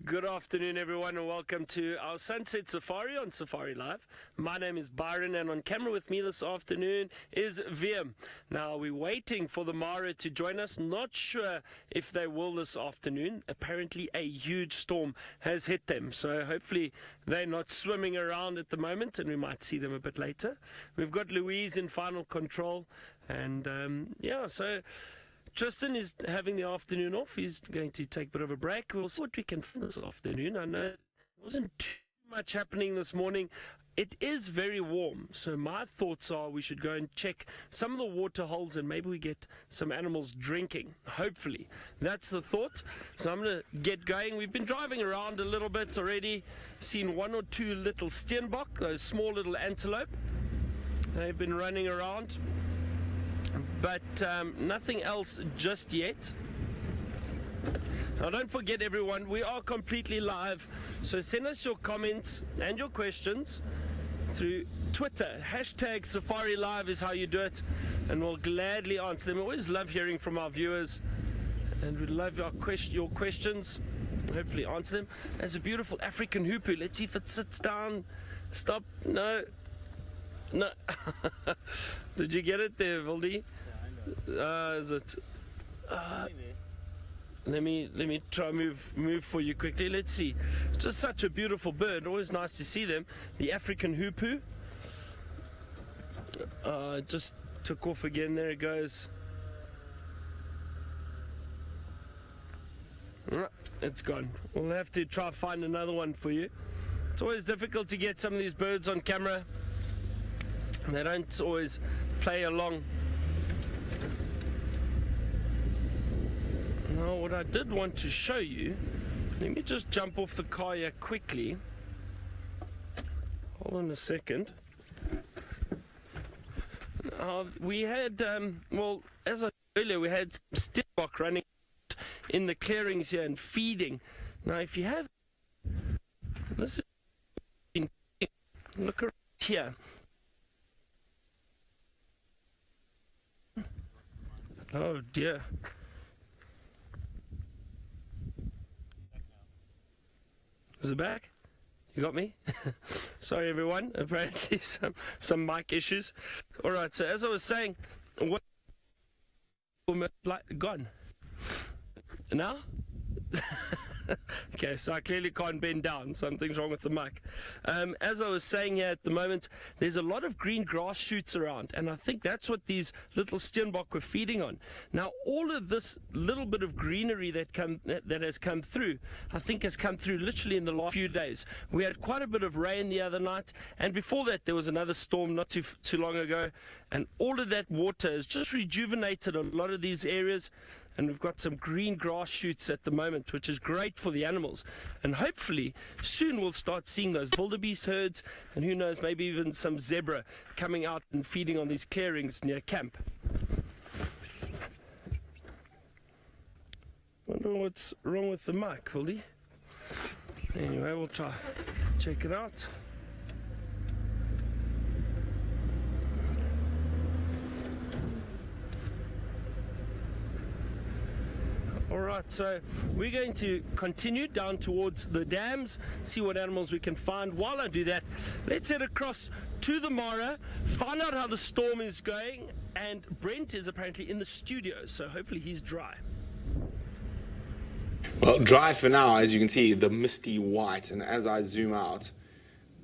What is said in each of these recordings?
Good afternoon, everyone, and welcome to our Sunset Safari on Safari Live. My name is Byron, and on camera with me this afternoon is Wiem. Now, we're waiting for the Mara to join us. Not sure if they will this afternoon. Apparently, a huge storm has hit them, so hopefully they're not swimming around at the moment, and we might see them a bit later. We've got Louise in final control, and so Tristan is having the afternoon off. He's going to take a bit of a break. We'll see what we can find this afternoon. I know there wasn't too much happening this morning. It is very warm, so my thoughts are we should go and check some of the water holes and maybe we get some animals drinking, hopefully. That's the thought. So I'm going to get going. We've been driving around a little bit already, seen one or two little steenbok, those small little antelope. They've been running around, but nothing else just yet. Now, don't forget, everyone, we are completely live, so send us your comments and your questions through Twitter. Hashtag Safari Live is how you do it, and we'll gladly answer them. We always love hearing from our viewers, and we love your questions. Hopefully answer them. There's a beautiful African hoopoe. Let's see if it sits down. Stop. No. Did you get it there, Valdi? Is it? Let me try move for you quickly. Let's see. It's just such a beautiful bird. Always nice to see them. The African hoopoe. It just took off again. There it goes. It's gone. We'll have to try find another one for you. It's always difficult to get some of these birds on camera. They don't always play along. Now, what I did want to show you, let me just jump off the car here quickly. Hold on a second. We had, as I said earlier, we had steenbok running in the clearings here and feeding. Now, if you have, this is, look around here. Oh dear. Is it back? You got me? Sorry, everyone. Apparently some mic issues. All right, so as I was saying, what gone? Now? Okay, so I clearly can't bend down. Something's wrong with the mic. As I was saying here at the moment, there's a lot of green grass shoots around, and I think that's what these little steenbok were feeding on. Now, all of this little bit of greenery that has come through, I think has come through literally in the last few days. We had quite a bit of rain the other night, and before that there was another storm not too long ago, and all of that water has just rejuvenated a lot of these areas. And we've got some green grass shoots at the moment, which is great for the animals. And hopefully, soon we'll start seeing those wildebeest herds, and who knows, maybe even some zebra coming out and feeding on these clearings near camp. Wonder what's wrong with the mic, Wildy. Anyway, we'll try check it out. Alright, so we're going to continue down towards the dams, see what animals we can find. While I do that, let's head across to the Mara, find out how the storm is going, and Brent is apparently in the studio, so hopefully he's dry. Well, dry for now, as you can see, the misty white, and as I zoom out,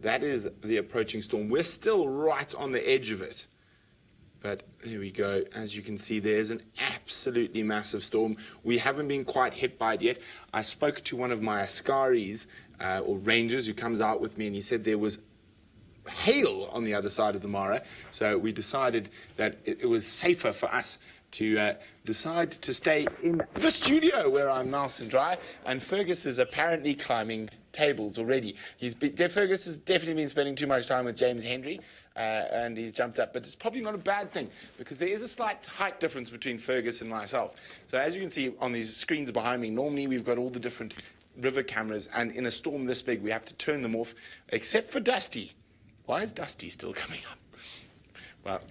that is the approaching storm. We're still right on the edge of it. But here we go. As you can see, there's an absolutely massive storm. We haven't been quite hit by it yet. I spoke to one of my Askaris, or rangers, who comes out with me, and he said there was hail on the other side of the Mara. So we decided that it was safer for us to decide to stay in the studio where I'm nice and dry. And Fergus is apparently climbing tables already. Fergus has definitely been spending too much time with James Henry. And he's jumped up, but it's probably not a bad thing because there is a slight height difference between Fergus and myself. So as you can see on these screens behind me, normally we've got all the different river cameras, and in a storm this big we have to turn them off, except for Dusty. Why is Dusty still coming up? Well,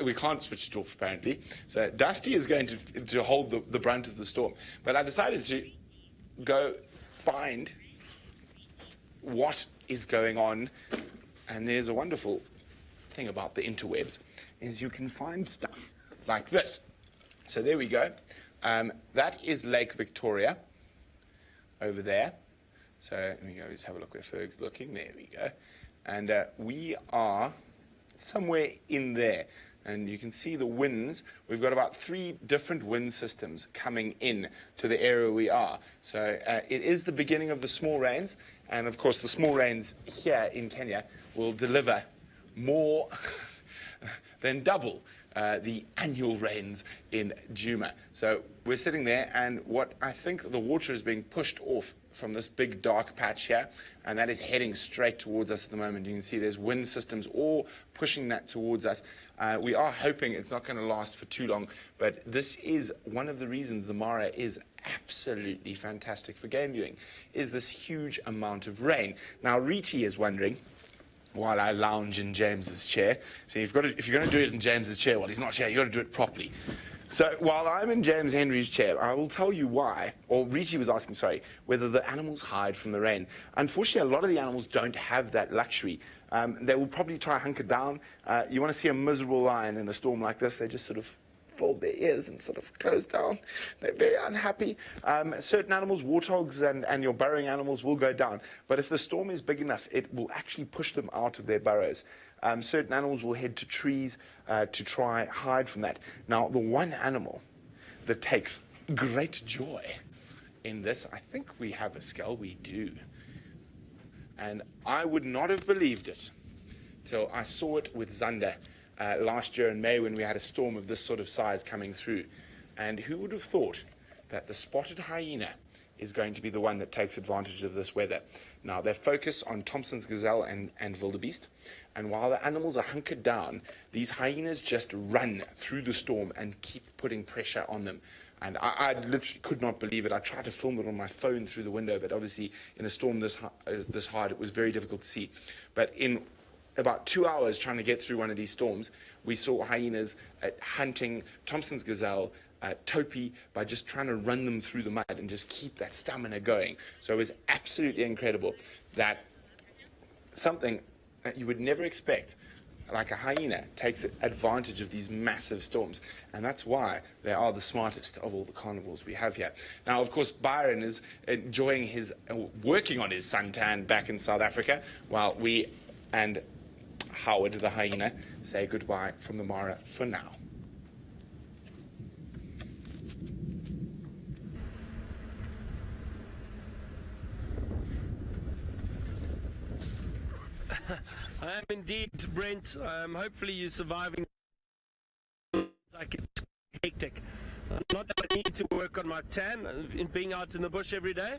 we can't switch it off apparently. So Dusty is going to hold the brunt of the storm. But I decided to go find what is going on. And there's a wonderful thing about the interwebs, is you can find stuff like this. So there we go. That is Lake Victoria over there. So let me go just have a look where Ferg's looking. There we go. And we are somewhere in there. And you can see the winds. We've got about 3 different wind systems coming in to the area we are. So it is the beginning of the small rains. And of course, the small rains here in Kenya will deliver more than double the annual rains in Juma. So we're sitting there, and what I think the water is being pushed off from this big dark patch here, and that is heading straight towards us at the moment. You can see there's wind systems all pushing that towards us. We are hoping it's not going to last for too long, but this is one of the reasons the Mara is absolutely fantastic for game viewing, is this huge amount of rain. Now, Riti is wondering, while I lounge in James's chair. See, if you're going to do it in James's chair while he's not here, you've got to do it properly. So while I'm in James Henry's chair, I will tell you why, or Riti was asking, sorry, whether the animals hide from the rain. Unfortunately, a lot of the animals don't have that luxury. They will probably try to hunker down. You want to see a miserable lion in a storm like this, they just sort of fold their ears and sort of close down. They're very unhappy. Certain animals, warthogs and your burrowing animals, will go down. But if the storm is big enough, it will actually push them out of their burrows. Certain animals will head to trees to try hide from that. Now, the one animal that takes great joy in this, I think we have a skull, we do. And I would not have believed it till I saw it with Zander last year in May, when we had a storm of this sort of size coming through. And who would have thought that the spotted hyena is going to be the one that takes advantage of this weather? Now, they focus on Thompson's gazelle and wildebeest, and while the animals are hunkered down, these hyenas just run through the storm and keep putting pressure on them. And I literally could not believe it. I tried to film it on my phone through the window, but obviously in a storm this hard, it was very difficult to see. But in about 2 hours trying to get through one of these storms, we saw hyenas hunting Thompson's gazelle, topi, by just trying to run them through the mud and just keep that stamina going. So it was absolutely incredible that something that you would never expect, like a hyena, takes advantage of these massive storms. And that's why they are the smartest of all the carnivores we have here. Now, of course, Byron is enjoying working on his suntan back in South Africa, while we and Howard, the hyena, say goodbye from the Mara for now. I am indeed, Brent. Hopefully you're surviving. Like it's hectic. Not that I need to work on my tan in being out in the bush every day.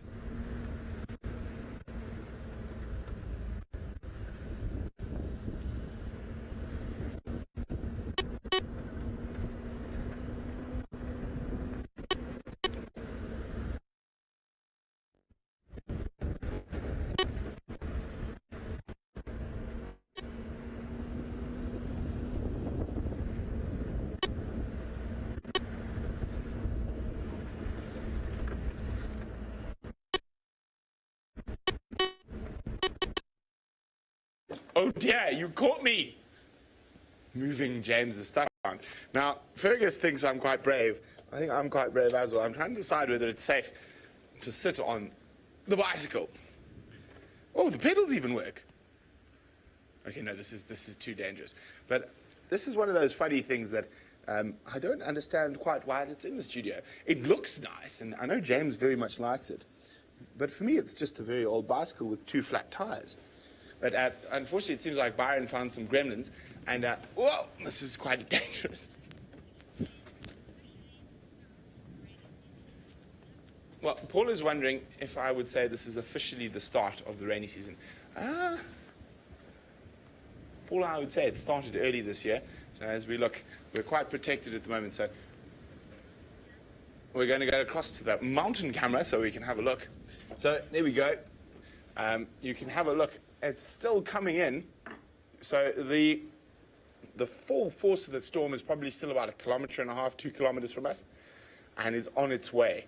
Oh dear, you caught me! Moving James's stuff around. Now, Fergus thinks I'm quite brave. I think I'm quite brave as well. I'm trying to decide whether it's safe to sit on the bicycle. Oh, the pedals even work. Okay, no, this is too dangerous. But this is one of those funny things that I don't understand quite why it's in the studio. It looks nice, and I know James very much likes it. But for me, it's just a very old bicycle with 2 flat tires. But unfortunately, it seems like Byron found some gremlins, and whoa, this is quite dangerous. Well, Paul is wondering if I would say this is officially the start of the rainy season. Paul, I would say it started early this year. So as we look, we're quite protected at the moment. So we're going to go across to the mountain camera so we can have a look. So there we go. You can have a look. It's still coming in. So the full force of the storm is probably still about 1.5 kilometers, 2 kilometers from us, and is on its way.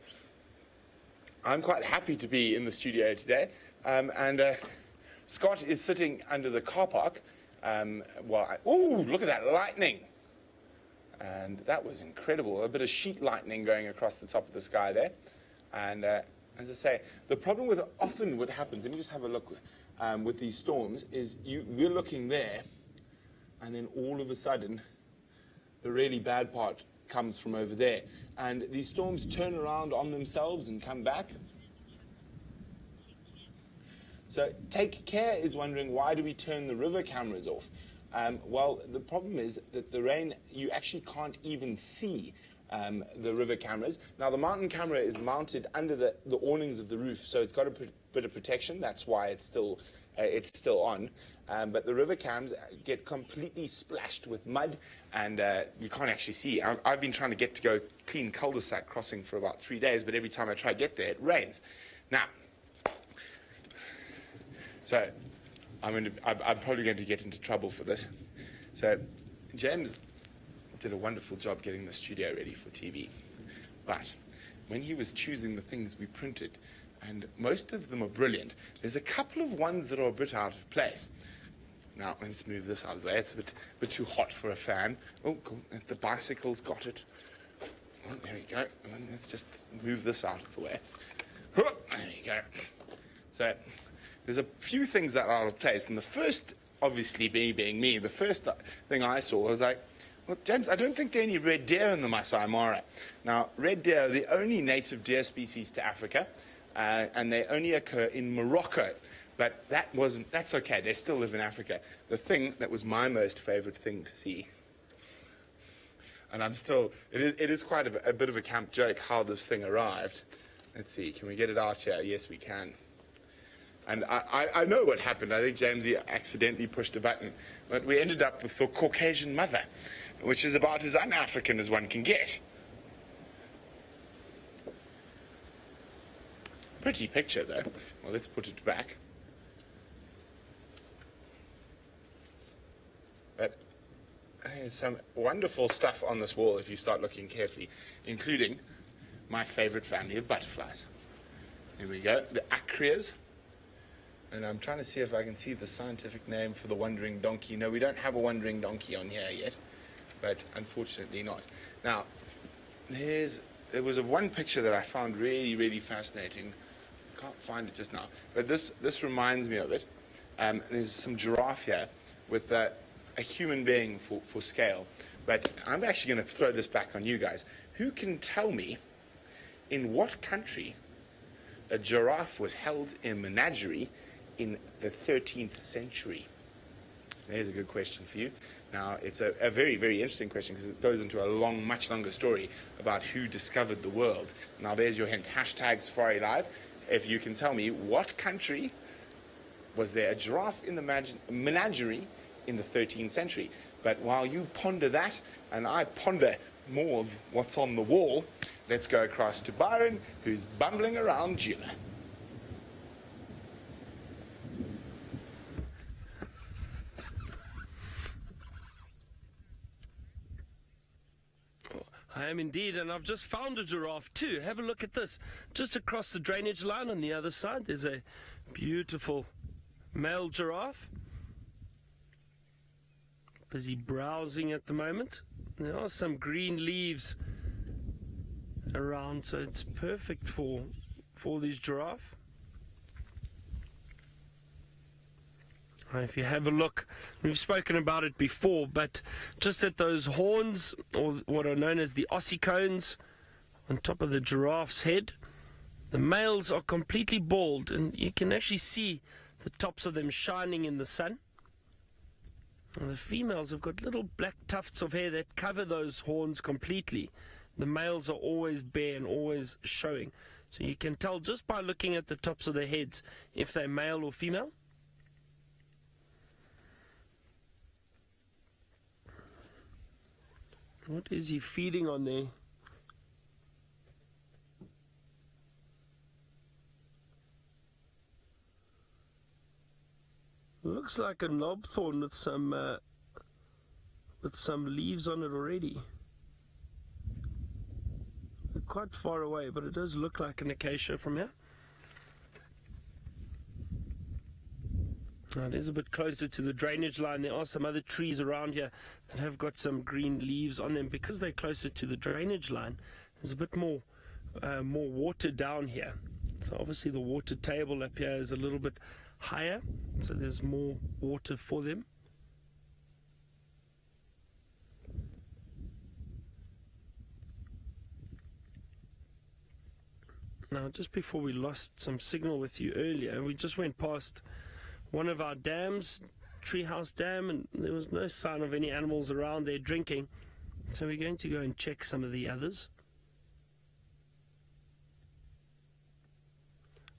I'm quite happy to be in the studio today, and Scott is sitting under the car park. Oh, look at that lightning! And that was incredible. A bit of sheet lightning going across the top of the sky there. And as I say, the problem with often what happens, let me just have a look with these storms, is we're looking there, and then all of a sudden, the really bad part comes from over there. And these storms turn around on themselves and come back. So Take Care is wondering, why do we turn the river cameras off? Well, the problem is that the rain, you actually can't even see the river cameras. Now, the mountain camera is mounted under the awnings of the roof, so it's got a bit of protection. That's why it's still on. But the river cams get completely splashed with mud, and you can't actually see. I've been trying to get to go clean cul-de-sac crossing for about 3 days, but every time I try to get there, it rains. Now, so I'm probably going to get into trouble for this. So James did a wonderful job getting the studio ready for TV. But when he was choosing the things we printed, and most of them are brilliant, there's a couple of ones that are a bit out of place. Now, let's move this out of the way. It's a bit too hot for a fan. Oh, cool. The bicycle's got it. Oh, there we go. And let's just move this out of the way. There you go. So there's a few things that are out of place. And the first, obviously being me, the first thing I saw was like, well, James, I don't think there are any red deer in the Maasai Mara. Now, red deer are the only native deer species to Africa, and they only occur in Morocco. But that's okay, they still live in Africa. The thing that was my most favorite thing to see, and it is quite a bit of a camp joke how this thing arrived. Let's see, can we get it out here? Yes, we can. And I know what happened. I think Jamesy accidentally pushed a button. But we ended up with the Caucasian mother, which is about as un-African as one can get. Pretty picture, though. Well, let's put it back. But there's some wonderful stuff on this wall if you start looking carefully, including my favorite family of butterflies. Here we go, the Acreas. And I'm trying to see if I can see the scientific name for the wandering donkey. No, we don't have a wandering donkey on here yet, but unfortunately not. Now, there was one picture that I found really, really fascinating. I can't find it just now, but this reminds me of it. There's some giraffe here with a human being for scale. But I'm actually going to throw this back on you guys. Who can tell me in what country a giraffe was held in menagerie in the 13th century? There's a good question for you. Now, it's a very, very interesting question because it goes into a much longer story about who discovered the world. Now, there's your hint. Hashtag Safari Live. If you can tell me what country was there a giraffe in the menagerie in the 13th century. But while you ponder that, and I ponder more of what's on the wall, let's go across to Byron, who's bumbling around Juna. I am indeed, and I've just found a giraffe too. Have a look at this. Just across the drainage line on the other side, there's a beautiful male giraffe. Busy browsing at the moment. There are some green leaves around, so it's perfect for these giraffe. If you have a look, we've spoken about it before, but just at those horns, or what are known as the ossicones, on top of the giraffe's head, the males are completely bald, and you can actually see the tops of them shining in the sun. And the females have got little black tufts of hair that cover those horns completely. The males are always bare and always showing. So you can tell just by looking at the tops of their heads if they're male or female. What is he feeding on there? Looks like a knobthorn with some leaves on it already. quite far away, but it does look like an acacia from here. Now, it is a bit closer to the drainage line. There are some other trees around here that have got some green leaves on them. Because they're closer to the drainage line, there's a bit more water down here. So obviously the water table up here is a little bit higher, so there's more water for them. Now, just before we lost some signal with you earlier, we just went past one of our dams, Treehouse Dam, and there was no sign of any animals around there drinking. So we're going to go and check some of the others.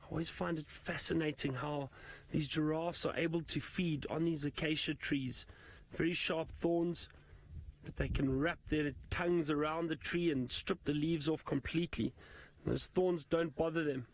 I always find it fascinating how these giraffes are able to feed on these acacia trees. Very sharp thorns, but they can wrap their tongues around the tree and strip the leaves off completely. Those thorns don't bother them.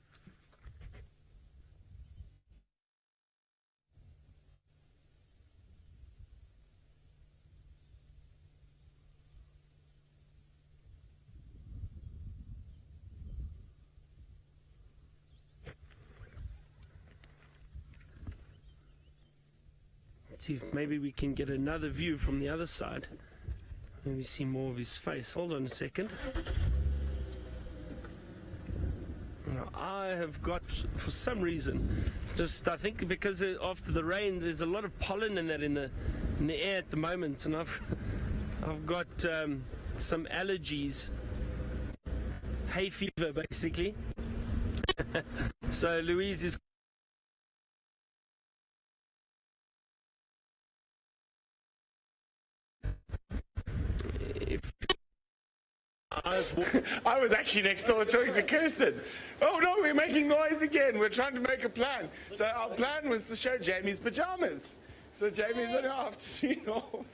Let's see if maybe we can get another view from the other side. Maybe see more of his face. Hold on a second. Now, I have got, for some reason, I think because after the rain, there's a lot of pollen in the air at the moment, and I've got some allergies, hay fever basically. So Louise is. I was actually next door talking to Kirsten. Oh no, we're making noise again. We're trying to make a plan. So our plan was to show Jamie's pajamas. So Jamie's on her afternoon off.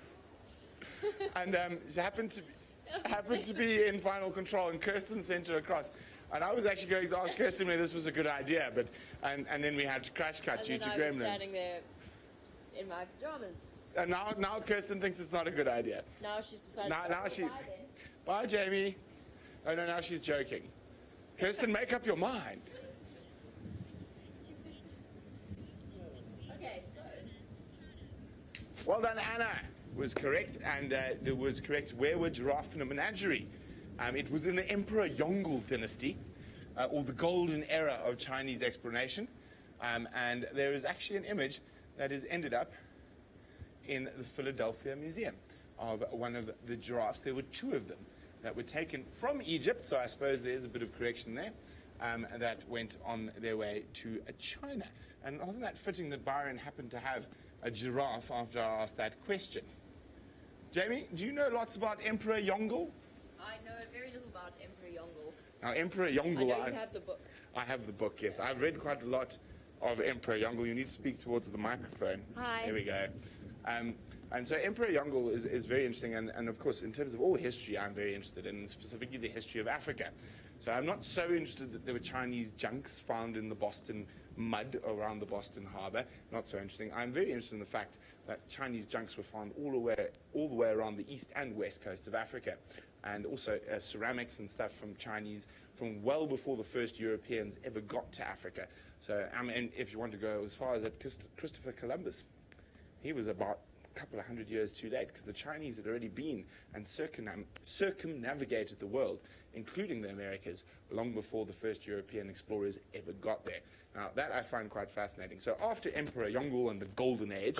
And she happened to be in final control, and Kirsten sent her across. And I was actually going to ask Kirsten whether this was a good idea, but and then we had to crash cut due to gremlins. And then I was standing there in my pajamas. And now Kirsten thinks it's not a good idea. Now she's decided Now she. Bye, Jamie. Oh no, now she's joking. Kirsten, make up your mind. Okay, so. Well done, Anna. Was correct, and it was correct. Where were giraffe in a menagerie? It was in the Emperor Yongle dynasty, or the golden era of Chinese exploration. And there is actually an image that has ended up in the Philadelphia Museum of one of the giraffes. There were two of them that were taken from Egypt, so I suppose there's a bit of correction there, that went on their way to China. And wasn't that fitting that Byron happened to have a giraffe after I asked that question? Jamie, do you know lots about Emperor Yongle? I know very little about Emperor Yongle. Now, Emperor Yongle... I know you have the book. I have the book, yes. I've read quite a lot of Emperor Yongle. You need to speak towards the microphone. Hi. There we go. And so Emperor Yongle is very interesting, and of course, in terms of all history, I'm very interested in, specifically the history of Africa. So I'm not so interested that there were Chinese junks found in the Boston mud around the Boston Harbor. Not so interesting. I'm very interested in the fact that Chinese junks were found all the way around the east and west coast of Africa, and also ceramics and stuff from from well before the first Europeans ever got to Africa. So I mean, if you want to go as far as Christopher Columbus, he was about a couple of hundred years too late, because the Chinese had already been and circumnavigated the world, including the Americas, long before the first European explorers ever got there. Now, that I find quite fascinating. So after Emperor Yongle and the Golden Age,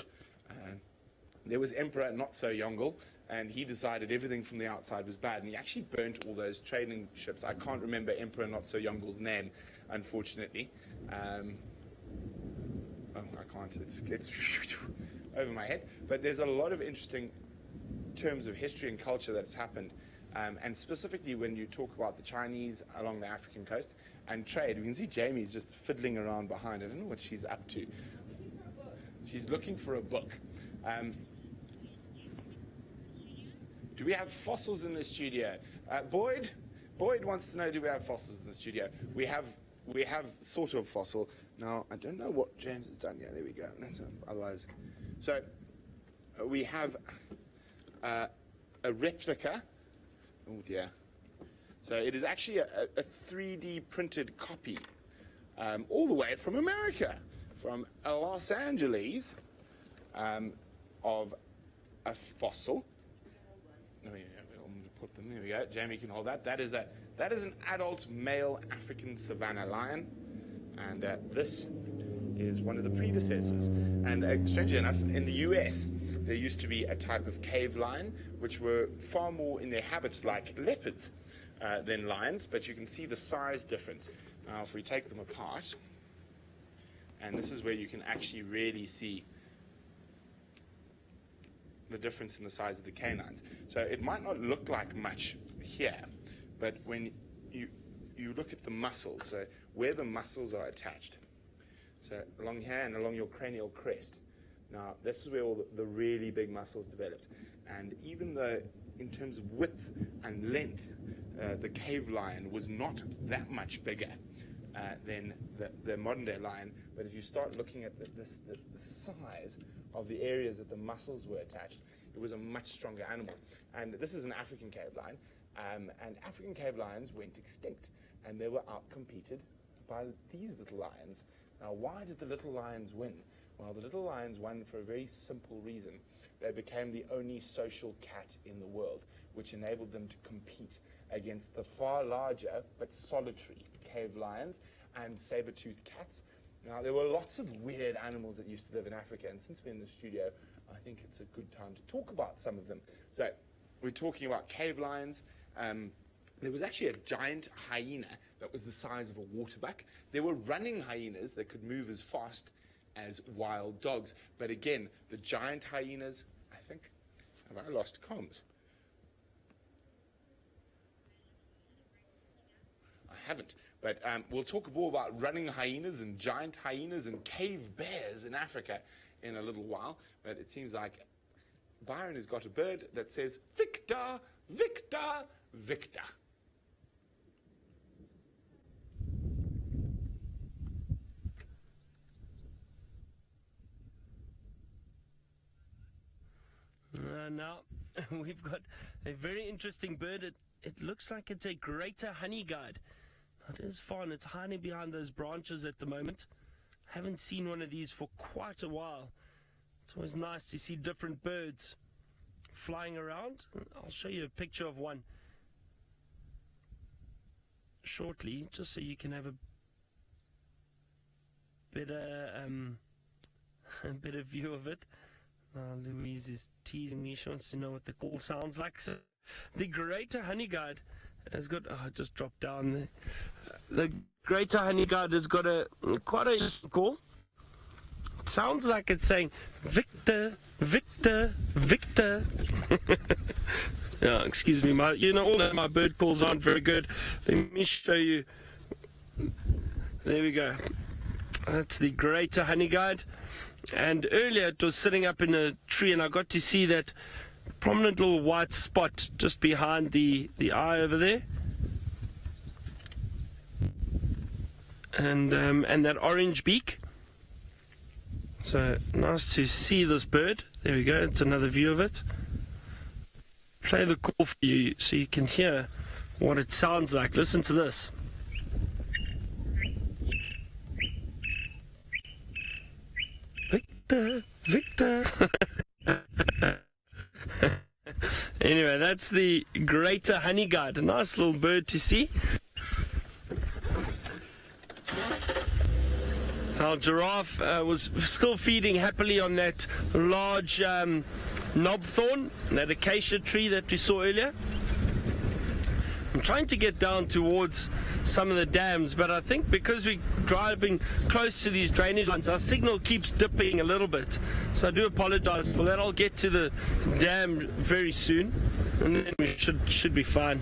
there was Emperor Not So Yongle, and he decided everything from the outside was bad, and he actually burnt all those trading ships. I can't remember Emperor Not So Yongle's name, unfortunately. Oh, I can't. It's over my head. But there's a lot of interesting terms of history and culture that's happened. And specifically when you talk about the Chinese along the African coast and trade, we can see Jamie's just fiddling around behind. I don't know what she's up to. She's looking for a book. Do we have fossils in the studio? Boyd wants to know, do we have fossils in the studio? We have sort of fossil. Now, I don't know what James has done. Yeah, there we go. Otherwise, so we have a replica. Oh dear. So it is actually a 3D printed copy, all the way from America, from Los Angeles, of a fossil. Oh, yeah, we'll put them. There we go. Jamie can hold that. That is an adult male African savanna lion, and this is one of the predecessors. And strangely enough, in the US, there used to be a type of cave lion which were far more in their habits like leopards than lions, but you can see the size difference. Now, if we take them apart, and this is where you can actually really see the difference in the size of the canines. So it might not look like much here, but when you look at the muscles, so where the muscles are attached, so along here and along your cranial crest. Now, this is where all the really big muscles developed. And even though in terms of width and length, the cave lion was not that much bigger than the modern day lion, but if you start looking at the size of the areas that the muscles were attached, it was a much stronger animal. And this is an African cave lion, and African cave lions went extinct, and they were outcompeted by these little lions. Now, why did the little lions win? Well, the little lions won for a very simple reason. They became the only social cat in the world, which enabled them to compete against the far larger but solitary cave lions and saber-toothed cats. Now, there were lots of weird animals that used to live in Africa, and since we're in the studio, I think it's a good time to talk about some of them. So, we're talking about cave lions. There was actually a giant hyena that was the size of a waterbuck. There were running hyenas that could move as fast as wild dogs. But again, the giant hyenas, I think, have I lost comms? I haven't. But we'll talk more about running hyenas and giant hyenas and cave bears in Africa in a little while. But it seems like Byron has got a bird that says, Victor, Victor, Victor. Now, we've got a very interesting bird. It looks like it's a greater honey guide. It is fun. It's hiding behind those branches at the moment. Haven't seen one of these for quite a while. It's always nice to see different birds flying around. I'll show you a picture of one shortly, just so you can have a better view of it. Louise is teasing me. She wants to know what the call sounds like. So, the greater honey guide has got. Oh, it just dropped down there. The greater honey guide has got quite a call. It sounds like it's saying Victor, Victor, Victor. Yeah, excuse me, all of my bird calls aren't very good. Let me show you. There we go. That's the greater honey guide. And earlier it was sitting up in a tree, and I got to see that prominent little white spot just behind the eye over there. And that orange beak. So nice to see this bird. There we go. It's another view of it. Play the call for you so you can hear what it sounds like. Listen to this. Victor, Victor. Anyway, that's the greater honey guide. A nice little bird to see. Our giraffe was still feeding happily on that large knobthorn, that acacia tree that we saw earlier. I'm trying to get down towards some of the dams, but I think because we're driving close to these drainage lines, our signal keeps dipping a little bit. So I do apologize for that. I'll get to the dam very soon, and then we should be fine.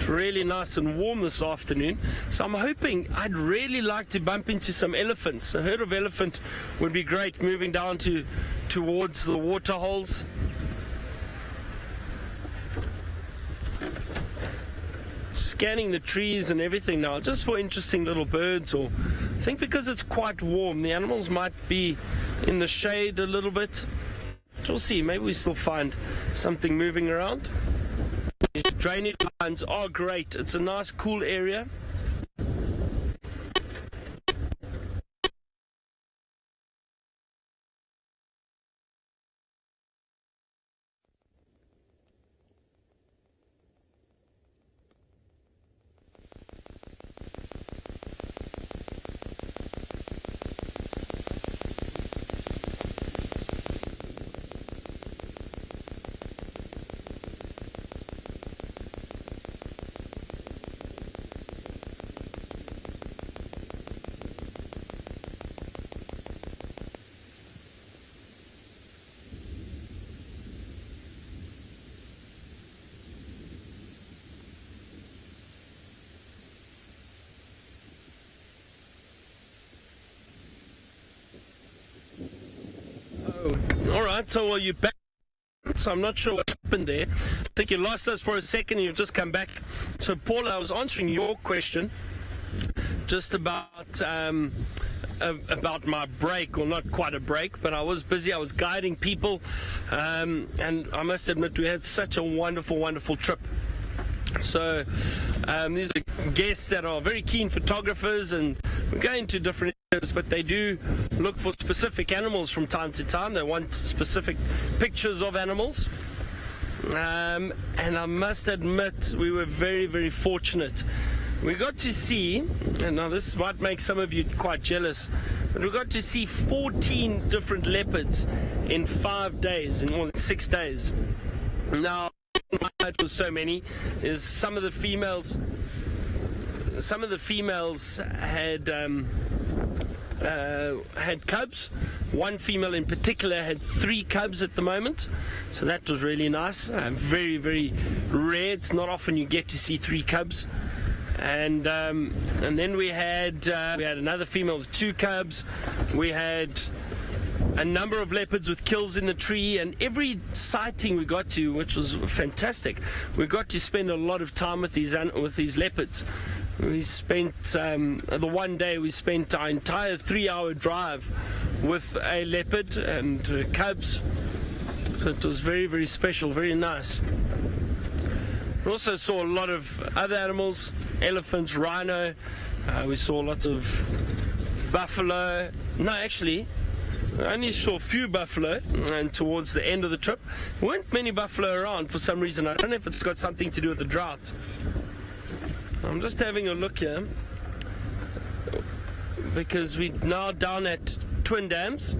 really nice and warm this afternoon. So I'm hoping, I'd really like to bump into some elephants. A herd of elephant would be great, moving down towards the water holes. Scanning the trees and everything now, just for interesting little birds, or I think because it's quite warm, the animals might be in the shade a little bit. We'll see, maybe we still find something moving around. These drainage lines are great. It's a nice cool area. All right, so you're back. So I'm not sure what happened there. I think you lost us for a second and you've just come back. So Paula, I was answering your question just about my break, or not quite a break, but I was busy. I was guiding people, and I must admit we had such a wonderful trip. So these are guests that are very keen photographers, and we're going to different areas, but they do look for specific animals from time to time. They want specific pictures of animals. And I must admit, we were very fortunate. We got to see, and now this might make some of you quite jealous, but we got to see 14 different leopards in 5 days, in 6 days. Now, it was so many is some of the females had cubs. One female in particular had 3 cubs at the moment, so that was really nice. Very rare. It's not often you get to see 3 cubs. And then we had another female with 2 cubs. We had a number of leopards with kills in the tree, and every sighting we got to, which was fantastic, we got to spend a lot of time with these leopards. We spent the one day we spent our entire 3-hour drive with a leopard and cubs, so it was very special, very nice. We also saw a lot of other animals, elephants, rhino. We saw lots of buffalo. No, actually, I only saw a few buffalo, and towards the end of the trip, there weren't many buffalo around for some reason. I don't know if it's got something to do with the drought. I'm just having a look here, because we're now down at Twin Dams.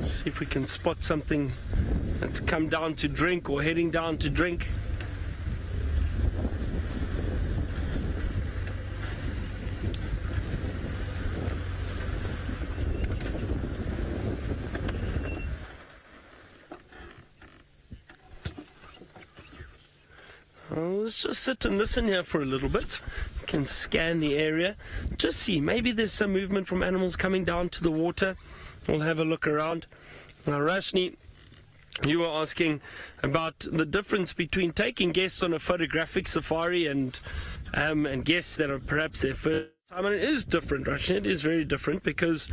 See if we can spot something that's come down to drink or heading down to drink. Let's just sit and listen here for a little bit. You can scan the area, just see, maybe there's some movement from animals coming down to the water. We'll have a look around. Now, Rashni, you were asking about the difference between taking guests on a photographic safari and guests that are perhaps their first time. And it is different, Rashni. It is very different, because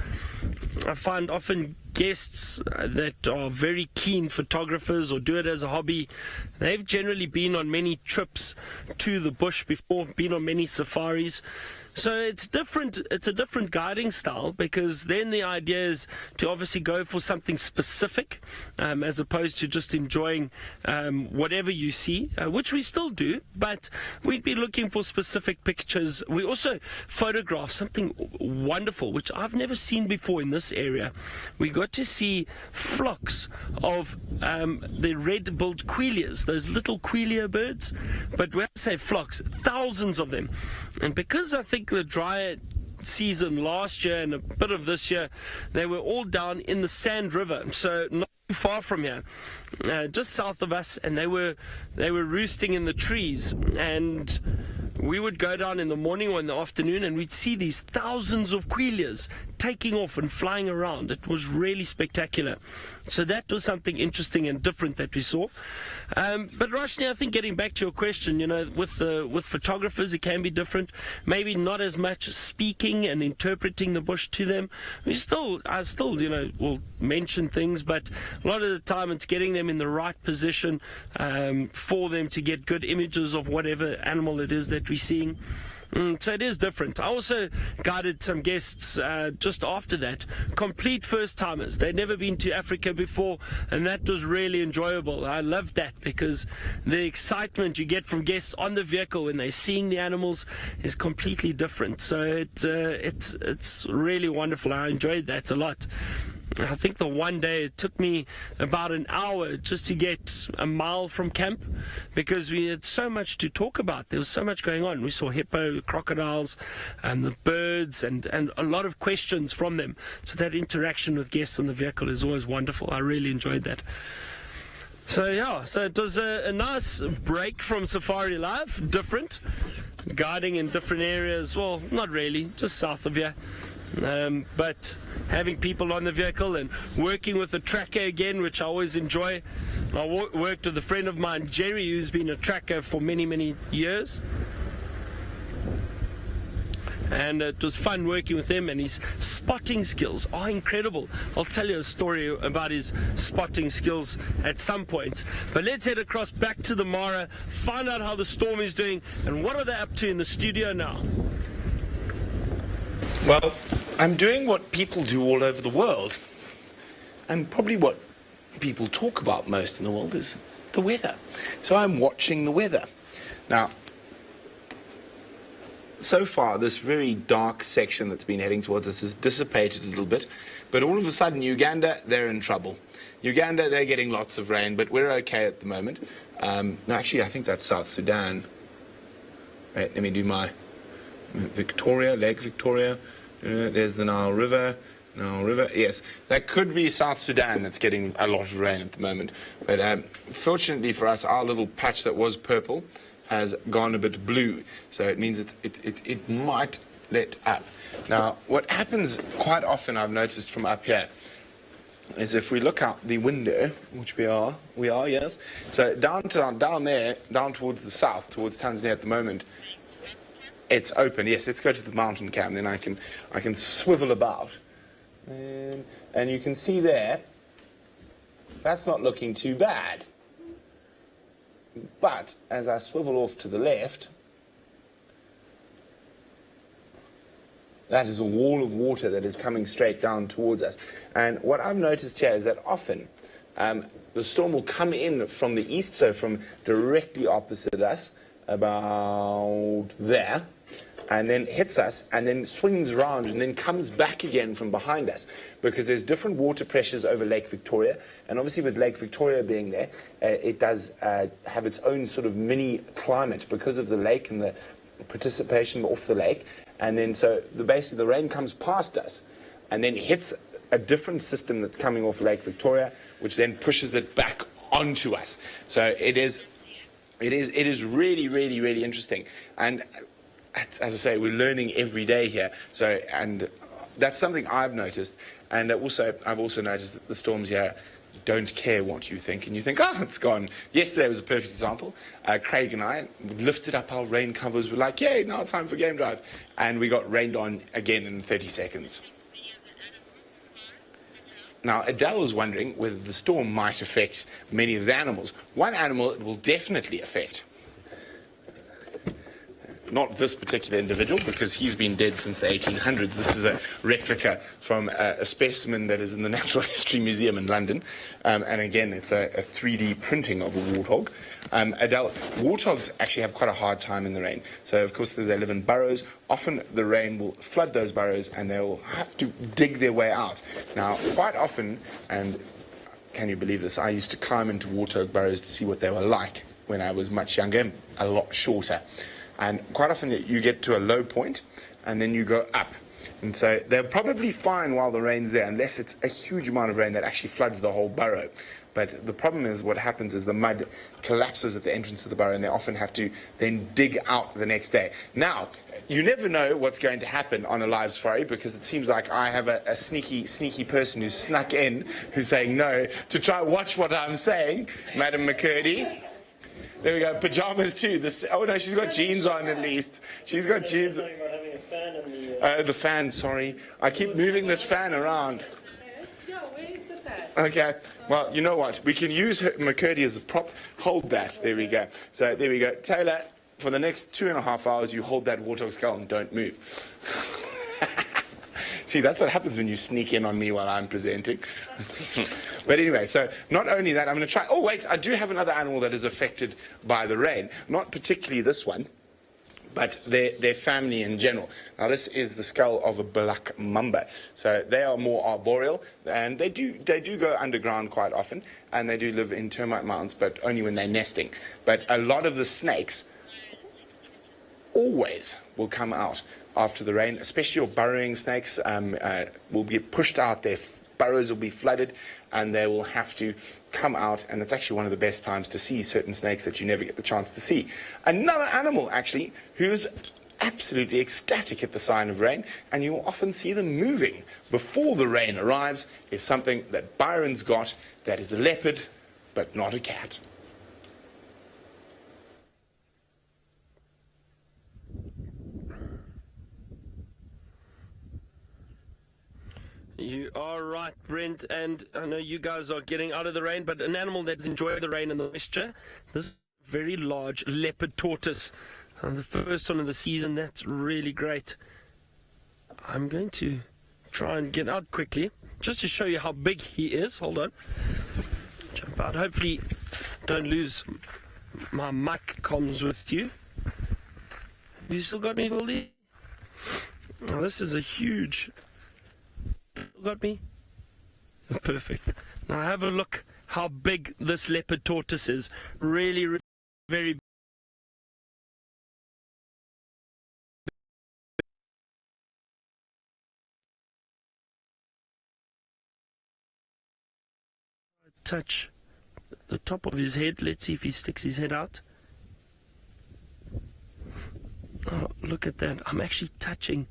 I find often guests that are very keen photographers or do it as a hobby, they've generally been on many trips to the bush before, been on many safaris. So it's different. It's a different guiding style, because then the idea is to obviously go for something specific, as opposed to just enjoying whatever you see, which we still do, but we'd be looking for specific pictures. We also photograph something wonderful, which I've never seen before in this area. We got to see flocks of the red-billed Queleas, those little Quelea birds, but when I say flocks, thousands of them. And because I think the dry season last year and a bit of this year, they were all down in the Sand River, so not far from here, just south of us, and they were roosting in the trees, and we would go down in the morning or in the afternoon and we'd see these thousands of Queleas taking off and flying around. It was really spectacular. So that was something interesting and different that we saw. But Roshni, I think getting back to your question, with photographers, it can be different. Maybe not as much speaking and interpreting the bush to them. I still, will mention things, but a lot of the time it's getting them in the right position for them to get good images of whatever animal it is that we're seeing. So it is different. I also guided some guests just after that, complete first-timers. They'd never been to Africa before, and that was really enjoyable. I loved that because the excitement you get from guests on the vehicle when they're seeing the animals is completely different. So it's really wonderful. I enjoyed that a lot. I think the one day it took me about an hour just to get a mile from camp because we had so much to talk about. There was so much going on. We saw hippo, crocodiles, and the birds, and a lot of questions from them. So that interaction with guests on the vehicle is always wonderful. I really enjoyed that. So it was a nice break from Safari Life, different, guiding in different areas. Well, not really, just south of here. But having people on the vehicle and working with the tracker again, which I always enjoy. I worked with a friend of mine, Jerry, who's been a tracker for many, many years. And it was fun working with him, and his spotting skills are incredible. I'll tell you a story about his spotting skills at some point. But let's head across back to the Mara, find out how the storm is doing, and what are they up to in the studio now. Well, I'm doing what people do all over the world, and probably what people talk about most in the world is the weather. So I'm watching the weather. Now, so far, this very dark section that's been heading towards us has dissipated a little bit, but all of a sudden, Uganda, they're in trouble. Uganda, they're getting lots of rain, but we're okay at the moment. No, actually, I think that's South Sudan. Wait, let me do my Lake Victoria. There's the Nile River. Yes, that could be South Sudan that's getting a lot of rain at the moment. But fortunately for us, our little patch that was purple has gone a bit blue. So it means it might let up. Now, what happens quite often, I've noticed from up here, is if we look out the window, which we are, yes. So down there, down towards the south, towards Tanzania at the moment, it's open. Yes, let's go to the mountain cam. Then I can swivel about, and you can see there. That's not looking too bad. But as I swivel off to the left, that is a wall of water that is coming straight down towards us. And what I've noticed here is that often the storm will come in from the east, so from directly opposite us, about there, and then hits us, and then swings around, and then comes back again from behind us, because there's different water pressures over Lake Victoria, and obviously with Lake Victoria being there, it does have its own sort of mini climate because of the lake and the precipitation off the lake, and then so basically the rain comes past us, and then hits a different system that's coming off Lake Victoria, which then pushes it back onto us. So it is really, really, really interesting. And as I say, we're learning every day here. So, and that's something I've noticed. And I've also noticed that the storms here don't care what you think. And you think, oh, it's gone. Yesterday was a perfect example. Craig and I lifted up our rain covers. We're like, yay, now it's time for game drive. And we got rained on again in 30 seconds. Now, Adele was wondering whether the storm might affect many of the animals. One animal it will definitely affect. Not this particular individual, because he's been dead since the 1800s. This is a replica from a specimen that is in the Natural History Museum in London. And again, it's a 3D printing of a warthog. Adele, warthogs actually have quite a hard time in the rain. So, of course, they live in burrows. Often the rain will flood those burrows and they'll have to dig their way out. Now, quite often, and can you believe this, I used to climb into warthog burrows to see what they were like when I was much younger and a lot shorter. And quite often you get to a low point and then you go up. And so they're probably fine while the rain's there, unless it's a huge amount of rain that actually floods the whole burrow. But the problem is, what happens is the mud collapses at the entrance of the burrow, and they often have to then dig out the next day. Now, you never know what's going to happen on a live safari, because it seems like I have a sneaky person who's snuck in, who's saying no, to try and watch what I'm saying, Madam McCurdy. There we go, pajamas too. Oh no, she's got jeans on at least. She's got jeans. The fan, sorry. I keep moving this fan around. Yeah, where is the fan? Okay, well, you know what? We can use McCurdy as a prop. Hold that. There we go. So, there we go. Taylor, for the next 2.5 hours, you hold that warthog skull and don't move. See, that's what happens when you sneak in on me while I'm presenting. But anyway, so not only that, I'm going to try... Oh, wait, I do have another animal that is affected by the rain. Not particularly this one, but their family in general. Now, this is the skull of a black mamba. So they are more arboreal, and they do go underground quite often, and they do live in termite mounds, but only when they're nesting. But a lot of the snakes always will come out after the rain, especially your burrowing snakes will get pushed out. Their burrows will be flooded, and they will have to come out, and it's actually one of the best times to see certain snakes that you never get the chance to see. Another animal, actually, who's absolutely ecstatic at the sign of rain, and you'll often see them moving before the rain arrives, is something that Byron's got that is a leopard, but not a cat. You are right, Brent, and I know you guys are getting out of the rain, but an animal that's enjoyed the rain and the moisture, this very large leopard tortoise, the first one of the season. That's really great. I'm going to try and get out quickly, just to show you how big he is. Hold on. Jump out. Hopefully don't lose my mic comms with you. Have you still got me, Goldie? Oh, this is a huge... Got me? Perfect. Now have a look how big this leopard tortoise is. Really, very big. Touch the top of his head. Let's see if he sticks his head out. Oh, look at that. I'm actually touching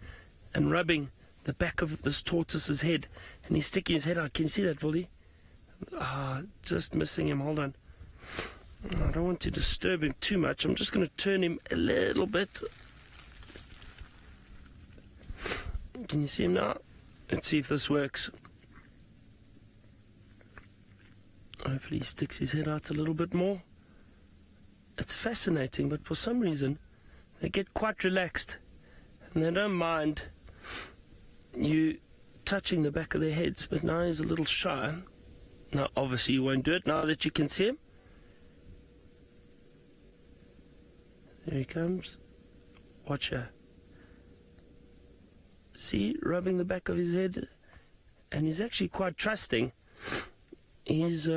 and rubbing the back of this tortoise's head, and he's sticking his head out. Can you see that, Voldy? Just missing him. Hold on. I don't want to disturb him too much. I'm just going to turn him a little bit. Can you see him now? Let's see if this works. Hopefully he sticks his head out a little bit more. It's fascinating, but for some reason they get quite relaxed and they don't mind you touching the back of their heads, but now he's a little shy. Now obviously you won't do it now that you can see him. There he comes. Watch her. See, rubbing the back of his head, and he's actually quite trusting. He's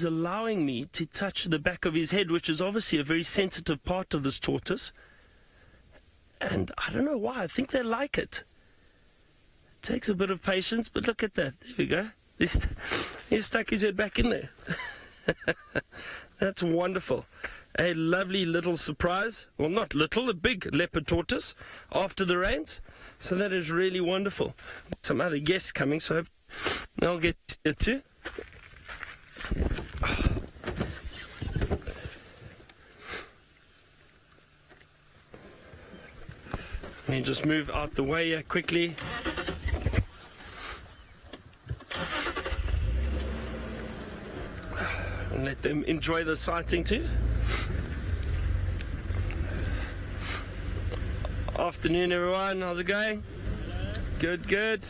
allowing me to touch the back of his head, which is obviously a very sensitive part of this tortoise. And I don't know why. I think they like it. It takes a bit of patience, but look at that. There we go. He's stuck his head back in there. That's wonderful. A lovely little surprise. Well, not little, a big leopard tortoise after the rains. So that is really wonderful. Some other guests coming, so I hope they'll get here too. Let me just move out the way here quickly. And let them enjoy the sighting too. Afternoon, everyone. How's it going? Good, good.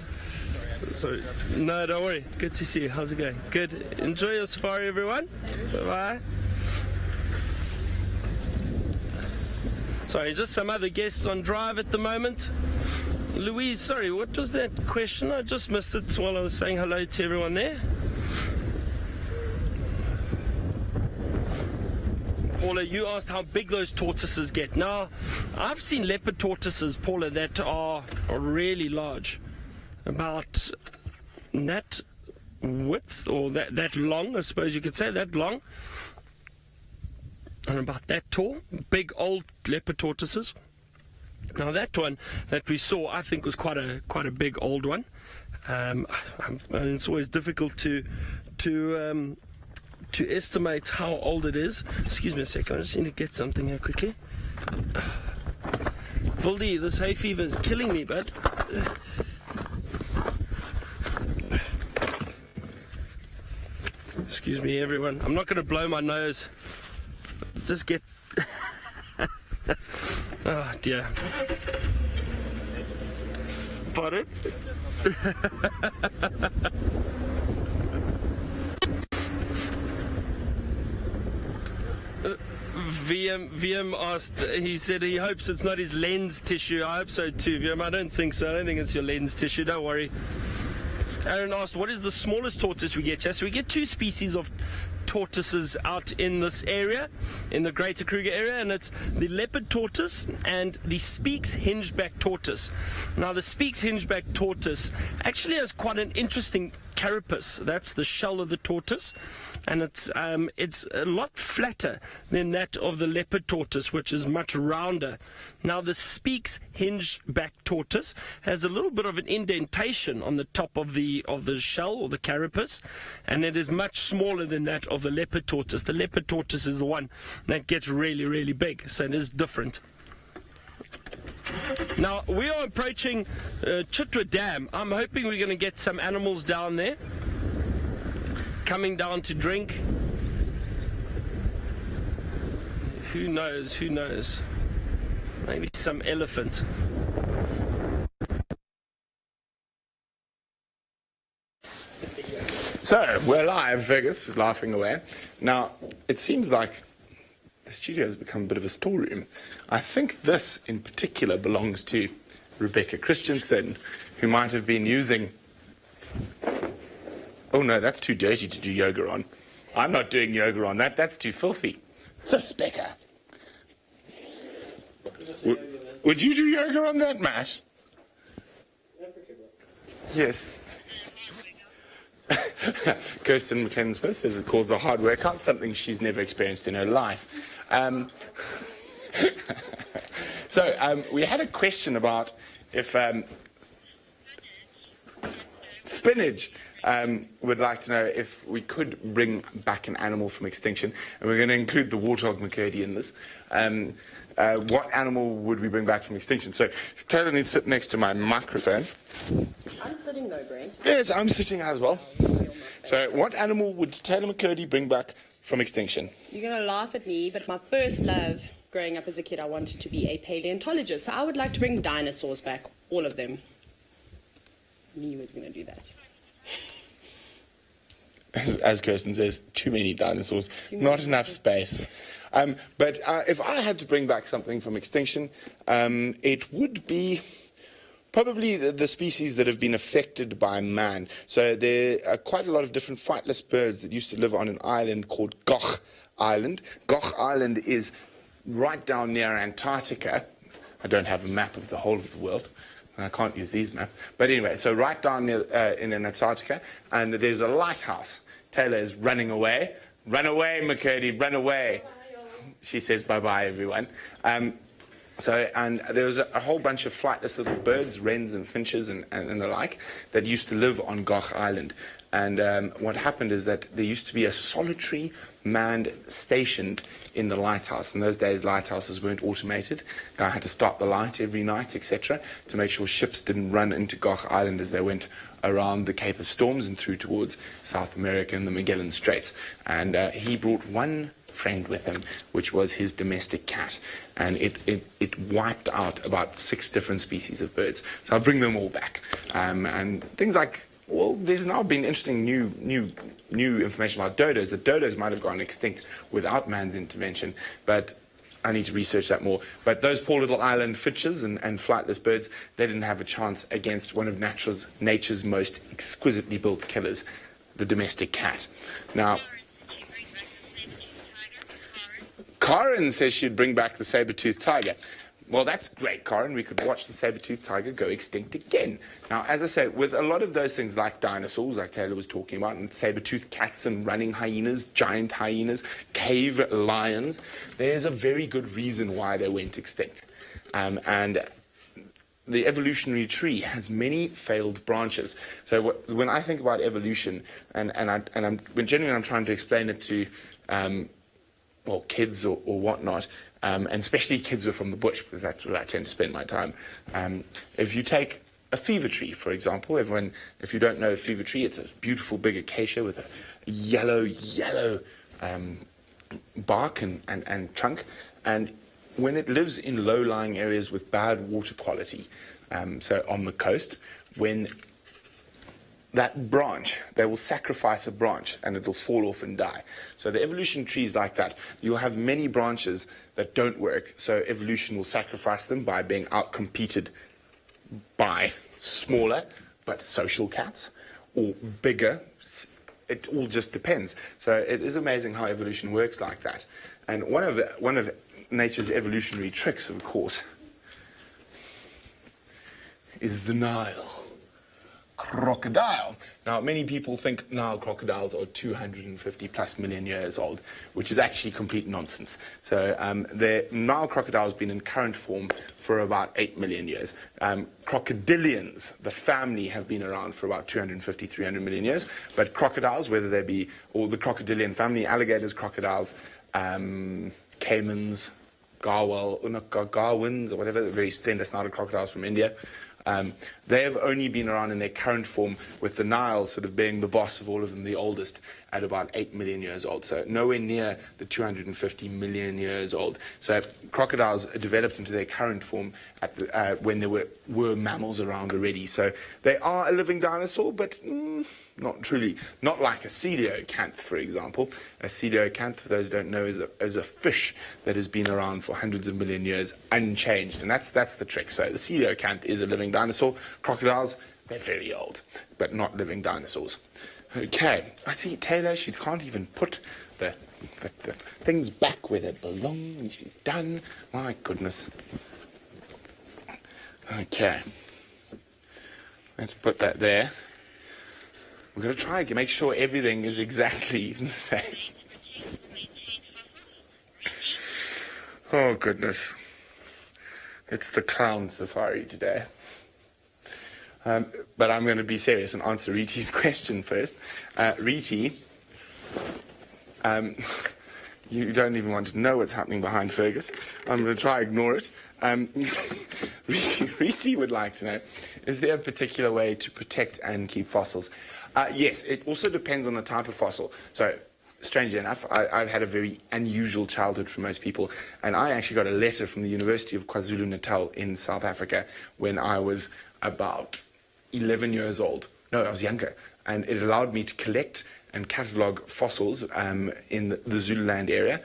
Sorry. No, don't worry. Good to see you. How's it going? Good. Enjoy your safari, everyone. Bye-bye. Sorry, just some other guests on drive at the moment. Louise, sorry, what was that question? I just missed it while I was saying hello to everyone there. Paula, you asked how big those tortoises get. Now, I've seen leopard tortoises, Paula, that are really large. About that width, or that long, I suppose you could say, that long. And about that tall. Big old leopard tortoises. Now that one that we saw, I think, was quite a big old one. And it's always difficult to estimate how old it is. Excuse me a second, I just need to get something here quickly. Vildi, this hay fever is killing me, bud. Excuse me, everyone. I'm not going to blow my nose. Just get... Oh, dear. Pardon? VM asked, he said he hopes it's not his lens tissue. I hope so too, VM. I don't think so. I don't think it's your lens tissue. Don't worry. Aaron asked, what is the smallest tortoise we get? Yes, we get 2 species of tortoises out in this area, in the Greater Kruger area, and it's the leopard tortoise and the Speke's hingeback tortoise. Now, the Speke's hingeback tortoise actually has quite an interesting carapace. That's the shell of the tortoise, and it's a lot flatter than that of the leopard tortoise, which is much rounder. Now, the Speke's hingeback tortoise has a little bit of an indentation on the top of the shell or the carapace, and it is much smaller than that of the leopard tortoise. The leopard tortoise is the one that gets really, really big, so it is different. Now, we are approaching Chitwa Dam. I'm hoping we're going to get some animals down there coming down to drink. Who knows? Who knows? Maybe some elephant. So, we're live, Vegas is laughing away. Now, it seems like the studio has become a bit of a storeroom. I think this, in particular, belongs to Rebecca Christensen, who might have been using... Oh, no, that's too dirty to do yoga on. I'm not doing yoga on that. That's too filthy. Sis Becca. Would you do yoga on that, Matt? Yes. Kirsten McKenna-Smith says it calls a hard workout, something she's never experienced in her life. So we had a question about if Spinach would like to know if we could bring back an animal from extinction, and we're going to include the warthog McCurdy in this. What animal would we bring back from extinction? So Taylor needs to sit next to my microphone. I'm sitting though, Brent. Yes, I'm sitting as well. So what animal would Taylor McCurdy bring back from extinction? You're going to laugh at me, but my first love growing up as a kid, I wanted to be a paleontologist. So I would like to bring dinosaurs back, all of them. I knew he was going to do that. As Kirsten says, too many dinosaurs, not enough space. But if I had to bring back something from extinction, it would be probably the species that have been affected by man. So there are quite a lot of different flightless birds that used to live on an island called Goch Island. Goch Island is right down near Antarctica. I don't have a map of the whole of the world. I can't use these maps. But anyway, so right down near, in Antarctica, and there's a lighthouse. Taylor is running away. Run away, McCurdy, run away. She says bye-bye, everyone. And there was a whole bunch of flightless little birds, wrens and finches and the like, that used to live on Goch Island. And what happened is that there used to be a solitary manned stationed in the lighthouse. In those days, lighthouses weren't automated. Guy had to start the light every night, etc., to make sure ships didn't run into Goch Island as they went around the Cape of Storms and through towards South America and the Magellan Straits. And he brought one friend with him, which was his domestic cat, and it wiped out about 6 different species of birds. So I'll bring them all back. And things like, well, there's now been interesting new information about dodos. The dodos might have gone extinct without man's intervention, but I need to research that more. But those poor little island finches and flightless birds, they didn't have a chance against one of nature's most exquisitely built killers, the domestic cat. Now, Karen says she'd bring back the saber-toothed tiger. Well, that's great, Karen. We could watch the saber-toothed tiger go extinct again. Now, as I say, with a lot of those things like dinosaurs, like Taylor was talking about, and saber-toothed cats and running hyenas, giant hyenas, cave lions, there's a very good reason why they went extinct. And the evolutionary tree has many failed branches. So when I think about evolution, when generally I'm trying to explain it to kids or whatnot, and especially kids who are from the bush, because that's where I tend to spend my time. If you take a fever tree, for example, if you don't know a fever tree, it's a beautiful big acacia with a yellow bark and trunk. And when it lives in low-lying areas with bad water quality, so on the coast, when that branch, they will sacrifice a branch and it'll fall off and die. So the evolution tree is like that. You'll have many branches that don't work, so evolution will sacrifice them by being outcompeted by smaller but social cats or bigger. It all just depends. So it is amazing how evolution works like that. And one of nature's evolutionary tricks, of course, is the Nile crocodile. Now, many people think Nile crocodiles are 250 plus million years old, which is actually complete nonsense. So the Nile crocodile has been in current form for about 8 million years. Crocodilians, the family, have been around for about 250, 300 million years. But crocodiles, whether they be, or the crocodilian family, alligators, crocodiles, caimans, garwins, or whatever, the very slender-snouted crocodiles from India, they have only been around in their current form, with the Nile sort of being the boss of all of them, the oldest, at about 8 million years old. So nowhere near the 250 million years old. So crocodiles developed into their current form when there were mammals around already. So they are a living dinosaur, but not truly. Not like a coelacanth, for example. A coelacanth, for those who don't know, is a fish that has been around for hundreds of million years unchanged. And that's the trick. So the coelacanth is a living dinosaur. Crocodiles, they're very old, but not living dinosaurs. Okay, I see Taylor, she can't even put the things back where they belong. She's done. My goodness. Okay. Let's put that there. We're going to try and make sure everything is exactly the same. Oh, goodness. It's the clown safari today. But I'm going to be serious and answer Riti's question first. Riti, you don't even want to know what's happening behind Fergus. I'm going to try ignore it. Riti would like to know, is there a particular way to protect and keep fossils? Yes, it also depends on the type of fossil. So, strangely enough, I've had a very unusual childhood for most people, and I actually got a letter from the University of KwaZulu-Natal in South Africa when I was about 11 years old. No, I was younger. And it allowed me to collect and catalogue fossils in the Zululand area.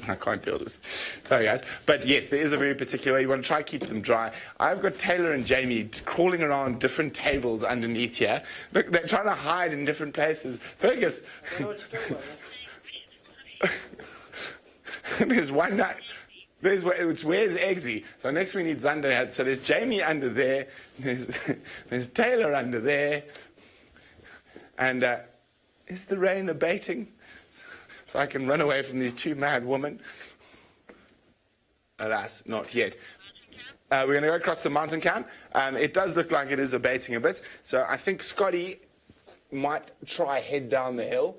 I can't do this. Sorry, guys. But yes, there is a very particular way. You want to try to keep them dry. I've got Taylor and Jamie crawling around different tables underneath here. Look, they're trying to hide in different places. Fergus. There's one night. Where's Eggsy? So next we need Zander. So there's Jamie under there. There's Taylor under there. And is the rain abating? So I can run away from these two mad women? Alas, not yet. We're going to go across the mountain camp. It does look like it is abating a bit. So I think Scotty might try head down the hill.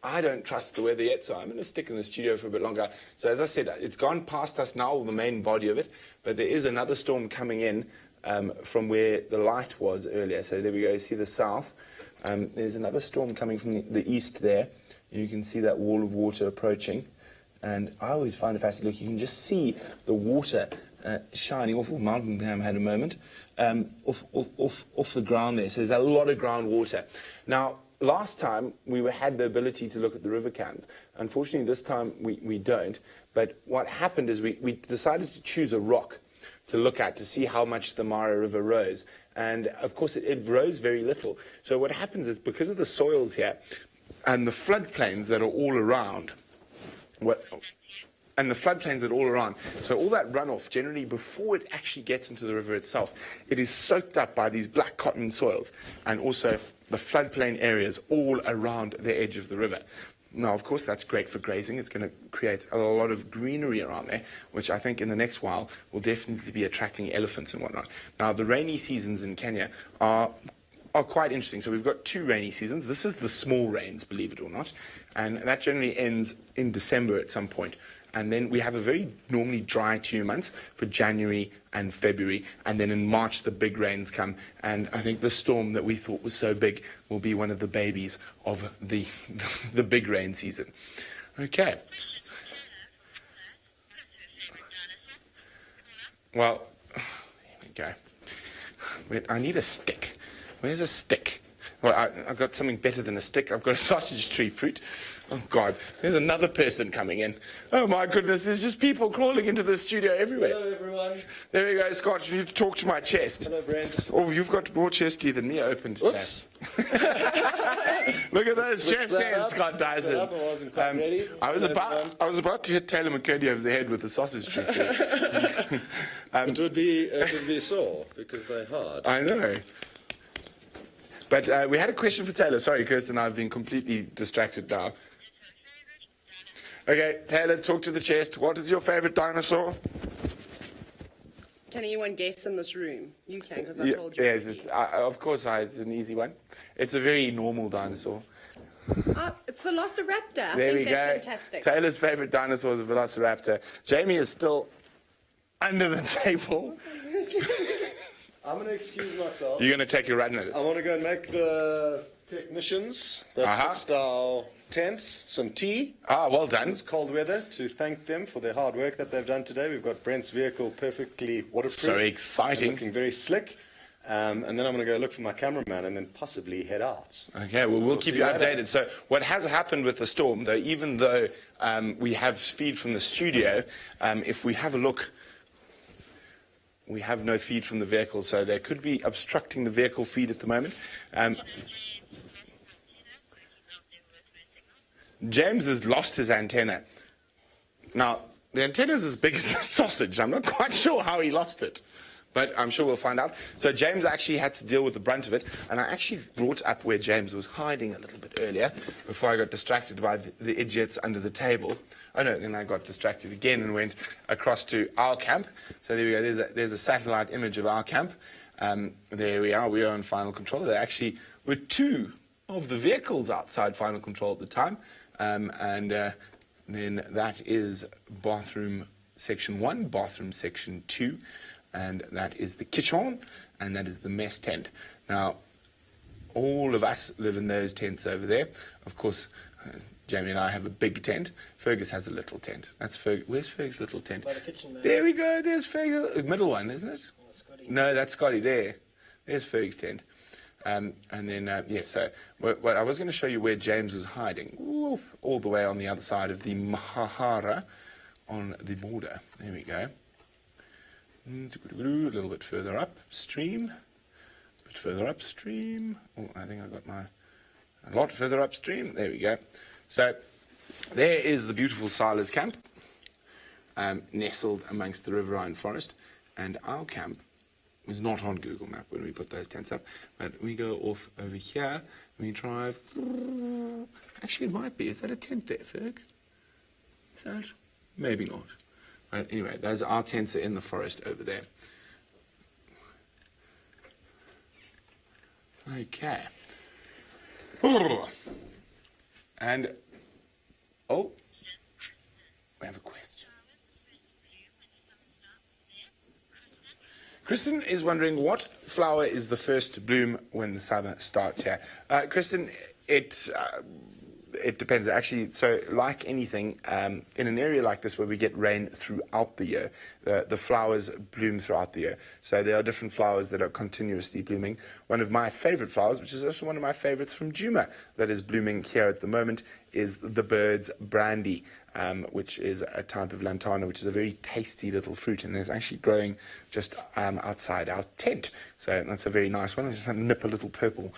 I don't trust the weather yet, so I'm going to stick in the studio for a bit longer. So as I said, it's gone past us now, the main body of it, but there is another storm coming in from where the light was earlier. So there we go, you see the south. There's another storm coming from the east there. You can see that wall of water approaching. And I always find it fascinating. Look, you can just see the water shining off of Mountain Cam had a moment, off the ground there. So there's a lot of groundwater. Now, last time we had the ability to look at the river cams. Unfortunately, this time we don't. But what happened is we decided to choose a rock to look at to see how much the Mara River rose. And of course, it rose very little. So what happens is, because of the soils here and the floodplains that are all around, And the floodplains are all around. So all that runoff, generally before it actually gets into the river itself, it is soaked up by these black cotton soils and also the floodplain areas all around the edge of the river. Now, of course, that's great for grazing. It's going to create a lot of greenery around there, which I think in the next while will definitely be attracting elephants and whatnot. Now, the rainy seasons in Kenya are quite interesting. So we've got 2 rainy seasons. This is the small rains, believe it or not, and that generally ends in December at some point. And then we have a very normally dry 2 months for January and February. And then in March, the big rains come. And I think the storm that we thought was so big will be one of the babies of the big rain season. Okay. Well, here we go. Wait, I need a stick. Where's a stick? Well, I've got something better than a stick. I've got a sausage tree fruit. Oh, God. There's another person coming in. Oh, my goodness. There's just people crawling into the studio everywhere. Hello, everyone. There we go, Scott. You talk to my chest. Hello, Brent. Oh, you've got more chest teeth than me opened today. Oops. Look at those Switch chest that hairs, up. Scott Dyson. I wasn't quite ready. I was Hello, about to hit Taylor McCurdy over the head with the sausage tree fruit. It would be sore because they're hard. I know. But we had a question for Taylor. Sorry, Kirsten, I've been completely distracted now. Okay, Taylor, talk to the chest. What is your favorite dinosaur? Can anyone guess in this room? You can, because I told you. Yes, it's it's an easy one. It's a very normal dinosaur. Velociraptor. I There think we they're go. fantastic. Taylor's favorite dinosaur is a velociraptor. Jamie is still under the table. I'm going to excuse myself. You're going to take a run at I it. want to go and make the technicians that fixed our tents some tea. Ah, well done. It's cold weather to thank them for their hard work that they've done today. We've got Brent's vehicle perfectly waterproof. So exciting. And looking very slick. And then I'm going to go look for my cameraman and then possibly head out. Okay, well, we'll keep see you you later. updated. So what has happened with the storm, though, even though we have feed from the studio, if we have a look, we have no feed from the vehicle, so there could be obstructing the vehicle feed at the moment. James has lost his antenna. Now, the antenna is as big as a sausage. I'm not quite sure how he lost it, but I'm sure we'll find out. So James actually had to deal with the brunt of it, and I actually brought up where James was hiding a little bit earlier before I got distracted by the idiots under the table. Oh no, then I got distracted again and went across to our camp. So there we go, there's a satellite image of our camp. There we are on final control. There actually were 2 of the vehicles outside final control at the time. Then that is bathroom section 1, bathroom section 2, and that is the kitchen, and that is the mess tent. Now, all of us live in those tents over there. Of course, Jamie and I have a big tent. Fergus has a little tent. That's Where's Fergus' little tent? By the kitchen there. There we go. There's Fergus. The middle one, isn't it? Oh, Scotty. No, that's Scotty there. There's Fergus' tent. And then, so what I was going to show you where James was hiding, all the way on the other side of the Mahara on the border. There we go. A little bit further upstream. A bit further upstream. Oh, I think I got a lot further upstream. There we go. So there is the beautiful Silas camp, nestled amongst the riverine forest, and our camp was not on Google Map when we put those tents up, but we go off over here, we drive, actually it might be, is that a tent there, Ferg? Is that? Maybe not. But anyway, those our tents are in the forest over there. Okay. And, oh, we have a question. Kristen is wondering what flower is the first to bloom when the summer starts here. Kristen, it depends actually. So like anything, in an area like this where we get rain throughout the year, the flowers bloom throughout the year. So there are different flowers that are continuously blooming. One of my favorite flowers, which is also one of my favorites from Juma, that is blooming here at the moment, is the bird's brandy, which is a type of lantana, which is a very tasty little fruit, and there's actually growing just outside our tent. So that's a very nice one. I just nip a little purple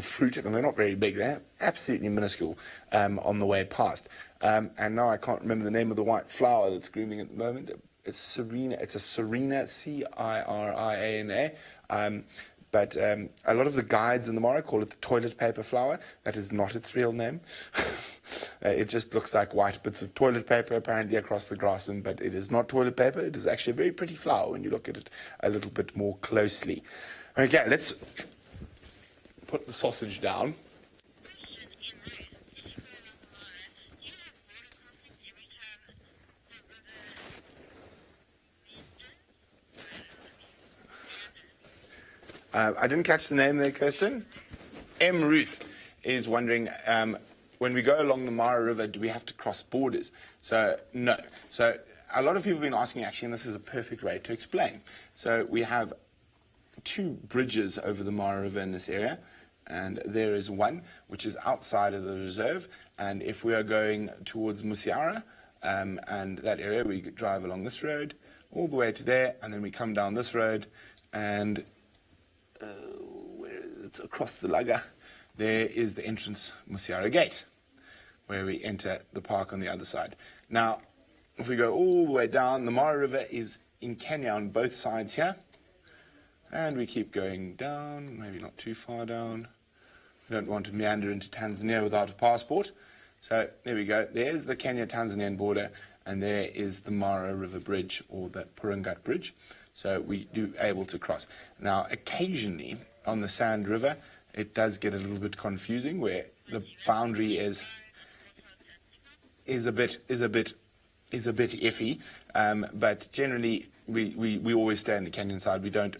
fruit, and they're not very big. They're absolutely minuscule on the way past. And now I can't remember the name of the white flower that's grooming at the moment. It's Serena. It's a Serena, Ciriana. But a lot of the guides in the Mara call it the toilet paper flower. That is not its real name. It just looks like white bits of toilet paper apparently across the grass, but it is not toilet paper. It is actually a very pretty flower when you look at it a little bit more closely. Okay, let's put the sausage down. I didn't catch the name there, Kirsten. M. Ruth is wondering, when we go along the Mara River, do we have to cross borders? So, no. So, a lot of people have been asking, actually, and this is a perfect way to explain. So, we have 2 bridges over the Mara River in this area, and there is one which is outside of the reserve. And if we are going towards Musiara and that area, we drive along this road all the way to there, and then we come down this road, and it's across the Laga. There is the entrance Musiara Gate, where we enter the park on the other side. Now, if we go all the way down, the Mara River is in Kenya on both sides here. And we keep going down, maybe not too far down. We don't want to meander into Tanzania without a passport. So there we go. There's the Kenya-Tanzanian border, and there is the Mara River Bridge, or the Purangat Bridge. So we do able to cross. Now, occasionally on the Sand River, it does get a little bit confusing, where the boundary is a bit iffy. But generally, we always stay on the Kenyan side. We don't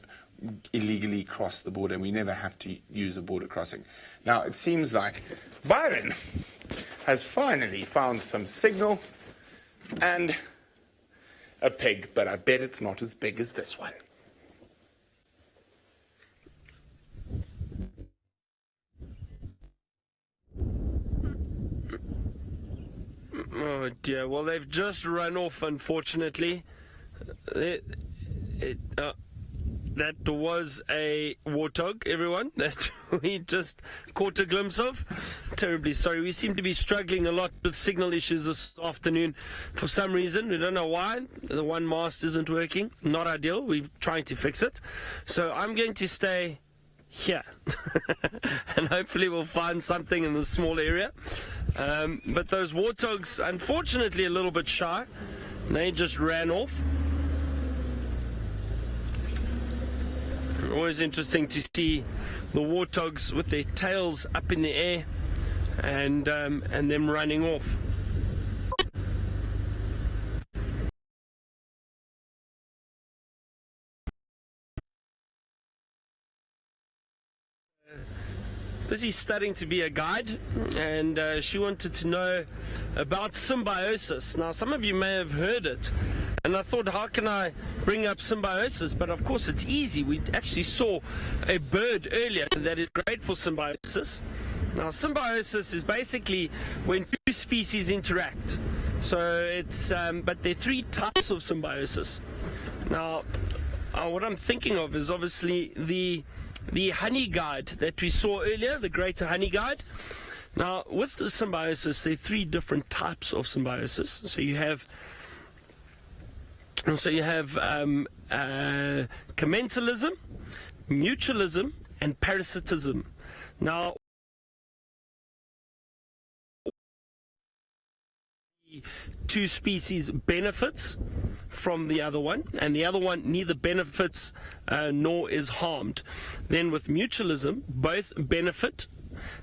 illegally cross the border, and we never have to use a border crossing. Now, it seems like Byron has finally found some signal and a pig, but I bet it's not as big as this one. Oh dear, well they've just run off, unfortunately. That was a warthog, everyone, that we just caught a glimpse of. Terribly sorry. We seem to be struggling a lot with signal issues this afternoon for some reason. We don't know why. The one mast isn't working. Not ideal. We're trying to fix it. So I'm going to stay here. And hopefully we'll find something in this small area. But those warthogs, unfortunately, a little bit shy. They just ran off. Always interesting to see the warthogs with their tails up in the air and them running off. Busy studying to be a guide, and she wanted to know about symbiosis. Now, some of you may have heard it, and I thought, how can I bring up symbiosis? But of course, it's easy. We actually saw a bird earlier that is great for symbiosis. Now, symbiosis is basically when 2 species interact. So it's, but there are 3 types of symbiosis. Now, what I'm thinking of is obviously the honey guide that we saw earlier, the greater honey guide. Now, with the symbiosis, there are 3 different types of symbiosis. So you have commensalism, mutualism, and parasitism. Now, 2 species benefits from the other one, and the other one neither benefits nor is harmed. Then with mutualism, both benefit,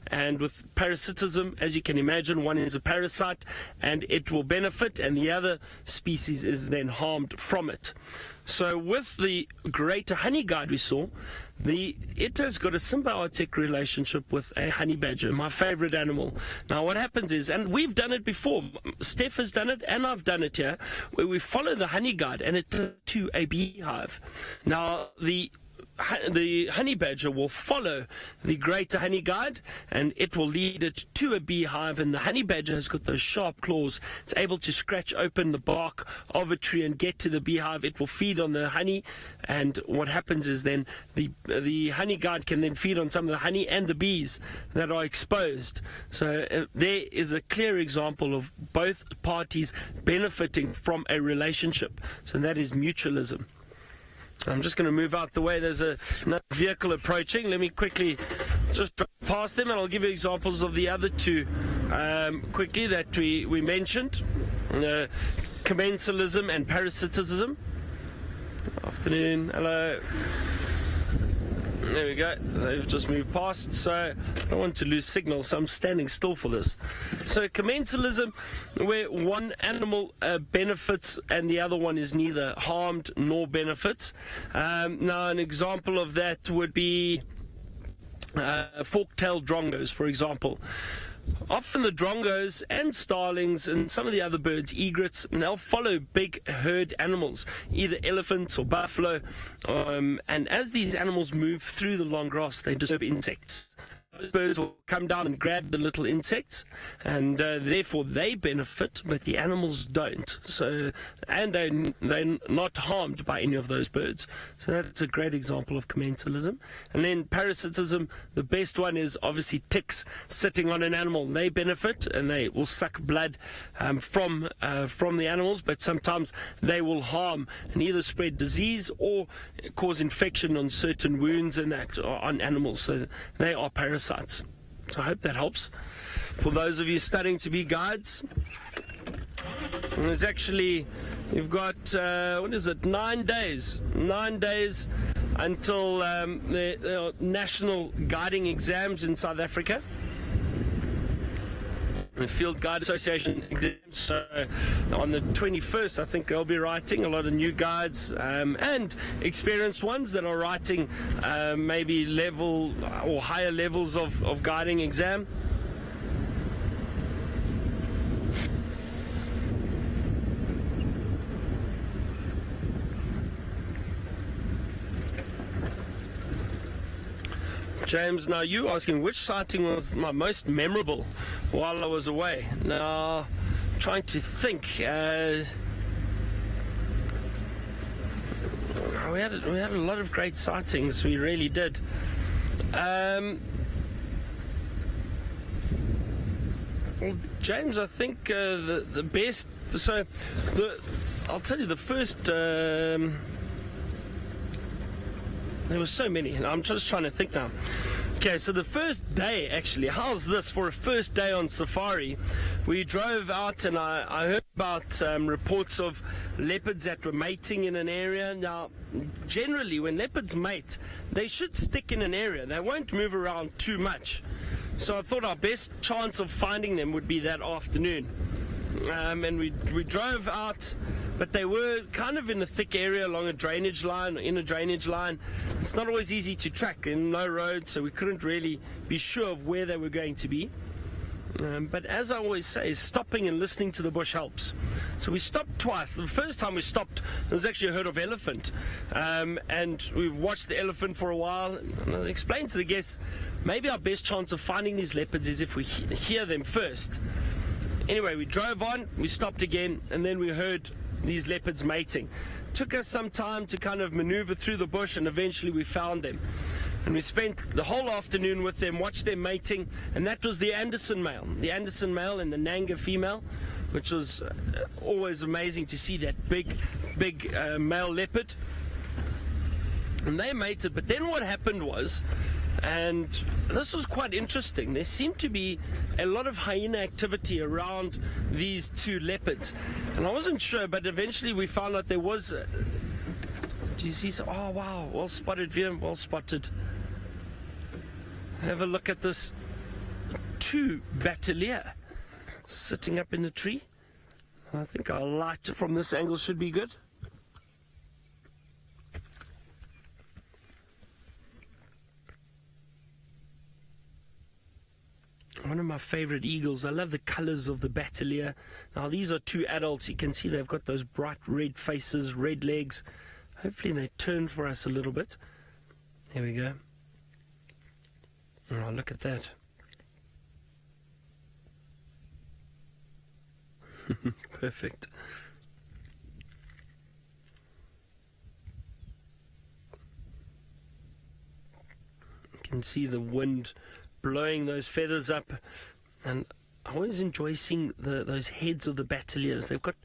and with parasitism, as you can imagine, one is a parasite and it will benefit, and the other species is then harmed from it. So with the greater honey guide we saw, it has got a symbiotic relationship with a honey badger, my favorite animal. Now what happens is, and we've done it before, Steph has done it and I've done it here, where we follow the honey guide and it's to a beehive. Now the the honey badger will follow the greater honey guide, and it will lead it to a beehive. And the honey badger has got those sharp claws. It's able to scratch open the bark of a tree and get to the beehive. It will feed on the honey, and what happens is then the honey guide can then feed on some of the honey and the bees that are exposed. So there is a clear example of both parties benefiting from a relationship. So that is mutualism. I'm just going to move out the way. There's another vehicle approaching. Let me quickly just drive past them, and I'll give you examples of the other two quickly that we mentioned. Commensalism and parasitism. Afternoon. Hello. There we go. They've just moved past, so I don't want to lose signal, so I'm standing still for this. So commensalism, where one animal benefits and the other one is neither harmed nor benefits. Now, an example of that would be fork-tailed drongos, for example. Often the drongos and starlings and some of the other birds, egrets, and they'll follow big herd animals, either elephants or buffalo. And as these animals move through the long grass, they disturb insects. Those birds will come down and grab the little insects, and therefore they benefit, but the animals don't. So, and they're not harmed by any of those birds. So that's a great example of commensalism. And then parasitism, the best one is obviously ticks sitting on an animal. They benefit, and they will suck blood from the animals, but sometimes they will harm and either spread disease or cause infection on certain wounds and that on animals. So they are parasites. So I hope that helps. For those of you studying to be guides, there's actually, you've got, 9 days? 9 days until the national guiding exams in South Africa. The Field Guide Association exams. So on the 21st, I think they'll be writing a lot of new guides and experienced ones that are writing maybe level or higher levels of guiding exam. James, now you asking which sighting was my most memorable while I was away. Now, trying to think. We had a lot of great sightings. We really did. Well, James, I think the best. So, I'll tell you the first. There were so many, and I'm just trying to think now. Okay, so the first day, actually, how's this for a first day on safari? We drove out, and I heard about reports of leopards that were mating in an area. Now, generally, when leopards mate, they should stick in an area. They won't move around too much. So I thought our best chance of finding them would be that afternoon. And we drove out, but they were kind of in a thick area along a drainage line, in a drainage line. It's not always easy to track, and no road, so we couldn't really be sure of where they were going to be. But as I always say, stopping and listening to the bush helps. So we stopped twice. The first time we stopped, there was actually a herd of elephant. And we watched the elephant for a while. And I explained to the guests, maybe our best chance of finding these leopards is if we hear them first. Anyway, we drove on, we stopped again, and then we heard these leopards mating. Took us some time to kind of maneuver through the bush, and eventually we found them. And we spent the whole afternoon with them, watched them mating, and that was the Anderson male. The Anderson male and the Nanga female, which was always amazing to see that big male leopard. And they mated, but then what happened was, and this was quite interesting, there seemed to be a lot of hyena activity around these two leopards. And I wasn't sure, but eventually we found out there was... do you see? Oh, wow, well spotted, Viam, well spotted. Have a look at this. Two Quelea sitting up in the tree. I think our light from this angle should be good. One of my favorite eagles. I love the colors of the Quelea. Now these are two adults. You can see they've got those bright red faces, red legs. Hopefully they turn for us a little bit. There we go. Oh, look at that. Perfect. You can see the wind blowing those feathers up, and I always enjoy seeing those heads of the bateliers. They've got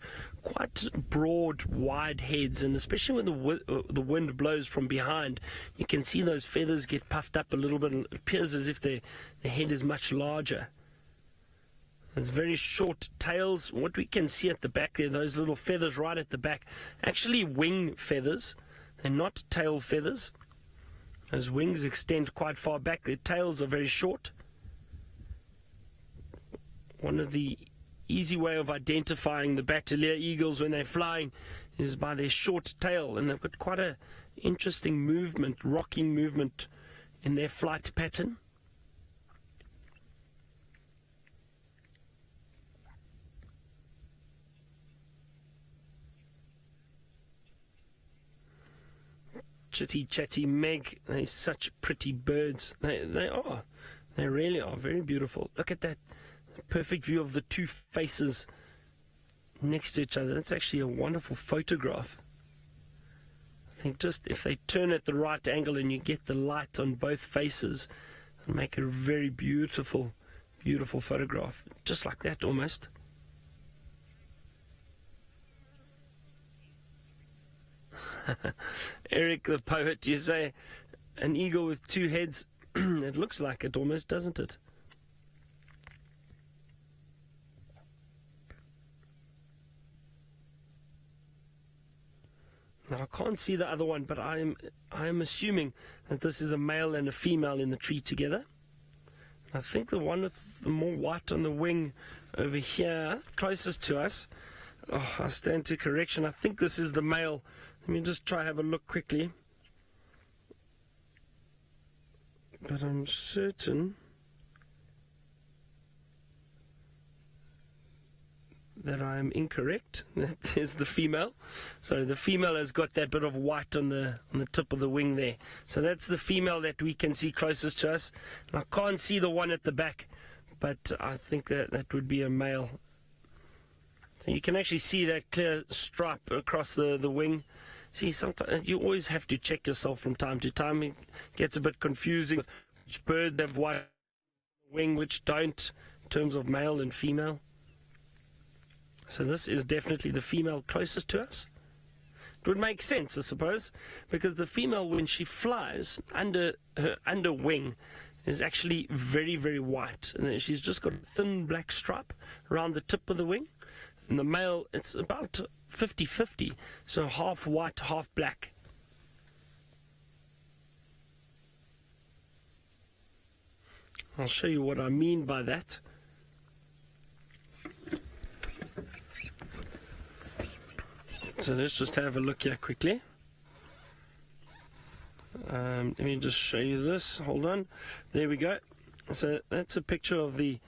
quite broad, wide heads, and especially when the wind blows from behind, you can see those feathers get puffed up a little bit, and it appears as if their head is much larger. There's very short tails. What we can see at the back there, those little feathers right at the back, actually wing feathers. They're not tail feathers. Those wings extend quite far back. Their tails are very short. One of the easy way of identifying the batelier eagles when they're flying is by their short tail, and they've got quite a interesting movement, rocking movement in their flight pattern. Chitty Chatty Meg, they're such pretty birds. They are. They really are very beautiful. Look at that perfect view of the two faces next to each other. That's actually a wonderful photograph. I think just if they turn at the right angle and you get the light on both faces, it'll make a very beautiful, beautiful photograph. Just like that almost. Eric the poet, you say an eagle with two heads. It looks like it almost, doesn't it? Now I can't see the other one, but I am assuming that this is a male and a female in the tree together. I think the one with the more white on the wing over here, closest to us. Oh, I stand to correction. I think this is the male. Let me just try have a look quickly. But I'm certain that I am incorrect. That is the female. So the female has got that bit of white on the tip of the wing there. So that's the female that we can see closest to us. And I can't see the one at the back, but I think that would be a male. So you can actually see that clear stripe across the wing. See, sometimes you always have to check yourself from time to time. It gets a bit confusing. Which birds have white wing, which don't, in terms of male and female. So this is definitely the female closest to us. It would make sense, I suppose, because the female, when she flies, under her under wing is actually very, very white. And she's just got a thin black stripe around the tip of the wing. And the male, it's about 50-50, so half white, half black. I'll show you what I mean by that. So let's just have a look here quickly. Let me just show you this. Hold on. There we go. So that's a picture of the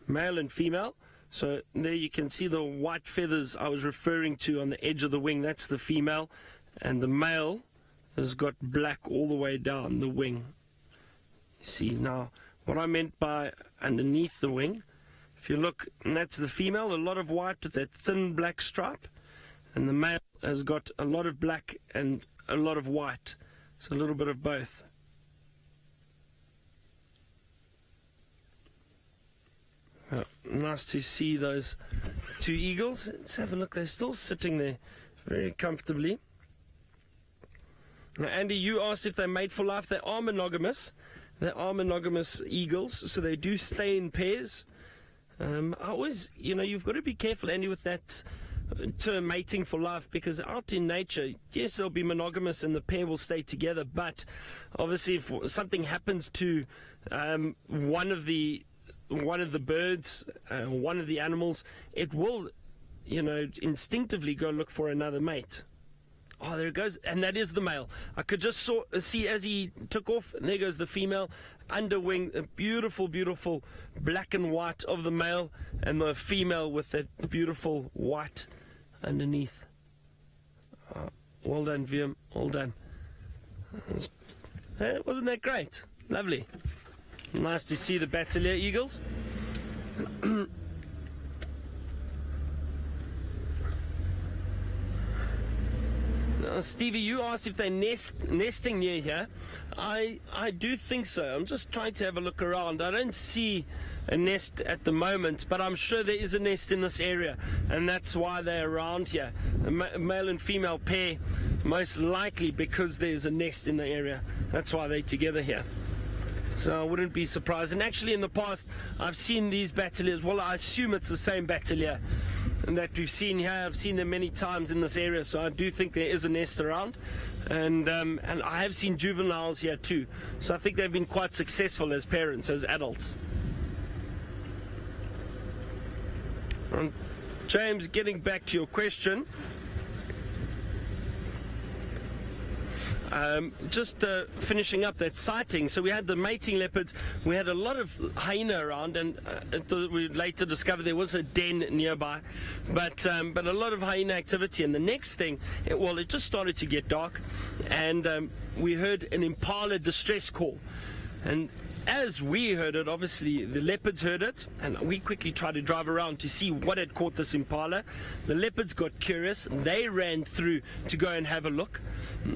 male and female. So there you can see the white feathers I was referring to on the edge of the wing. That's the female. And the male has got black all the way down the wing. You see now what I meant by underneath the wing. If you look, and that's the female, a lot of white with that thin black stripe. And the male has got a lot of black and a lot of white. So a little bit of both. Nice to see those two eagles. Let's have a look. They're still sitting there very comfortably. Now, Andy, you asked if they're made for life. They are monogamous. They are monogamous eagles, so they do stay in pairs. I always, you've got to be careful, Andy, with that term mating for life, because out in nature, yes, they'll be monogamous and the pair will stay together, but obviously if something happens to one of the birds, one of the animals, it will, instinctively go look for another mate. Oh, there it goes. And that is the male. I could just see as he took off, and there goes the female. Underwing, a beautiful, beautiful black and white of the male, and the female with that beautiful white underneath. Well done, Viam. Well done. Wasn't that great? Lovely. Nice to see the Battalier eagles. Stevie, you asked if they're nesting near here. I do think so. I'm just trying to have a look around. I don't see a nest at the moment, but I'm sure there is a nest in this area, and that's why they're around here. A male and female pair, most likely because there's a nest in the area. That's why they're together here. So I wouldn't be surprised. And actually in the past, I've seen these Battaliers. Well, I assume it's the same Battalier that we've seen here. I've seen them many times in this area, so I do think there is a nest around. And I have seen juveniles here too. So I think they've been quite successful as parents, as adults. And James, getting back to your question, just finishing up that sighting. So we had the mating leopards, we had a lot of hyena around, and we later discovered there was a den nearby, but a lot of hyena activity. And the next thing, it just started to get dark, and we heard an impala distress call. And as we heard it, obviously the leopards heard it, and we quickly tried to drive around to see what had caught this impala. The leopards got curious, they ran through to go and have a look,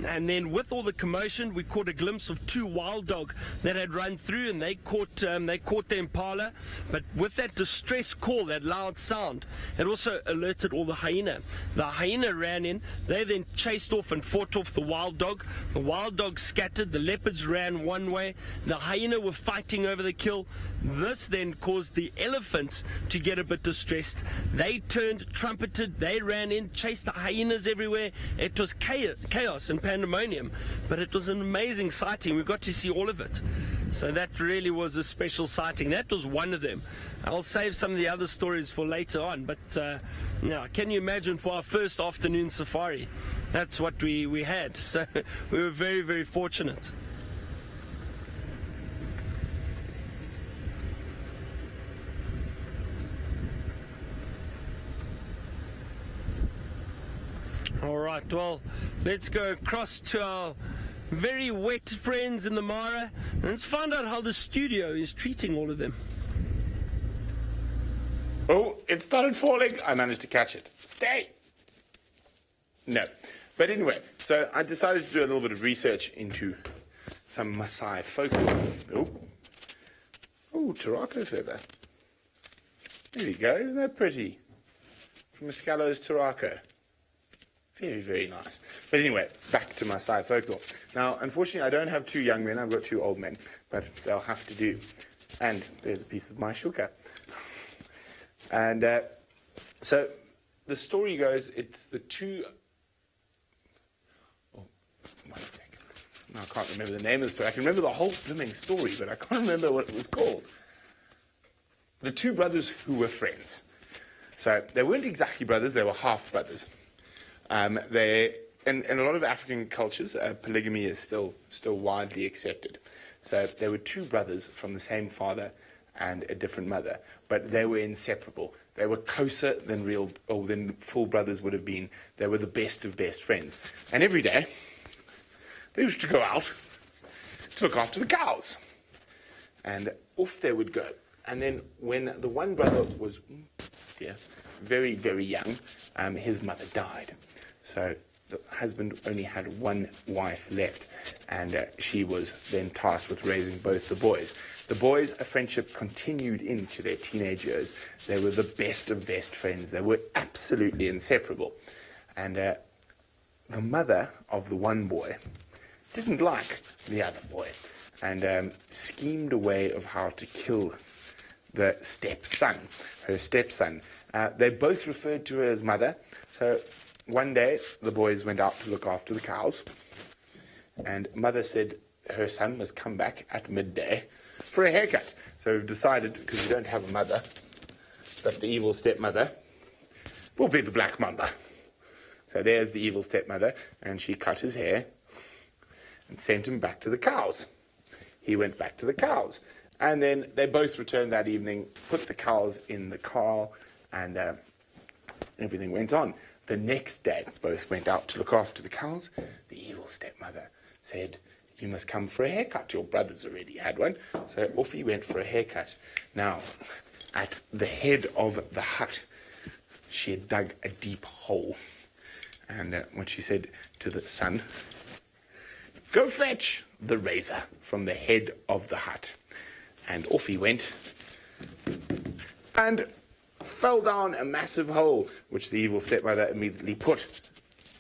and then with all the commotion we caught a glimpse of two wild dog that had run through, and they caught the impala. But with that distress call, that loud sound, it also alerted all the hyena. The hyena ran in, they then chased off and fought off the wild dog. The wild dog scattered, the leopards ran one way, the hyena were fighting over the kill. This then caused the elephants to get a bit distressed. They turned, trumpeted, they ran in, chased the hyenas everywhere. It was chaos and pandemonium, but it was an amazing sighting. We got to see all of it. So that really was a special sighting. That was one of them. I'll save some of the other stories for later on, but can you imagine for our first afternoon safari? That's what we had. So we were very, very fortunate. All right, well, let's go across to our very wet friends in the Mara, and let's find out how the studio is treating all of them. Oh, it started falling. I managed to catch it. Stay. No. But anyway, so I decided to do a little bit of research into some Maasai folklore. Oh, Turako feather. There we go. Isn't that pretty? From Muscalo's Turako. Very, very nice. But anyway, back to Maasai folklore. Now, unfortunately, I don't have two young men. I've got two old men, but they'll have to do. And there's a piece of my shuka. And so the story goes, it's the two... Oh, 1 second. No, I can't remember the name of the story. I can remember the whole blooming story, but I can't remember what it was called. The two brothers who were friends. So they weren't exactly brothers, they were half brothers. In a lot of African cultures, polygamy is still widely accepted. So there were two brothers from the same father and a different mother, but they were inseparable. They were closer than full brothers would have been. They were the best of best friends. And every day, they used to go out to look after the cows. And off they would go. And then when the one brother was very, very young, his mother died. So the husband only had one wife left, and she was then tasked with raising both the boys. The boys' friendship continued into their teenage years. They were the best of best friends. They were absolutely inseparable. And the mother of the one boy didn't like the other boy, and schemed a way of how to kill her stepson. They both referred to her as mother. So one day, the boys went out to look after the cows, and mother said her son must come back at midday for a haircut. So we've decided, because we don't have a mother, that the evil stepmother will be the Black Mamba. So there's the evil stepmother, and she cut his hair and sent him back to the cows. He went back to the cows. And then they both returned that evening, put the cows in the car, and everything went on. The next day, both went out to look after the cows. The evil stepmother said, you must come for a haircut. Your brother's already had one. So off he went for a haircut. Now, at the head of the hut, she had dug a deep hole. And what she said to the son, go fetch the razor from the head of the hut. And off he went and fell down a massive hole, which the evil stepmother immediately put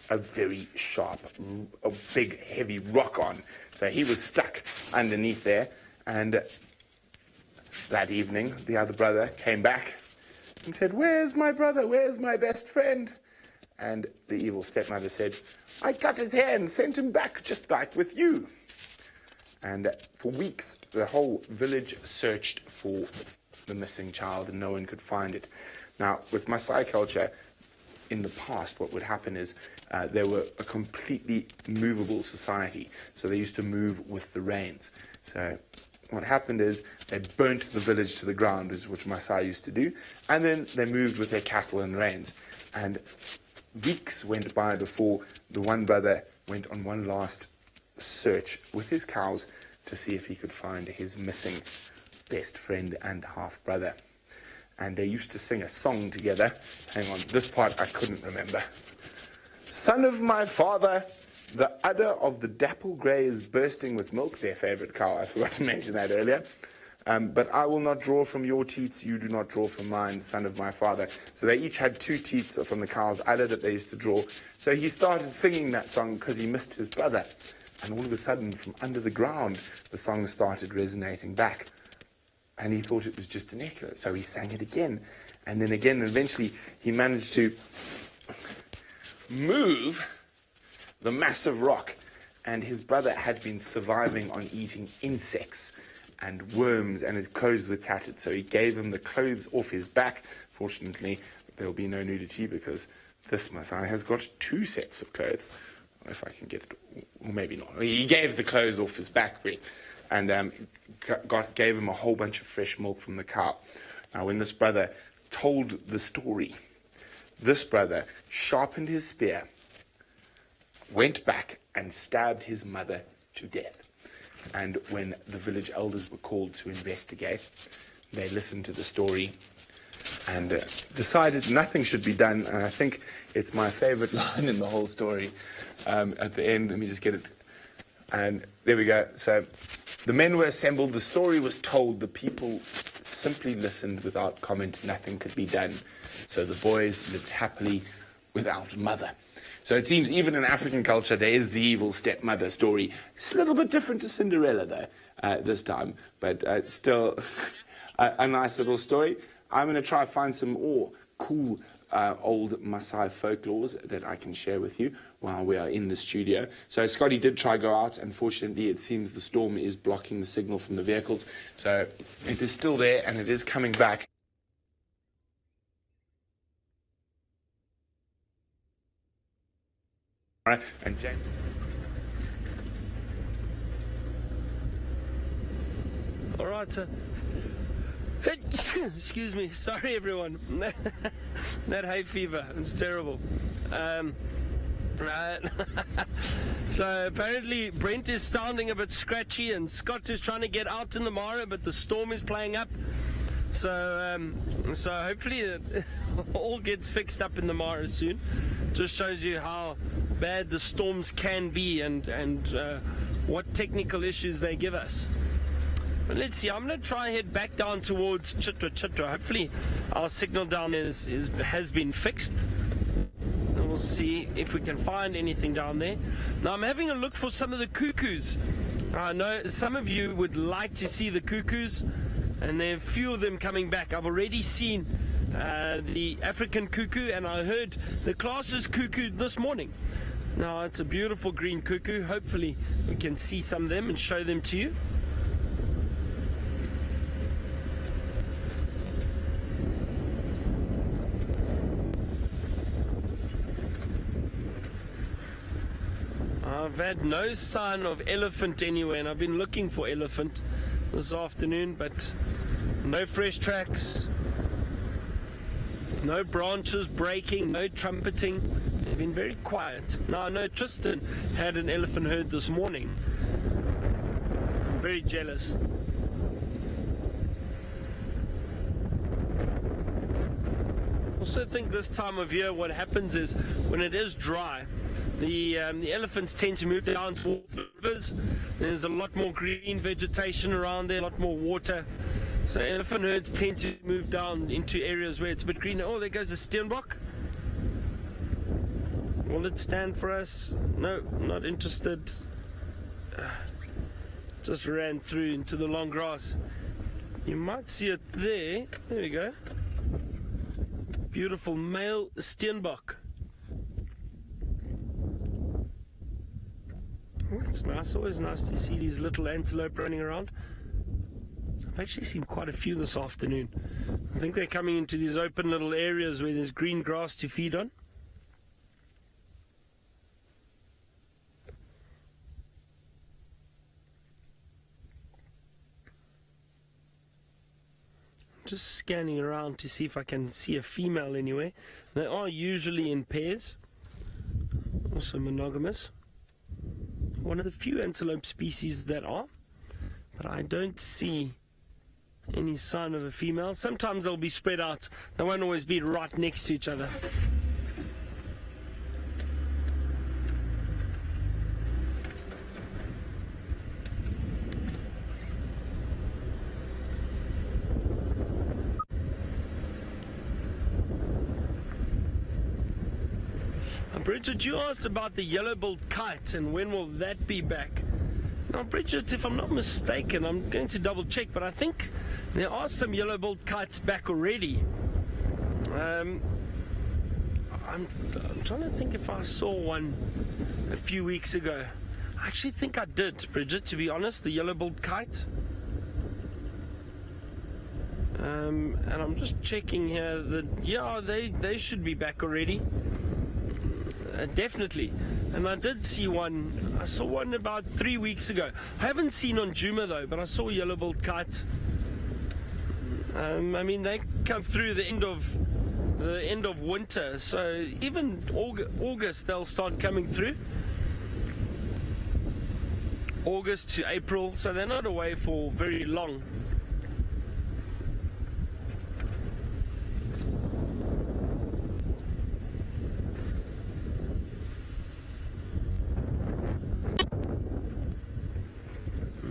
a very sharp, a big, heavy rock on. So he was stuck underneath there. And that evening, the other brother came back and said, where's my brother? Where's my best friend? And the evil stepmother said, I cut his hair and sent him back just like with you. And for weeks, the whole village searched for the missing child and no one could find it. Now, with Maasai culture, in the past, what would happen is they were a completely movable society. So they used to move with the rains. So what happened is they burnt the village to the ground, which Maasai used to do, and then they moved with their cattle and rains. And weeks went by before the one brother went on one last search with his cows to see if he could find his missing best friend and half-brother. And they used to sing a song together. Hang on, this part I couldn't remember. Son of my father, the udder of the dapple grey is bursting with milk, their favourite cow. I forgot to mention that earlier. But I will not draw from your teats, you do not draw from mine, son of my father. So they each had 2 teats from the cow's udder that they used to draw. So he started singing that song because he missed his brother. And all of a sudden, from under the ground, the song started resonating back. And he thought it was just an echo. So he sang it again. And then again, and eventually he managed to move the massive rock. And his brother had been surviving on eating insects and worms, and his clothes were tattered. So he gave him the clothes off his back. Fortunately, there will be no nudity because this Maasai has got 2 sets of clothes. If I can get it, or maybe not. He gave the clothes off his back, and gave him a whole bunch of fresh milk from the cow. Now, when this brother told the story, this brother sharpened his spear, went back and stabbed his mother to death. And when the village elders were called to investigate, they listened to the story and decided nothing should be done. And I think it's my favorite line in the whole story at the end. Let me just get it. And there we go. So the men were assembled. The story was told. The people simply listened without comment. Nothing could be done. So the boys lived happily without mother. So it seems even in African culture, there is the evil stepmother story. It's a little bit different to Cinderella, though, this time. But still a nice little story. I'm going to try to find some more cool old Maasai folklores that I can share with you while we are in the studio. So Scotty did try to go out. Unfortunately, it seems the storm is blocking the signal from the vehicles. So it is still there, and it is coming back. And James. All right, so excuse me, sorry everyone. That hay fever, it's terrible. So apparently Brent is sounding a bit scratchy and Scott is trying to get out in the Mara, but the storm is playing up. So hopefully it all gets fixed up in the Mara soon. Just shows you how bad the storms can be and what technical issues they give us. But let's see, I'm going to try and head back down towards Chitwa. Hopefully our signal down there has been fixed. And we'll see if we can find anything down there. Now I'm having a look for some of the cuckoos. I know some of you would like to see the cuckoos, and there are a few of them coming back. I've already seen the African cuckoo, and I heard the Class's cuckoo this morning. Now it's a beautiful green cuckoo. Hopefully we can see some of them and show them to you. I've had no sign of elephant anywhere, and I've been looking for elephant this afternoon, but no fresh tracks, no branches breaking, no trumpeting. They've been very quiet. Now I know Tristan had an elephant herd this morning, very jealous. Also think this time of year what happens is when it is dry, the elephants tend to move down towards the rivers. There's a lot more green vegetation around there, a lot more water. So elephant herds tend to move down into areas where it's a bit greener. Oh, there goes a steenbok. Will it stand for us? No, not interested. Just ran through into the long grass. You might see it there. There we go. Beautiful male steenbok. Oh, it's nice. Always nice to see these little antelope running around. I've actually seen quite a few this afternoon. I think they're coming into these open little areas where there's green grass to feed on. Just scanning around to see if I can see a female anywhere. They are usually in pairs, also monogamous. One of the few antelope species that are, but I don't see any sign of a female. Sometimes they'll be spread out. They won't always be right next to each other. Bridget, you asked about the yellow-billed kite and when will that be back? Now, Bridget, if I'm not mistaken, I'm going to double check, but I think there are some yellow-billed kites back already. I'm trying to think if I saw one a few weeks ago. I actually think I did, Bridget, to be honest, the yellow-billed kite. And I'm just checking here that, yeah, they should be back already. Definitely. And I did see one. I saw one about 3 weeks ago. I haven't seen on Juma though, but I saw a yellow-billed kite. I mean, they come through the end of winter, so even August they'll start coming through. August to April, so they're not away for very long.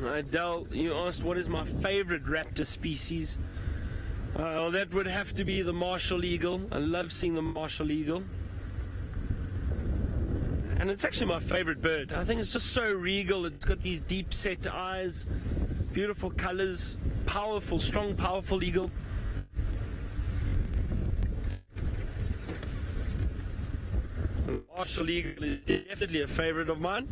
Adele, you asked what is my favorite raptor species. Well, that would have to be the martial eagle. I love seeing the martial eagle. And it's actually my favorite bird. I think it's just so regal. It's got these deep set eyes, beautiful colors, powerful, strong, powerful eagle. The martial eagle is definitely a favorite of mine.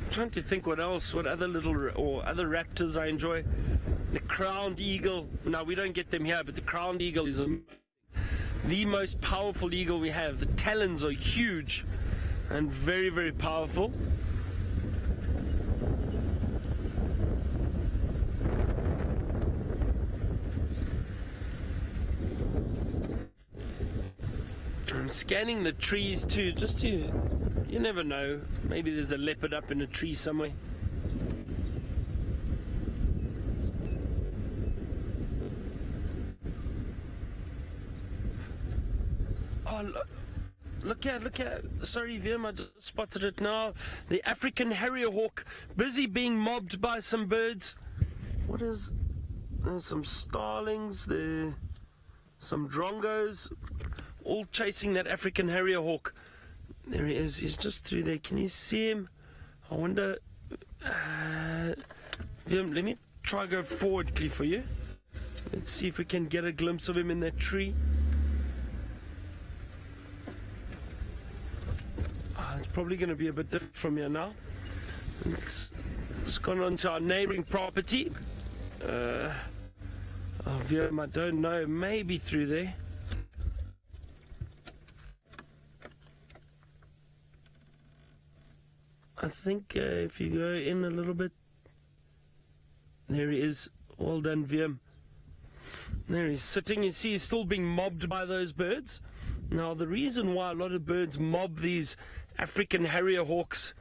Trying to think what else, what other other raptors I enjoy. The crowned eagle. Now we don't get them here, but the crowned eagle is the most powerful eagle we have. The talons are huge and very, very powerful. I'm scanning the trees too, just to, you never know, maybe there's a leopard up in a tree somewhere. Oh, look here, sorry Vim, I just spotted it now. The African Harrier hawk, busy being mobbed by some birds. What is, there's some starlings there, some drongos, all chasing that African Harrier hawk. There he is, he's just through there. Can you see him? I wonder, Vim, let me try go forwardly for you. Let's see if we can get a glimpse of him in that tree. It's probably going to be a bit different from here now. It's gone on to our neighboring property. Vim, I don't know, maybe through there. I think if you go in a little bit, there he is. Well done, Vim. There he's sitting. You see, he's still being mobbed by those birds. Now, the reason why a lot of birds mob these African Harrier hawks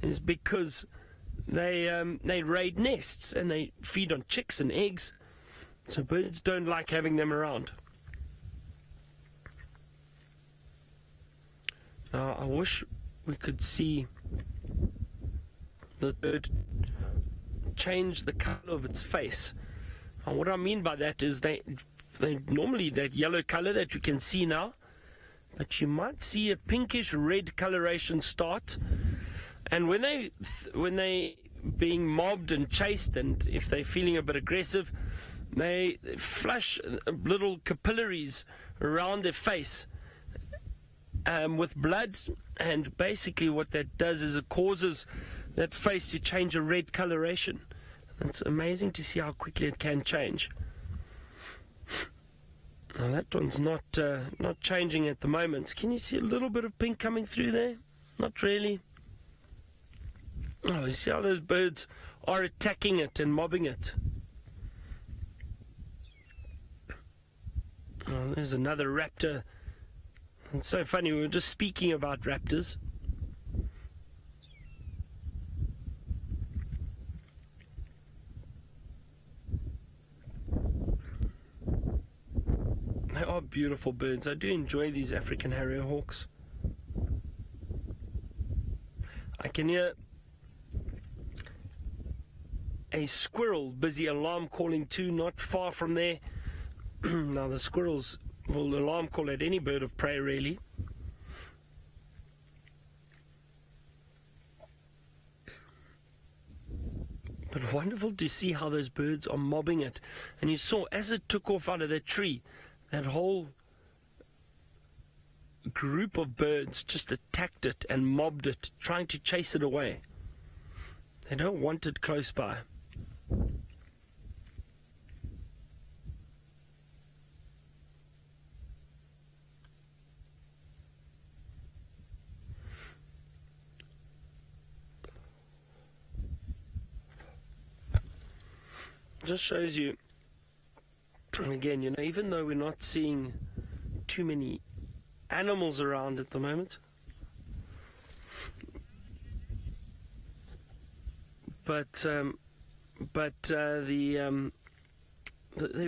is because they raid nests and they feed on chicks and eggs. So birds don't like having them around. Now, I wish we could see the bird change the color of its face. And what I mean by that is they normally that yellow color that you can see now, but you might see a pinkish red coloration start. And when they being mobbed and chased, and if they're feeling a bit aggressive, they flush little capillaries around their face with blood, and basically what that does is it causes that face to change a red coloration. It's amazing to see how quickly it can change. Now that one's not changing at the moment. Can you see a little bit of pink coming through there? Not really. Oh, you see how those birds are attacking it and mobbing it. Oh, there's another raptor. It's so funny, we were just speaking about raptors. They are beautiful birds. I do enjoy these African Harrier hawks. I can hear a squirrel busy alarm calling too, not far from there. Now the squirrels will alarm call at any bird of prey, really. But wonderful to see how those birds are mobbing it. And you saw as it took off out of that tree, that whole group of birds just attacked it and mobbed it, trying to chase it away. They don't want it close by. Just shows you, again, you know, even though we're not seeing too many animals around at the moment, but there's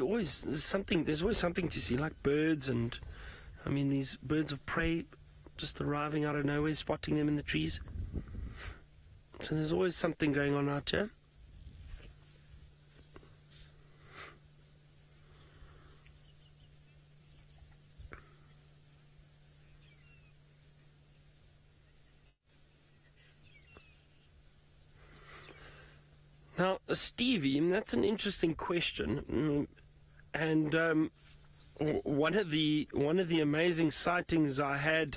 always something to see, like birds, and I mean these birds of prey just arriving out of nowhere, spotting them in the trees. So there's always something going on out here. Now, Stevie, that's an interesting question, and one of the amazing sightings I had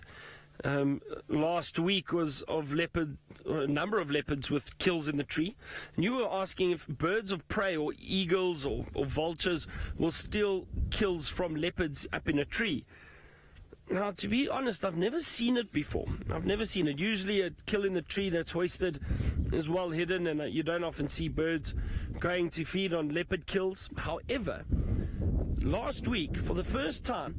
last week was of a number of leopards with kills in the tree. And you were asking if birds of prey or eagles or vultures will steal kills from leopards up in a tree. Now, to be honest, I've never seen it before. I've never seen it. Usually a kill in the tree that's hoisted is well hidden, and you don't often see birds going to feed on leopard kills. However, last week, for the first time,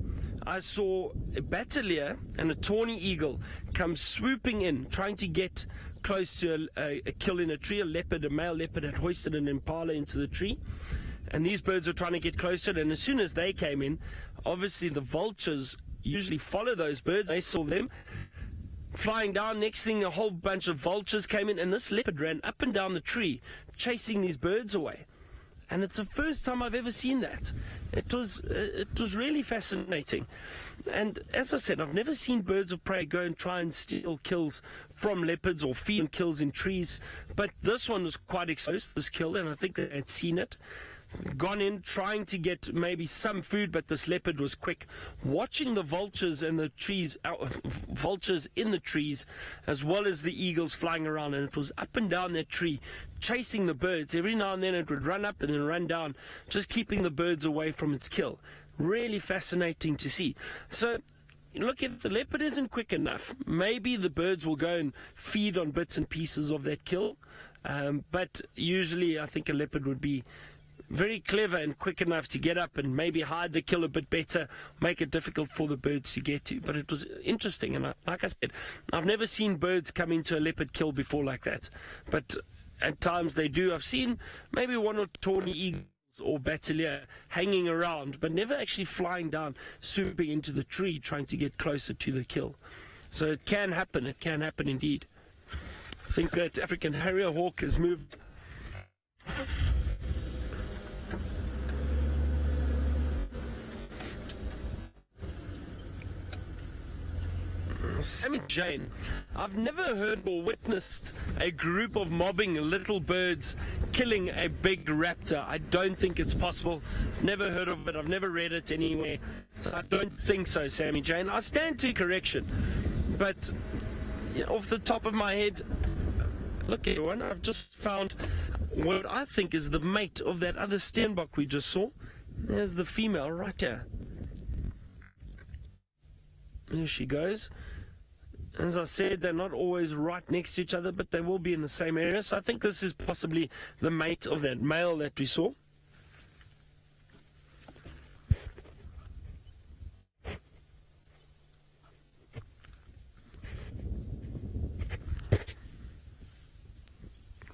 I saw a batalier and a tawny eagle come swooping in, trying to get close to a kill in a tree. A male leopard had hoisted an impala into the tree, and these birds were trying to get close to it. And as soon as they came in, obviously the vultures usually follow those birds. They saw them flying down. Next thing, a whole bunch of vultures came in, and this leopard ran up and down the tree, chasing these birds away. And it's the first time I've ever seen that. It was really fascinating. And as I said, I've never seen birds of prey go and try and steal kills from leopards or feed on kills in trees. But this one was quite exposed, this kill, and I think they had seen it. Gone in trying to get maybe some food, but this leopard was quick, watching the vultures and the trees, vultures in the trees, as well as the eagles flying around, and it was up and down that tree, chasing the birds. Every now and then it would run up and then run down, just keeping the birds away from its kill. Really fascinating to see. So, look, if the leopard isn't quick enough, maybe the birds will go and feed on bits and pieces of that kill. But usually I think a leopard would be very clever and quick enough to get up and maybe hide the kill a bit better, make it difficult for the birds to get to. But it was interesting, and like I said, I've never seen birds come into a leopard kill before like that. But at times they do. I've seen maybe one or two tawny eagles or bateleur hanging around, but never actually flying down, swooping into the tree, trying to get closer to the kill. So it can happen indeed. I think that African Harrier hawk has moved. Sammy Jane, I've never heard or witnessed a group of mobbing little birds killing a big raptor. I don't think it's possible. I've never heard of it. I've never read it anywhere. So I don't think so, Sammy Jane. I stand to correction. But off the top of my head, look everyone, I've just found what I think is the mate of that other steenbok we just saw. There's the female right there. There she goes. As I said, they're not always right next to each other, but they will be in the same area. So I think this is possibly the mate of that male that we saw.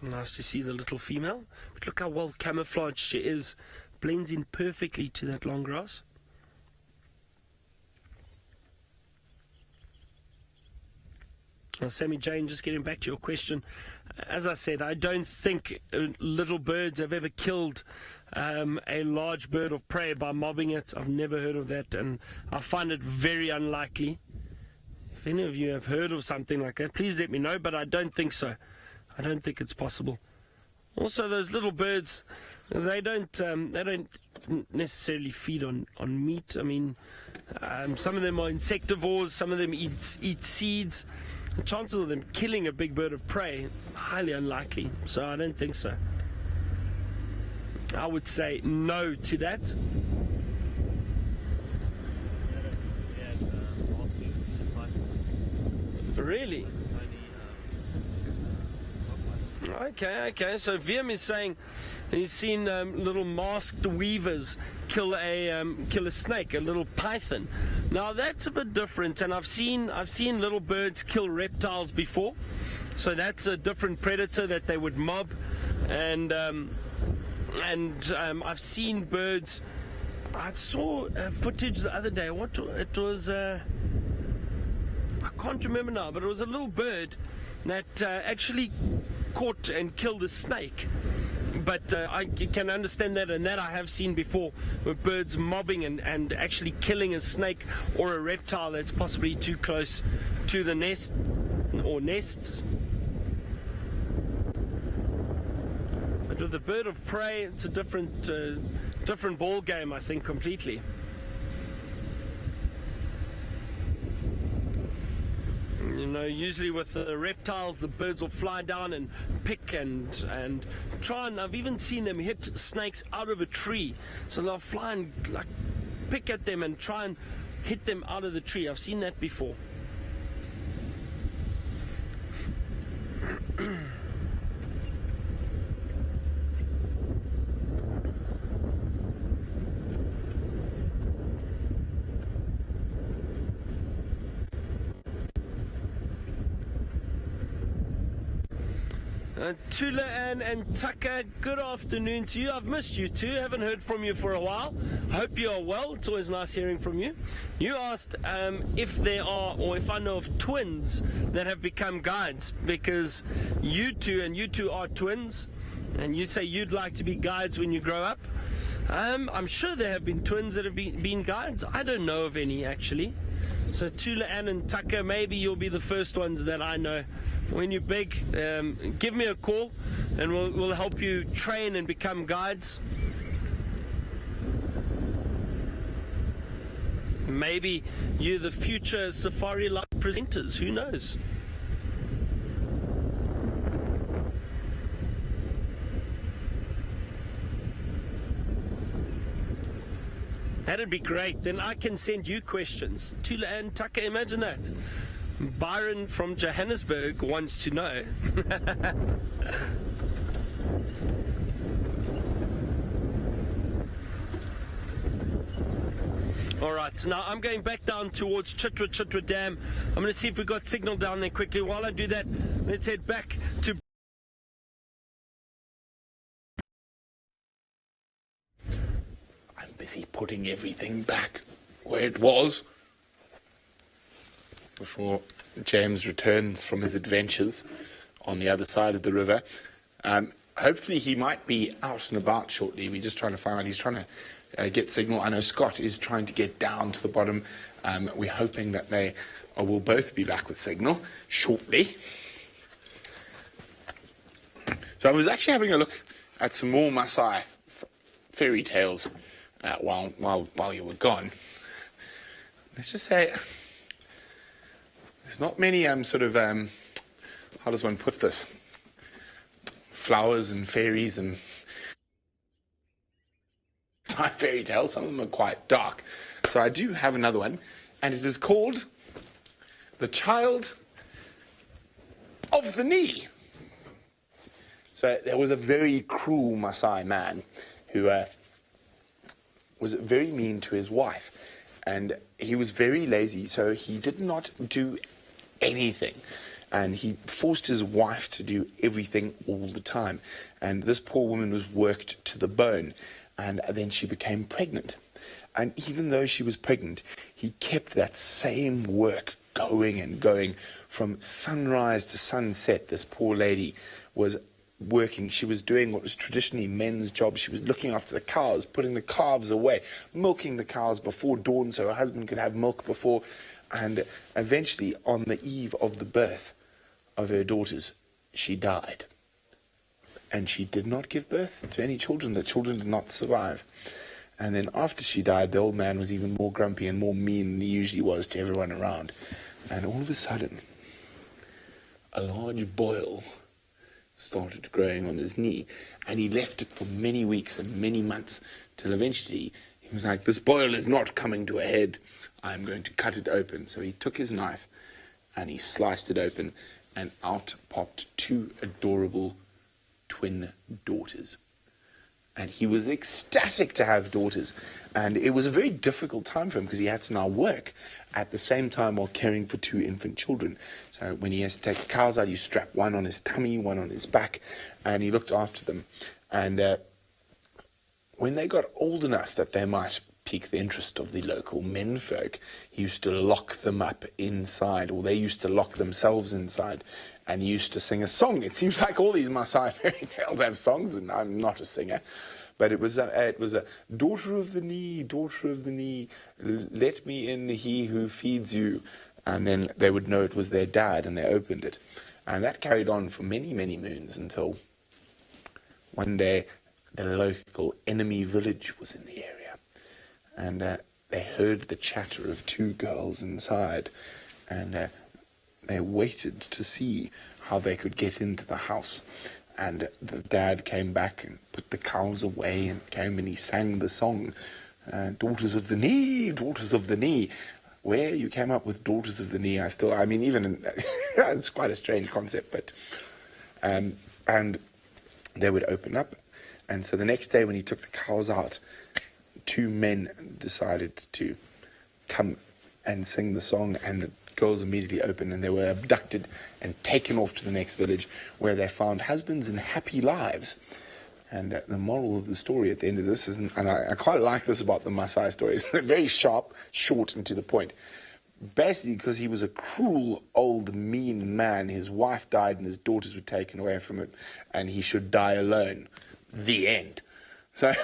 Nice to see the little female. But look how well camouflaged she is. Blends in perfectly to that long grass. Well, Sammy Jane, just getting back to your question, as I said, I don't think little birds have ever killed a large bird of prey by mobbing it. I've never heard of that, and I find it very unlikely. If any of you have heard of something like that, please let me know, but I don't think so. I don't think it's possible. Also, those little birds, they don't necessarily feed on meat. I mean, some of them are insectivores, some of them eat seeds. The chances of them killing a big bird of prey, highly unlikely. So I don't think so. I would say no to that. Really? Okay. So Wiem is saying he's seen little masked weavers kill a snake, a little python. Now that's a bit different, and I've seen little birds kill reptiles before. So that's a different predator that they would mob, and I've seen birds. I saw footage the other day. It was? I can't remember now, but it was a little bird that actually caught and killed a snake. But I can understand that, and that I have seen before, with birds mobbing and actually killing a snake or a reptile that's possibly too close to the nest or nests. But with the bird of prey, it's a different ball game, I think, completely. You know, usually with the reptiles, the birds will fly down and pick and try, and I've even seen them hit snakes out of a tree. So they'll fly and like pick at them and try and hit them out of the tree. I've seen that before. Tula and Tucker, good afternoon to you. I've missed you too, haven't heard from you for a while. I hope you are well. It's always nice hearing from you. You asked if there are, or if I know of twins that have become guides, because you two are twins, and you say you'd like to be guides when you grow up. I'm sure there have been twins that have been guides. I don't know of any, actually. So Tula and Tucker, maybe you'll be the first ones that I know. When you're big, give me a call and we'll help you train and become guides. Maybe you're the future Safari Live presenters, who knows? That'd be great. Then I can send you questions. Tula and Tucker, imagine that. Byron from Johannesburg wants to know. All right, now I'm going back down towards Chitwa Dam. I'm going to see if we've got signal down there quickly. While I do that, let's head back to he putting everything back where it was before James returns from his adventures on the other side of the river. Hopefully he might be out and about shortly. We're just trying to find out. He's trying to get signal. I know Scott is trying to get down to the bottom. We're hoping that they will both be back with signal shortly. So I was actually having a look at some more Maasai fairy tales while you were gone. Let's just say there's not many sort of how does one put this? Flowers and fairies and fairy tales. Some of them are quite dark. So I do have another one, and it is called The Child of the Knee. So there was a very cruel Maasai man who was very mean to his wife, and he was very lazy, so he did not do anything. And he forced his wife to do everything all the time. And this poor woman was worked to the bone. And then she became pregnant. And even though she was pregnant, he kept that same work going and going from sunrise to sunset. This poor lady was working. She was doing what was traditionally men's job. She was looking after the cows, putting the calves away, milking the cows before dawn so her husband could have milk before. And eventually, on the eve of the birth of her daughters, she died. And she did not give birth to any children. The children did not survive. And then after she died, the old man was even more grumpy and more mean than he usually was to everyone around. And all of a sudden, a large boil started growing on his knee. And he left it for many weeks and many months, till eventually he was like, this boil is not coming to a head. I'm going to cut it open. So he took his knife and he sliced it open, and out popped two adorable twin daughters. And he was ecstatic to have daughters. And it was a very difficult time for him because he had to now work at the same time while caring for two infant children. So when he has to take the cows out, he strapped one on his tummy, one on his back, and he looked after them. And when they got old enough that they might pique the interest of the local menfolk, he used to lock them up inside, or they used to lock themselves inside, and he used to sing a song. It seems like all these Maasai fairy tales have songs, and I'm not a singer, but it was a daughter of the knee, let me in, he who feeds you, and then they would know it was their dad, and they opened it, and that carried on for many, many moons until one day the local enemy village was in the area. And they heard the chatter of two girls inside, and they waited to see how they could get into the house. And the dad came back and put the cows away and came and he sang the song, Daughters of the Knee. Where you came up with Daughters of the Knee, it's quite a strange concept, but, and they would open up. And so the next day when he took the cows out, two men decided to come and sing the song, and the girls immediately opened, and they were abducted and taken off to the next village, where they found husbands and happy lives. And the moral of the story at the end of this is, and I quite like this about the Maasai stories, they're very sharp, short, and to the point. Basically, because he was a cruel, old, mean man, his wife died and his daughters were taken away from him, and he should die alone. The end. So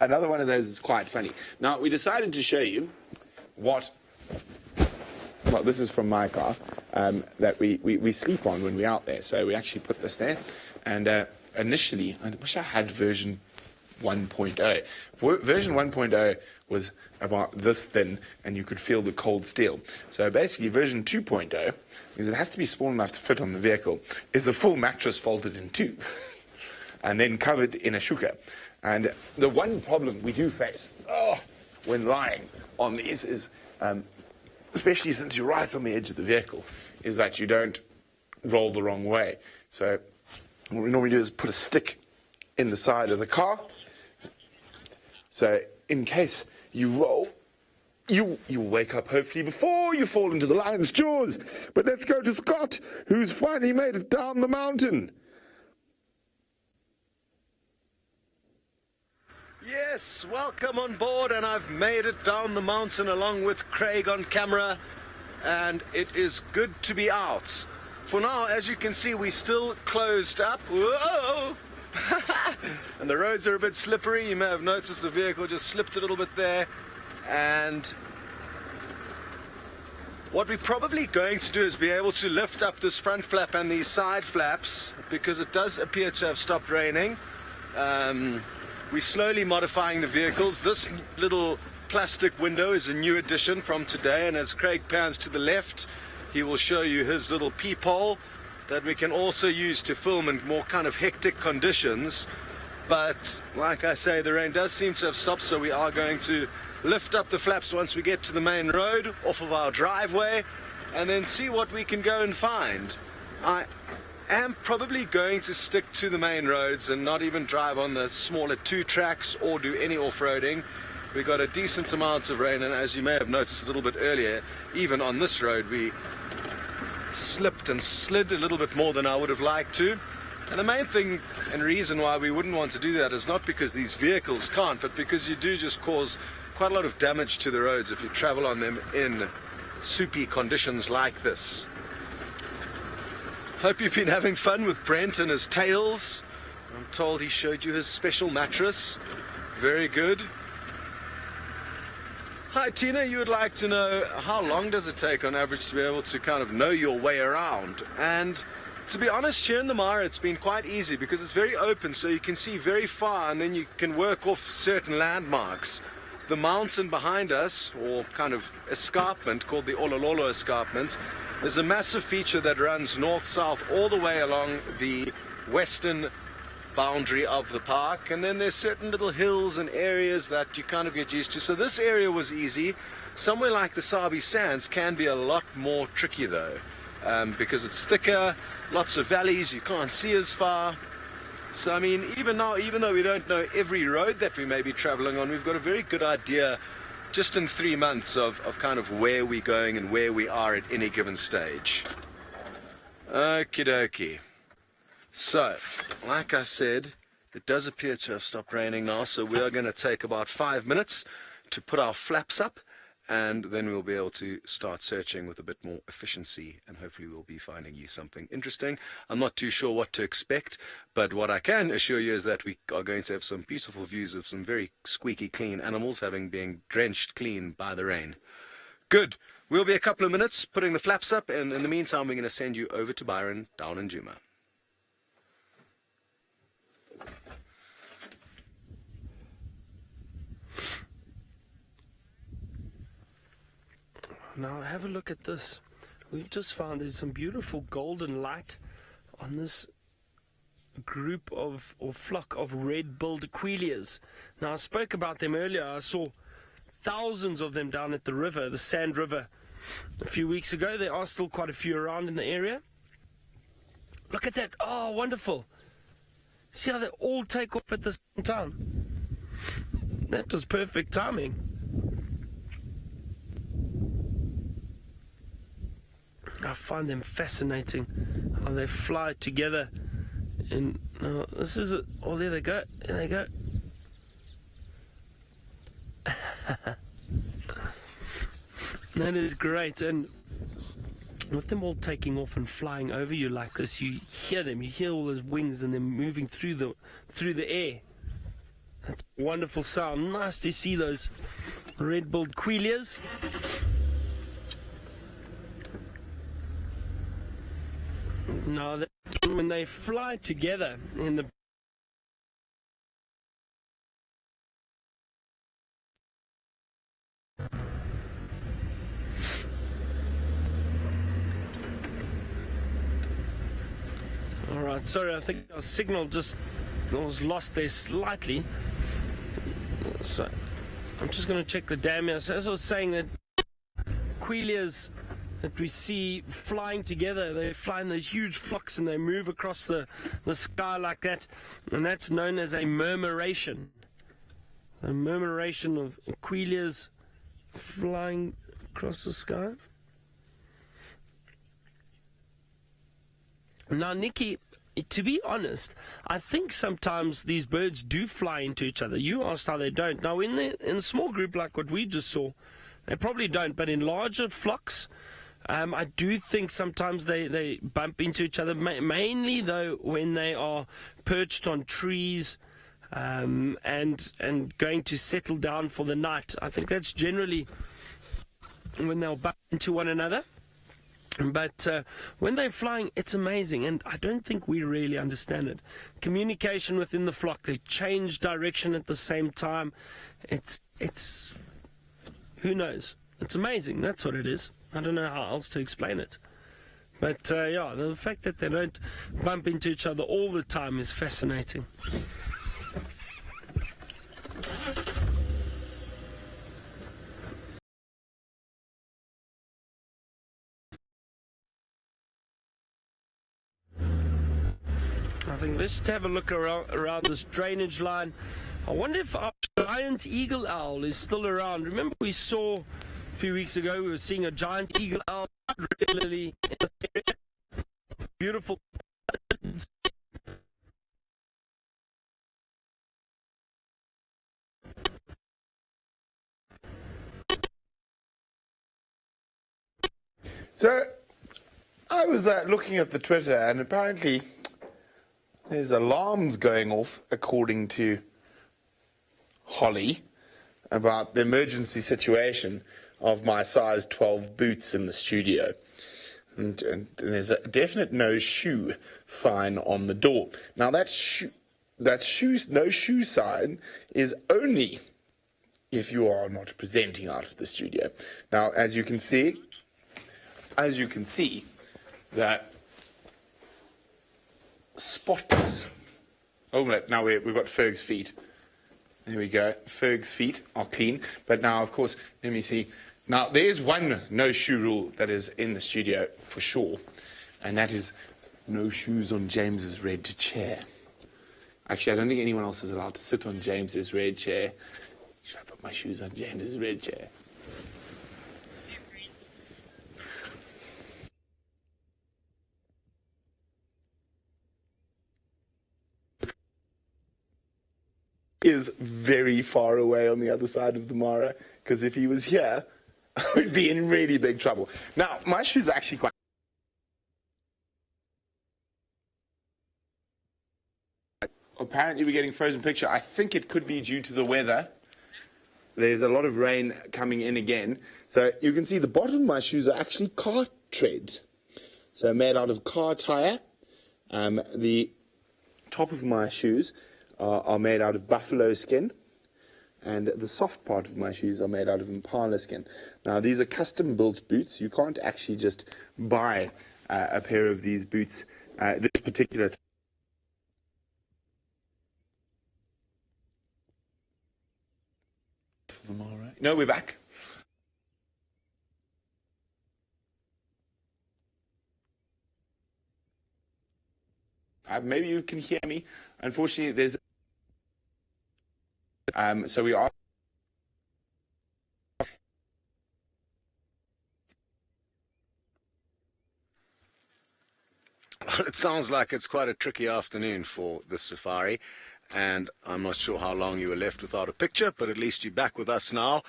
another one of those is quite funny. Now, we decided to show you this is from my car, that we sleep on when we're out there. So we actually put this there. And initially, I wish I had version 1.0. Version 1.0 was about this thin, and you could feel the cold steel. So basically, version 2.0, because it has to be small enough to fit on the vehicle, is a full mattress folded in two, and then covered in a shuka. And the one problem we do face when lying on these is, especially since you're right on the edge of the vehicle, is that you don't roll the wrong way. So what we normally do is put a stick in the side of the car. So in case you roll, you wake up hopefully before you fall into the lion's jaws. But let's go to Scott, who's finally made it down the mountain. Yes, welcome on board, and I've made it down the mountain along with Craig on camera, and it is good to be out. For now, as you can see, we still closed up. Whoa! And the roads are a bit slippery. You may have noticed the vehicle just slipped a little bit there. And what we're probably going to do is be able to lift up this front flap and these side flaps, because it does appear to have stopped raining. We're slowly modifying the vehicles. This little plastic window is a new addition from today, and as Craig pans to the left, he will show you his little peephole that we can also use to film in more kind of hectic conditions. But like I say, the rain does seem to have stopped, so we are going to lift up the flaps once we get to the main road off of our driveway, and then see what we can go and find. I am probably going to stick to the main roads and not even drive on the smaller 2 tracks or do any off-roading. We got a decent amount of rain, and as you may have noticed a little bit earlier, even on this road we slipped and slid a little bit more than I would have liked to. And the main thing and reason why we wouldn't want to do that is not because these vehicles can't, but because you do just cause quite a lot of damage to the roads if you travel on them in soupy conditions like this. Hope you've been having fun with Brent and his tails. I'm told he showed you his special mattress. Very good. Hi Tina, you would like to know how long does it take on average to be able to kind of know your way around? And to be honest, here in the Mara it's been quite easy because it's very open, so you can see very far and then you can work off certain landmarks. The mountain behind us, or kind of escarpment called the Olololo Escarpment, is a massive feature that runs north-south all the way along the western boundary of the park, and then there's certain little hills and areas that you kind of get used to. So this area was easy. Somewhere like the Sabi Sands can be a lot more tricky though, because it's thicker, lots of valleys, you can't see as far. So I mean, even now, even though we don't know every road that we may be traveling on, we've got a very good idea just in 3 months of kind of where we're going and where we are at any given stage. Okie dokie. So, like I said, it does appear to have stopped raining now, so we are going to take about 5 minutes to put our flaps up, and then we'll be able to start searching with a bit more efficiency, and hopefully we'll be finding you something interesting. I'm not too sure what to expect, but what I can assure you is that we are going to have some beautiful views of some very squeaky clean animals having been drenched clean by the rain. Good. We'll be a couple of minutes putting the flaps up, and in the meantime we're going to send you over to Byron down in Djuma. Now have a look at this. We've just found there's some beautiful golden light on this group of, or flock of red-billed Queleas. Now I spoke about them earlier. I saw thousands of them down at the river, the Sand River, a few weeks ago. There are still quite a few around in the area. Look at that. Oh, wonderful. See how they all take off at the same time. That was perfect timing. I find them fascinating how they fly together. And this is it. Oh, there they go. There they go. That is great. And with them all taking off and flying over you like this, you hear them. You hear all those wings and them moving through the air. That's a wonderful sound. Nice to see those red-billed Queleas. No, when they fly together in the Alright, sorry, I think our signal just was lost there slightly. So I'm just going to check the dam here. So as I was saying, that Queleas that we see flying together, they fly in those huge flocks and they move across the sky like that, and that's known as a murmuration. A murmuration of Queleas flying across the sky. Now, Nikki, to be honest, I think sometimes these birds do fly into each other. You asked how they don't. Now, in a small group like what we just saw, they probably don't. But in larger flocks, I do think sometimes they bump into each other. Mainly, though, when they are perched on trees and going to settle down for the night. I think that's generally when they'll bump into one another. But when they're flying, it's amazing, and I don't think we really understand it. Communication within the flock, they change direction at the same time. It's who knows? It's amazing, that's what it is. I don't know how else to explain it. But yeah, the fact that they don't bump into each other all the time is fascinating. I think let's just have a look around this drainage line. I wonder if our giant eagle owl is still around. Remember we saw a few weeks ago, we were seeing a giant eagle owl regularly in this area. Beautiful. So, I was looking at the Twitter, and apparently there's alarms going off, according to Holly, about the emergency situation of my size 12 boots in the studio. And there's a definite no shoe sign on the door. Now that no shoe sign is only if you are not presenting out of the studio. Now, as you can see, that spotless. Oh, now we've got Ferg's feet. There we go. Ferg's feet are clean. But now, of course, let me see. Now, there is one no-shoe rule that is in the studio for sure, and that is no shoes on James's red chair. Actually, I don't think anyone else is allowed to sit on James's red chair. Should I put my shoes on James's red chair? Is very far away on the other side of the Mara, because if he was here, I would be in really big trouble. Now, my shoes are actually quite... Apparently we're getting frozen picture. I think it could be due to the weather. There's a lot of rain coming in again. So you can see the bottom of my shoes are actually car treads. So made out of car tire. The top of my shoes are made out of buffalo skin, and the soft part of my shoes are made out of impala skin. Now, these are custom-built boots. You can't actually just buy a pair of these boots. This particular... No, we're back. Maybe you can hear me. Unfortunately, there's... so we are... Well, it sounds like it's quite a tricky afternoon for this safari, and I'm not sure how long you were left without a picture, but at least you're back with us now.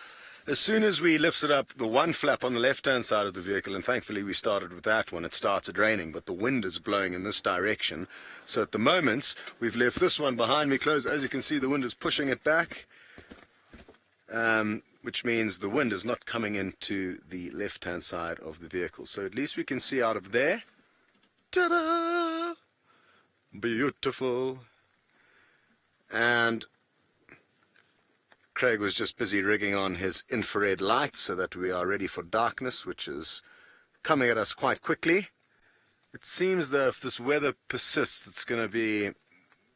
As soon as we lifted up the one flap on the left-hand side of the vehicle, and thankfully we started with that when it started raining, but the wind is blowing in this direction. So at the moment, we've left this one behind me closed. As you can see, the wind is pushing it back, which means the wind is not coming into the left-hand side of the vehicle. So at least we can see out of there. Ta-da! Beautiful. And Craig was just busy rigging on his infrared lights so that we are ready for darkness, which is coming at us quite quickly. It seems that if this weather persists, it's going to be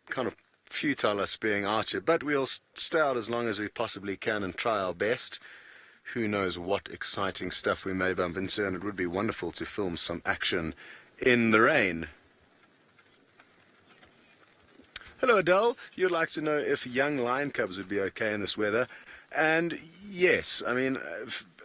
kind of futile us being out here, but we'll stay out as long as we possibly can and try our best. Who knows what exciting stuff we may bump into, and it would be wonderful to film some action in the rain. Hello Adele, you'd like to know if young lion cubs would be okay in this weather, and yes, I mean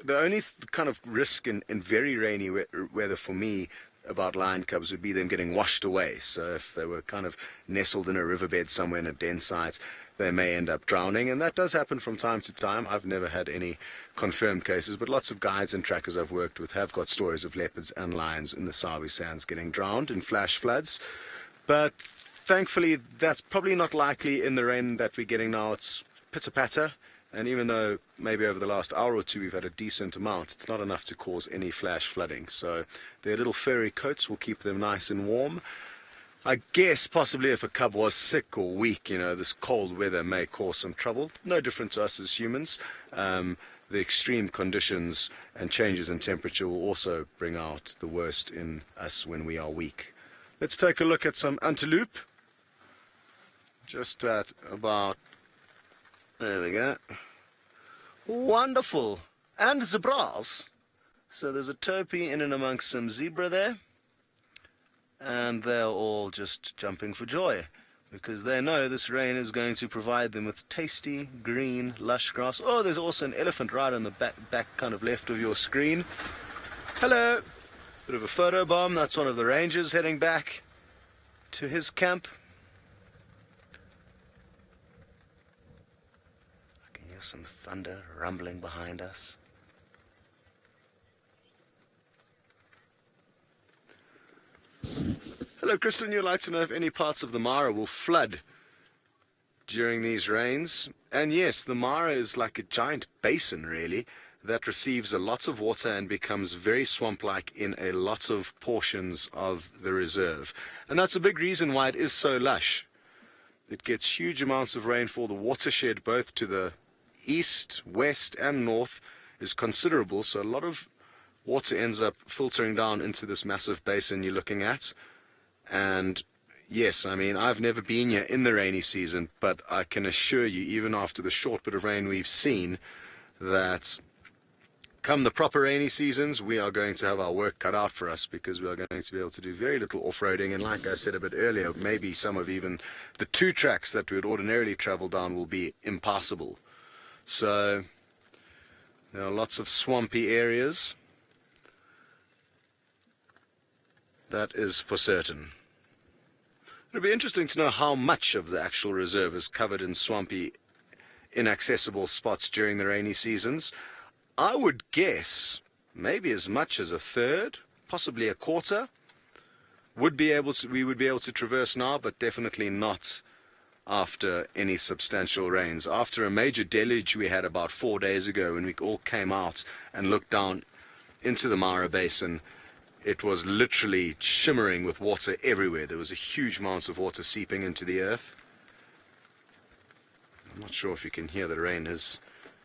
the only kind of risk in very rainy weather for me about lion cubs would be them getting washed away. So if they were kind of nestled in a riverbed somewhere in a den site, they may end up drowning, and that does happen from time to time. I've never had any confirmed cases, but lots of guides and trackers I've worked with have got stories of leopards and lions in the Sabi Sands getting drowned in flash floods. But thankfully, that's probably not likely in the rain that we're getting now. It's pitter-patter, and even though maybe over the last hour or two we've had a decent amount, it's not enough to cause any flash flooding. So their little furry coats will keep them nice and warm. I guess possibly if a cub was sick or weak, this cold weather may cause some trouble. No different to us as humans. The extreme conditions and changes in temperature will also bring out the worst in us when we are weak. Let's take a look at some antelope. Just at about, there we go. Wonderful. And zebras. So there's a topi in and amongst some zebra there. And they're all just jumping for joy because they know this rain is going to provide them with tasty, green, lush grass. Oh, there's also an elephant right on the back kind of left of your screen. Hello. Bit of a photo bomb. That's one of the rangers heading back to his camp. I can hear some thunder rumbling behind us. Hello, Kristen. You'd like to know if any parts of the Mara will flood during these rains. And yes, the Mara is like a giant basin, really, that receives a lot of water and becomes very swamp-like in a lot of portions of the reserve. And that's a big reason why it is so lush. It gets huge amounts of rainfall. The watershed, both to the east, west, and north, is considerable. So a lot of water ends up filtering down into this massive basin you're looking at. And yes, I mean, I've never been here in the rainy season, but I can assure you, even after the short bit of rain we've seen, that come the proper rainy seasons, we are going to have our work cut out for us because we are going to be able to do very little off-roading. And like I said a bit earlier, maybe some of even the 2 tracks that we would ordinarily travel down will be impassable. So there are lots of swampy areas. That is for certain. It'll be interesting to know how much of the actual reserve is covered in swampy, inaccessible spots during the rainy seasons. I would guess maybe as much as a third, possibly a quarter, we would be able to traverse now, but definitely not after any substantial rains. After a major deluge we had about 4 days ago, when we all came out and looked down into the Mara Basin, it was literally shimmering with water everywhere. There was a huge amount of water seeping into the earth. I'm not sure if you can hear the rain is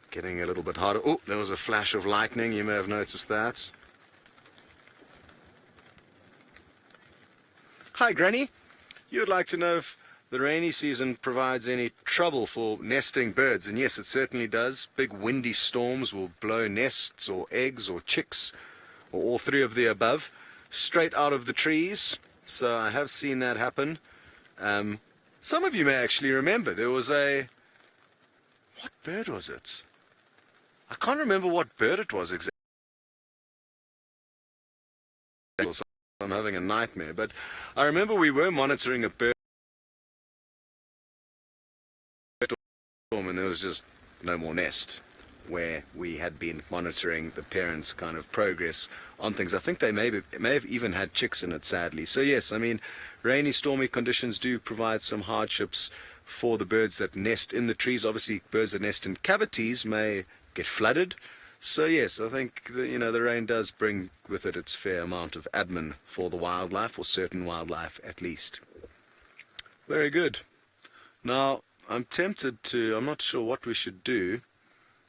getting a little bit harder. Oh, there was a flash of lightning. You may have noticed that. Hi, Granny. You'd like to know if the rainy season provides any trouble for nesting birds. And yes, it certainly does. Big windy storms will blow nests or eggs or chicks, or all 3 of the above, straight out of the trees. So I have seen that happen. Some of you may actually remember there was a... What bird was it? I can't remember what bird it was exactly. I'm having a nightmare. But I remember we were monitoring a bird storm and there was just no more nest, where we had been monitoring the parents' kind of progress on things. I think they may have even had chicks in it, sadly. So yes, I mean, rainy, stormy conditions do provide some hardships for the birds that nest in the trees. Obviously, birds that nest in cavities may get flooded. So yes, I think the rain does bring with it its fair amount of admin for the wildlife, or certain wildlife at least. Very good. Now, I'm not sure what we should do,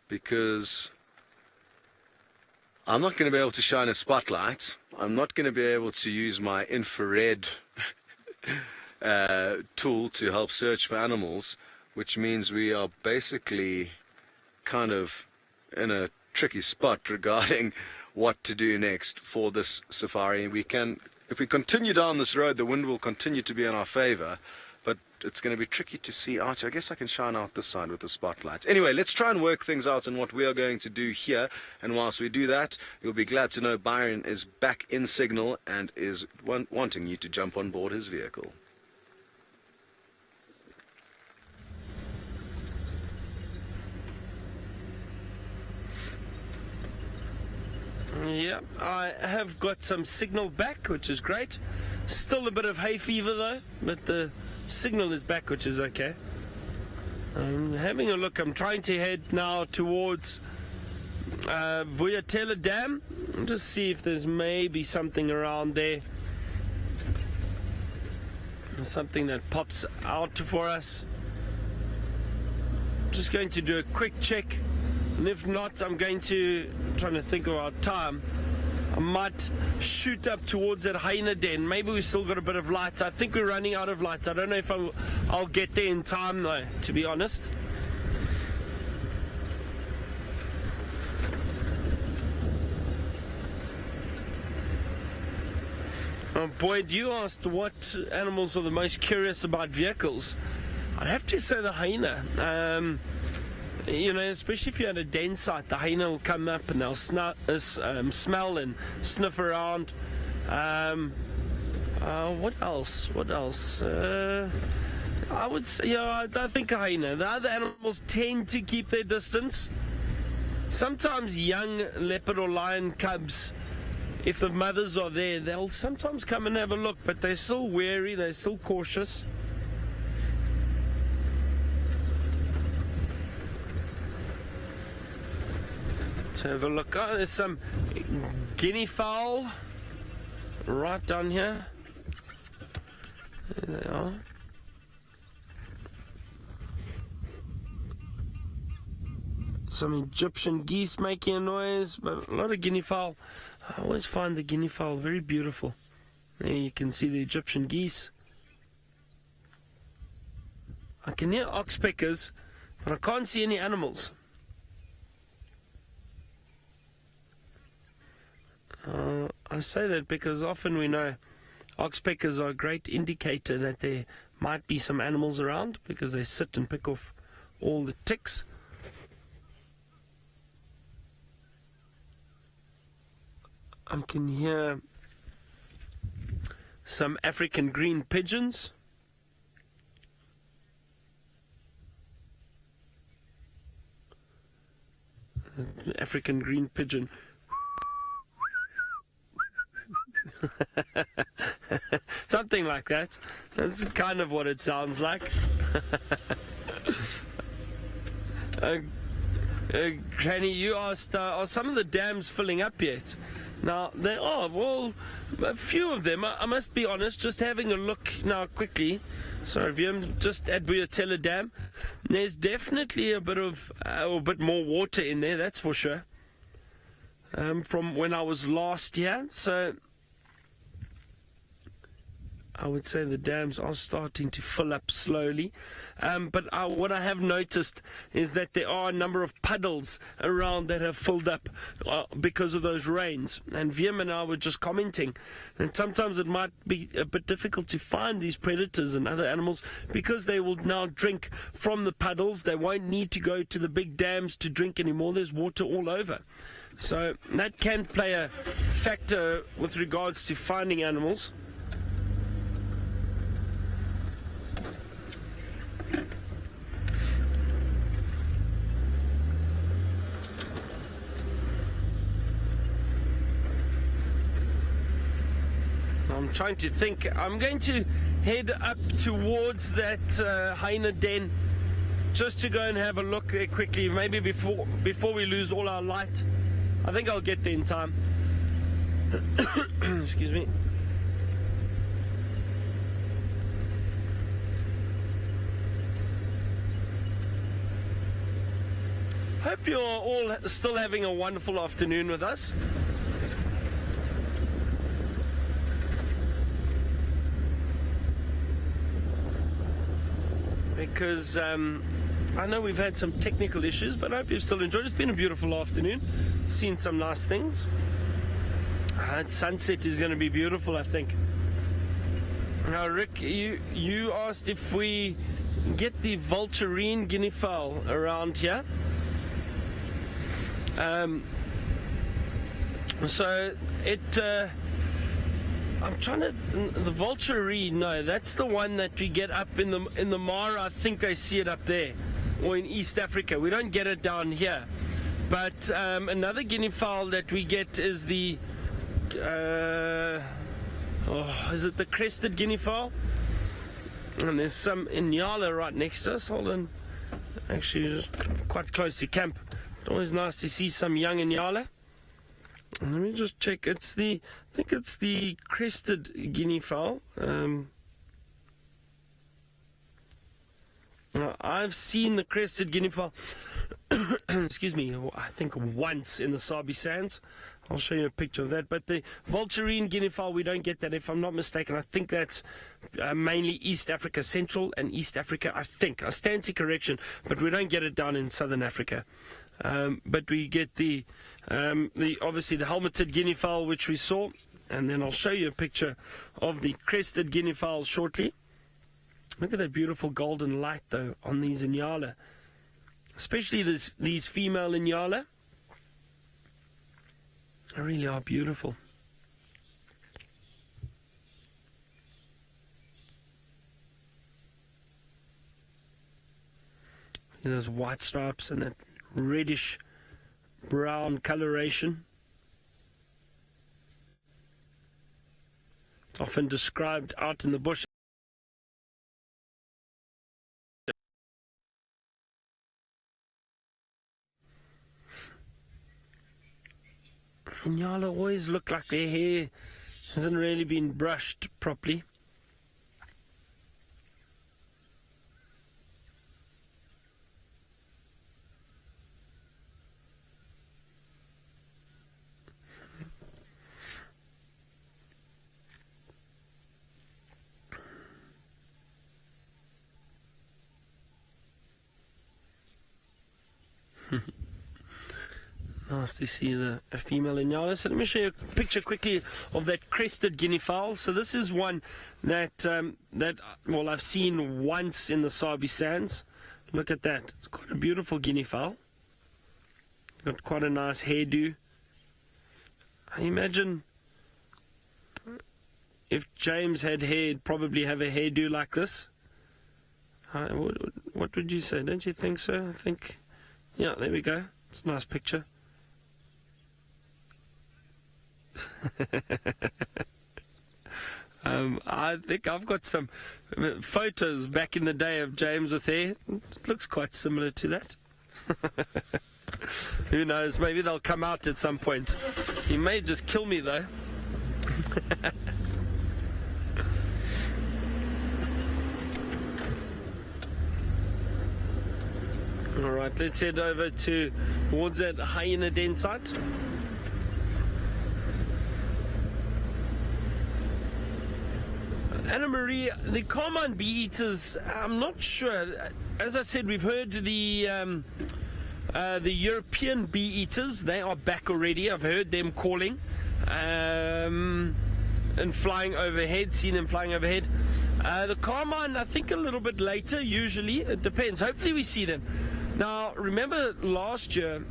because I'm not going to be able to shine a spotlight. I'm not going to be able to use my infrared tool to help search for animals, which means we are basically kind of in a tricky spot regarding what to do next for this safari. If we continue down this road, the wind will continue to be in our favor, but it's going to be tricky to see out. I guess I can shine out this side with the spotlight. Anyway, let's try and work things out and what we are going to do here. And whilst we do that, you'll be glad to know Byron is back in signal and is wanting you to jump on board his vehicle. Yeah, I have got some signal back, which is great. Still a bit of hay fever though, but the signal is back, which is okay. I'm having a look. I'm trying to head now towards Vuyatela Dam. Just see if there's maybe something around there. Something that pops out for us. Just going to do a quick check. And if not, I'm going to, trying to think of our time, I might shoot up towards that Hyena den. Maybe we've still got a bit of lights. I think we're running out of lights. I don't know if I'll get there in time though, to be honest. Boyd, you asked what animals are the most curious about vehicles. I'd have to say the hyena. You know, especially if you had a den site, the hyena will come up and they'll smell and sniff around. What else? I would say, yeah, I think a hyena. The other animals tend to keep their distance. Sometimes young leopard or lion cubs, if the mothers are there, they'll sometimes come and have a look, but they're still wary, they're still cautious. Have a look. Oh, there's some guinea fowl right down here. There they are. Some Egyptian geese making a noise, but a lot of guinea fowl. I always find the guinea fowl very beautiful. There you can see the Egyptian geese. I can hear oxpeckers, but I can't see any animals. I say that because often we know oxpeckers are a great indicator that there might be some animals around because they sit and pick off all the ticks. I can hear some African green pigeons. African green pigeon. Something like that. That's kind of what it sounds like. Granny, you asked, are some of the dams filling up yet? Now, they are. Well, a few of them. I must be honest, just having a look now quickly. Sorry, Viam, just at Vuyatela Dam. There's definitely a bit more water in there, that's for sure. From when I was last here. So I would say the dams are starting to fill up slowly. But what I have noticed is that there are a number of puddles around that have filled up because of those rains. And Viam and I were just commenting. And sometimes it might be a bit difficult to find these predators and other animals because they will now drink from the puddles. They won't need to go to the big dams to drink anymore. There's water all over. So that can play a factor with regards to finding animals. I'm trying to think. I'm going to head up towards that hyena den just to go and have a look there quickly, maybe before we lose all our light. I think I'll get there in time. Excuse me. Hope you're all still having a wonderful afternoon with us. Because I know we've had some technical issues, but I hope you've still enjoyed. It's been a beautiful afternoon. Seen some nice things. Sunset is going to be beautiful, I think. Now, Rick, you asked if we get the vulturine guinea fowl around here. So it, I'm trying to, the vulturine, no, that's the one that we get up in the Mara. I think they see it up there, or in East Africa. We don't get it down here. But another guinea fowl that we get is the, is it the crested guinea fowl? And there's some in Nyala right next to us. Hold on. Actually, quite close to camp. Always nice to see some young Nyala. Let me just check. I think it's the crested guinea fowl. I've seen the crested guinea fowl, excuse me, I think once in the Sabi Sands. I'll show you a picture of that. But the vulturine guinea fowl, we don't get that, if I'm not mistaken. I think that's mainly East Africa, Central and East Africa, I think. I stand to correction, but we don't get it down in Southern Africa. But we get the obviously the helmeted guinea fowl, which we saw, and then I'll show you a picture of the crested guinea fowl shortly. Look at that beautiful golden light, though, on these Inyala, especially these female Inyala. They really are beautiful. Those white stripes and that reddish brown coloration. It's often described out in the bush. Inyala always look like their hair hasn't really been brushed properly. Nice to see a female Inyala. So let me show you a picture quickly of that crested guinea fowl. So this is one that well, I've seen once in the Sabi Sands. Look at that. It's quite a beautiful guinea fowl. Got quite a nice hairdo. I imagine if James had hair, he'd probably have a hairdo like this. What would you say? Don't you think so? I think, yeah, there we go. It's a nice picture. I think I've got some photos back in the day of James with hair. It looks quite similar to that. Who knows? Maybe they'll come out at some point. He may just kill me though. Alright, let's head over towards that hyena den site. Anna Marie, the common bee eaters, I'm not sure. As I said, we've heard the European bee eaters. They are back already. I've heard them calling and flying overhead, seen them flying overhead. The carmine, I think a little bit later, usually. It depends. Hopefully we see them. Now, remember last year,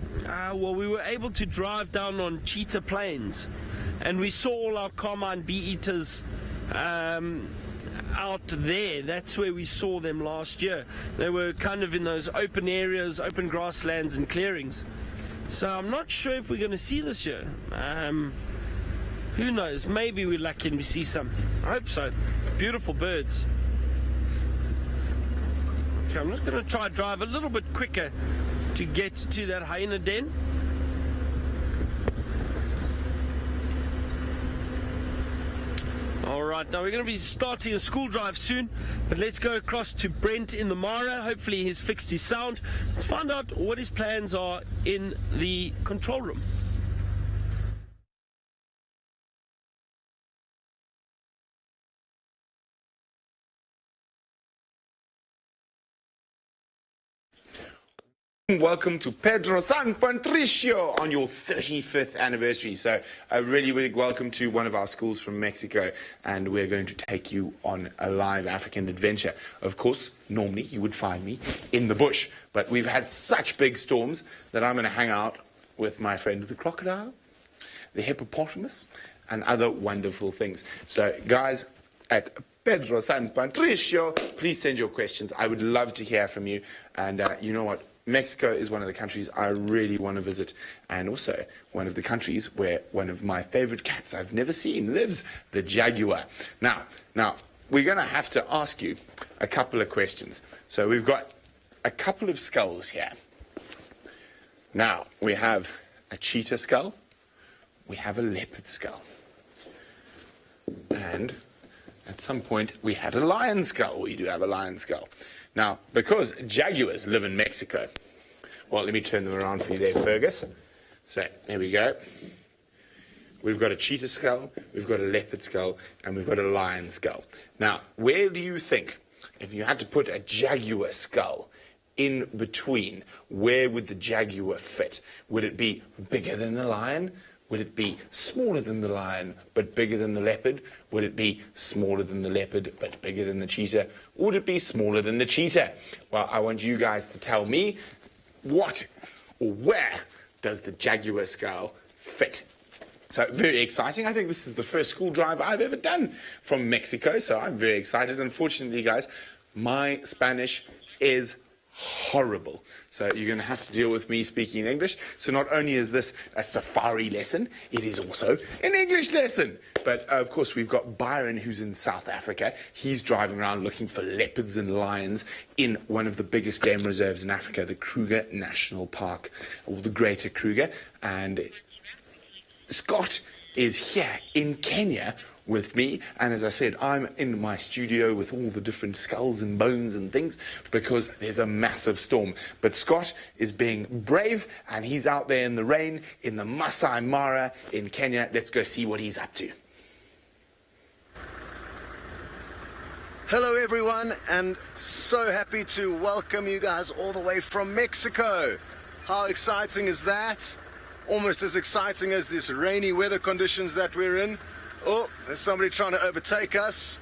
we were able to drive down on cheetah plains, and we saw all our carmine bee eaters out there. That's where we saw them last year. They were kind of in those open areas, open grasslands and clearings. So I'm not sure if we're going to see this year. Who knows? Maybe we're lucky and we see some. I hope so. Beautiful birds. Okay, I'm just going to try drive a little bit quicker to get to that hyena den. Alright, now we're going to be starting a school drive soon, but let's go across to Brent in the Mara. Hopefully he's fixed his sound. Let's find out what his plans are in the control room. Welcome to Pedro San Patricio on your 35th anniversary. So a really big welcome to one of our schools from Mexico, and we're going to take you on a live African adventure. Of course, normally you would find me in the bush, but we've had such big storms that I'm going to hang out with my friend the crocodile, the hippopotamus, and other wonderful things. So guys, at Pedro San Patricio, please send your questions. I would love to hear from you. And you know what? Mexico is one of the countries I really want to visit, and also one of the countries where one of my favorite cats I've never seen lives, the jaguar. Now, we're going to have to ask you a couple of questions. So we've got a couple of skulls here. Now, we have a cheetah skull, we have a leopard skull, and at some point we had a lion skull. We do have a lion skull. Now, because jaguars live in Mexico, well, let me turn them around for you there, Fergus. So, there we go. We've got a cheetah skull, we've got a leopard skull, and we've got a lion skull. Now, where do you think, if you had to put a jaguar skull in between, where would the jaguar fit? Would it be bigger than the lion? Would it be smaller than the lion, but bigger than the leopard? Would it be smaller than the leopard, but bigger than the cheetah? Would it be smaller than the cheetah? Well, I want you guys to tell me what or where does the jaguar skull fit? So, very exciting. I think this is the first school drive I've ever done from Mexico, so I'm very excited. Unfortunately, guys, my Spanish is horrible. So you're going to have to deal with me speaking English. So not only is this a safari lesson, it is also an English lesson. But of course we've got Byron, who's in South Africa. He's driving around looking for leopards and lions in one of the biggest game reserves in Africa, the Kruger National Park, or the Greater Kruger. And Scott is here in Kenya with me, and as I said, I'm in my studio with all the different skulls and bones and things because there's a massive storm. But Scott is being brave, and he's out there in the rain in the Maasai Mara in Kenya. Let's go see what he's up to. Hello everyone, and so happy to welcome you guys all the way from Mexico. How exciting is that? Almost as exciting as these rainy weather conditions that we're in. Oh, there's somebody trying to overtake us,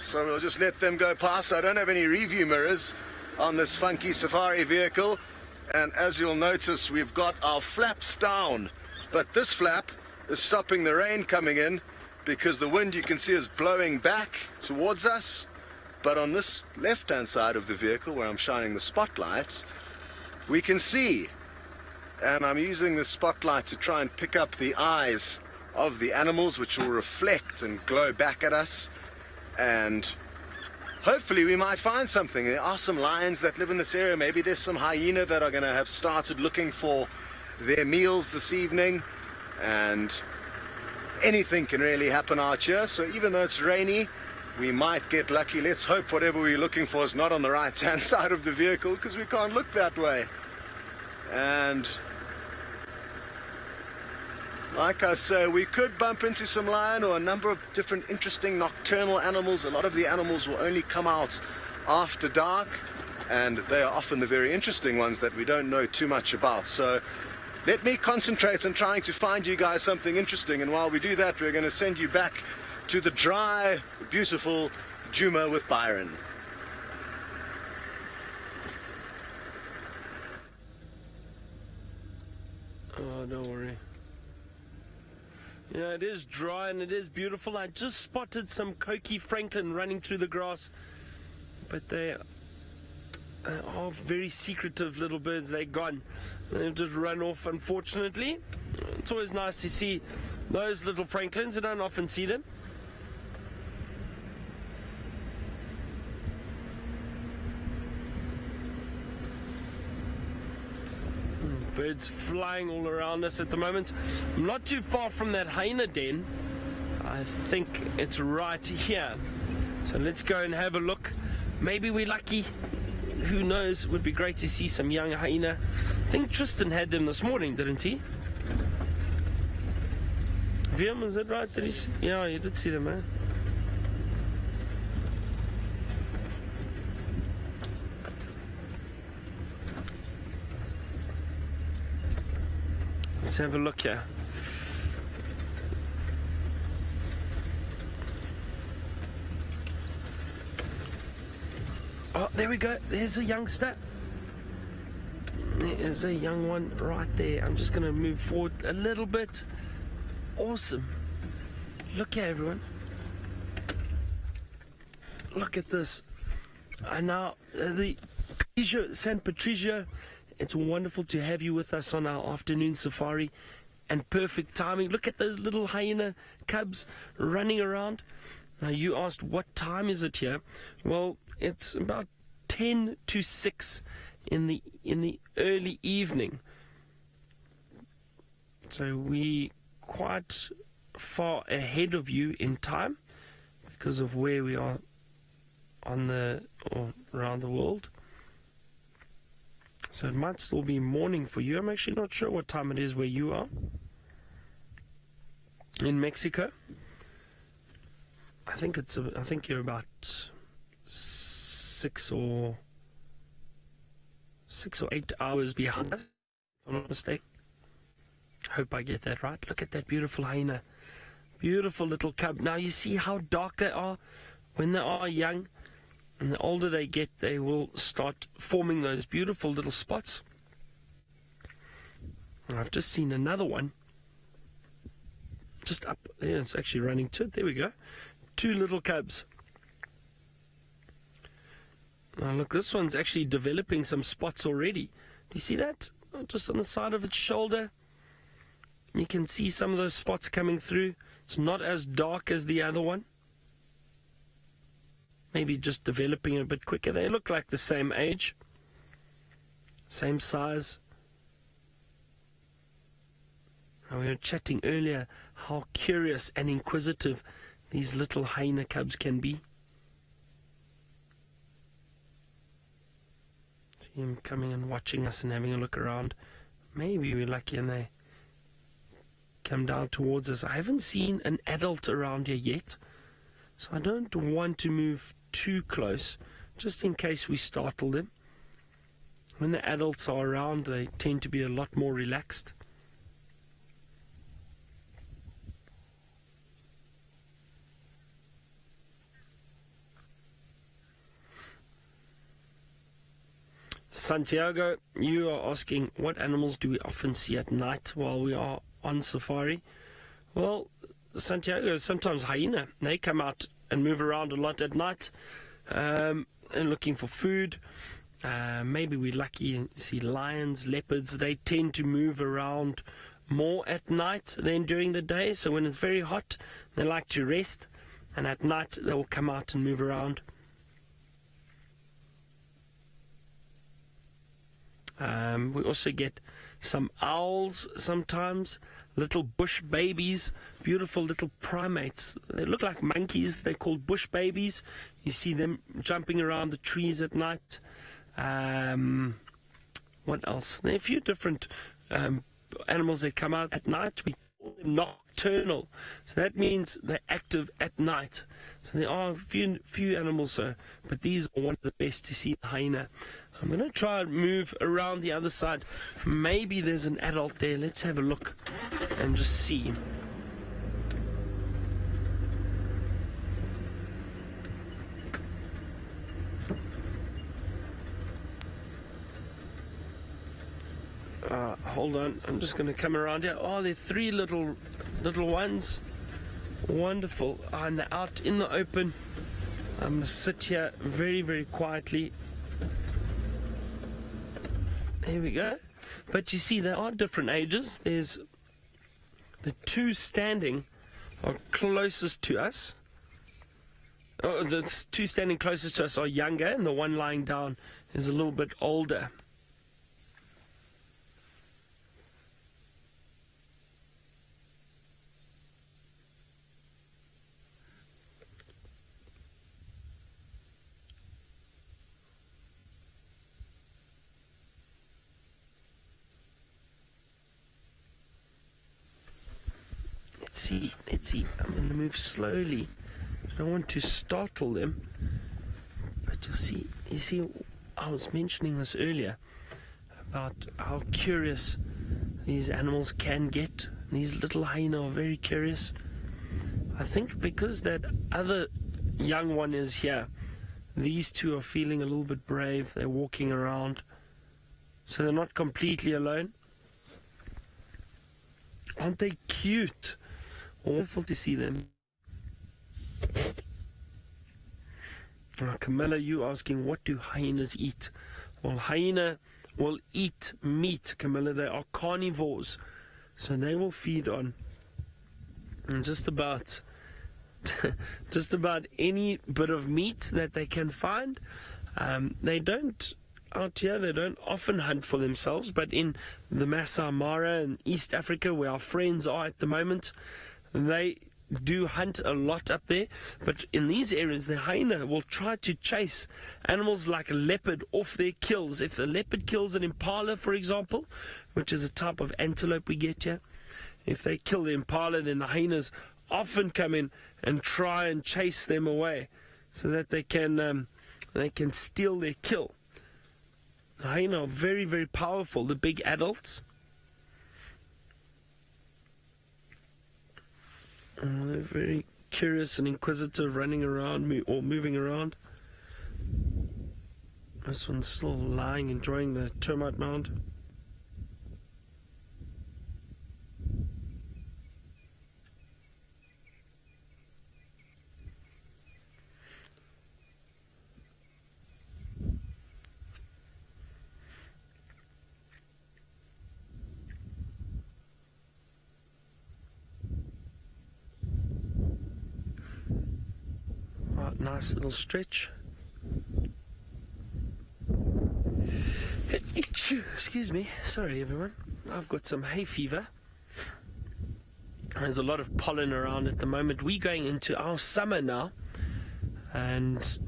so we'll just let them go past. I don't have any review mirrors on this funky safari vehicle, and as you'll notice, we've got our flaps down, but this flap is stopping the rain coming in because the wind, you can see, is blowing back towards us. But on this left-hand side of the vehicle, where I'm shining the spotlights, we can see, and I'm using the spotlight to try and pick up the eyes of the animals, which will reflect and glow back at us, and hopefully we might find something. There are some lions that live in this area. Maybe there's some hyena that are going to have started looking for their meals this evening, and anything can really happen out here. So even though it's rainy, we might get lucky. Let's hope whatever we're looking for is not on the right hand side of the vehicle, because we can't look that way. And like I say, we could bump into some lion or a number of different interesting nocturnal animals. A lot of the animals will only come out after dark, and they are often the very interesting ones that we don't know too much about. So let me concentrate on trying to find you guys something interesting, and while we do that, we're going to send you back to the dry, beautiful Djuma with Byron. Oh, don't worry. Yeah, it is dry and it is beautiful. I just spotted some Coqui Franklin running through the grass, but they are very secretive little birds. They're gone. They've just run off, unfortunately. It's always nice to see those little Franklins. You don't often see them. Birds flying all around us at the moment. I'm not too far from that hyena den. I think it's right here. So let's go and have a look. Maybe we're lucky. Who knows? It would be great to see some young hyena. I think Tristan had them this morning, didn't he? Viam, is that right? Did he see? Yeah, you did see them, man. Let's have a look here. Oh, there we go. There's a youngster. There is a young one right there. I'm just going to move forward a little bit. Awesome. Look here, everyone. Look at this. And now the San Patricio. It's wonderful to have you with us on our afternoon safari. And perfect timing. Look at those little hyena cubs running around. Now you asked, what time is it here? Well, it's about 10 to 6 in the early evening. So we quite far ahead of you in time because of where we are around the world. So it might still be morning for you. I'm actually not sure what time it is where you are. In Mexico, I think you're about 6 or 8 hours behind us, if I'm not mistaken. Hope I get that right. Look at that beautiful hyena. Beautiful little cub. Now you see how dark they are when they are young. And the older they get, they will start forming those beautiful little spots. I've just seen another one. Just up there, it's actually running to it. There we go. 2 little cubs. Now look, this one's actually developing some spots already. Do you see that? Just on the side of its shoulder. You can see some of those spots coming through. It's not as dark as the other one. Maybe just developing a bit quicker. They look like the same age. Same size. Now we were chatting earlier how curious and inquisitive these little hyena cubs can be. See him coming and watching us and having a look around. Maybe we're lucky and they come down towards us. I haven't seen an adult around here yet, so I don't want to move too close, just in case we startle them. When the adults are around, they tend to be a lot more relaxed. Santiago, you are asking, what animals do we often see at night while we are on safari? Well, Santiago, sometimes hyena. They come out and move around a lot at night and looking for food. Maybe we're lucky and see lions, leopards. They tend to move around more at night than during the day. So when it's very hot, they like to rest. And at night, they will come out and move around. We also get some owls sometimes, little bush babies, beautiful little primates. They look like monkeys. They're called bush babies. You see them jumping around the trees at night. What else? There are a few different animals that come out at night. We call them nocturnal. So that means they're active at night. So there are a few animals, but these are one of the best to see, the hyena. I'm going to try and move around the other side. Maybe there's an adult there. Let's have a look and just see. Hold on. I'm just going to come around here. Oh, there are 3 little ones. Wonderful. And they're out in the open. I'm going to sit here very, very quietly. There we go. But you see, there are different ages. There's the 2 standing are closest to us. Oh, the 2 standing closest to us are younger, and the one lying down is a little bit older. Let's see. I'm going to move slowly. I don't want to startle them. But you see, I was mentioning this earlier about how curious these animals can get. These little hyena are very curious. I think because that other young one is here, these two are feeling a little bit brave. They're walking around, so they're not completely alone. Aren't they cute? Wonderful to see them. Now, Camilla, you asking, what do hyenas eat? Well, hyena will eat meat, Camilla. They are carnivores, so they will feed on just about any bit of meat that they can find. They don't, out here, they don't often hunt for themselves, but in the Maasai Mara in East Africa, where our friends are at the moment, they do hunt a lot up there. But in these areas, the hyena will try to chase animals like a leopard off their kills. If the leopard kills an impala, for example, which is a type of antelope we get here, if they kill the impala, then the hyenas often come in and try and chase them away so that they can steal their kill. The hyena are very, very powerful, the big adults. They're very curious and inquisitive, running around or moving around. This one's still lying, enjoying the termite mound. Nice little stretch. Excuse me. Sorry, everyone. I've got some hay fever. There's a lot of pollen around at the moment. We're going into our summer now, and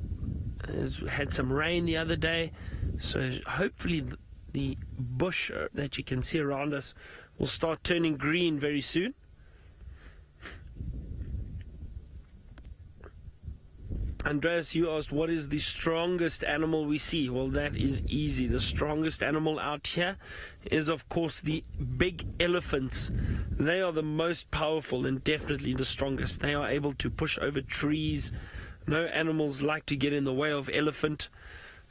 had some rain the other day, so hopefully the bush that you can see around us will start turning green very soon. Andreas, you asked, what is the strongest animal we see? Well, that is easy. The strongest animal out here is, of course, the big elephants. They are the most powerful and definitely the strongest. They are able to push over trees. No animals like to get in the way of elephant.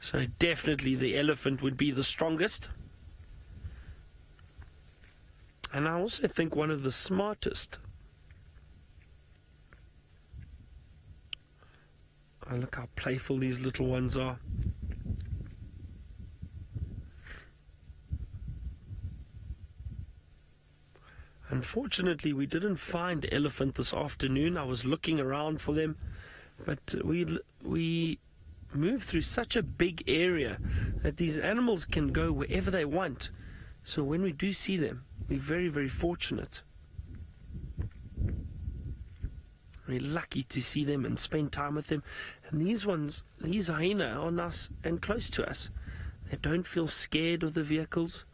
So definitely the elephant would be the strongest. And I also think one of the smartest. Oh, look how playful these little ones are. Unfortunately, we didn't find elephant this afternoon. I was looking around for them, but we move through such a big area that these animals can go wherever they want. So when we do see them, we're very, very fortunate. We're lucky to see them and spend time with them. And these hyena are nice and close to us. They don't feel scared of the vehicles.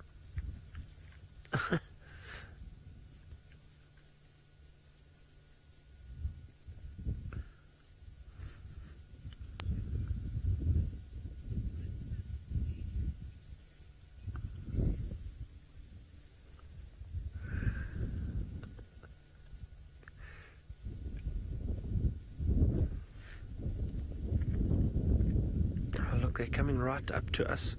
They're coming right up to us.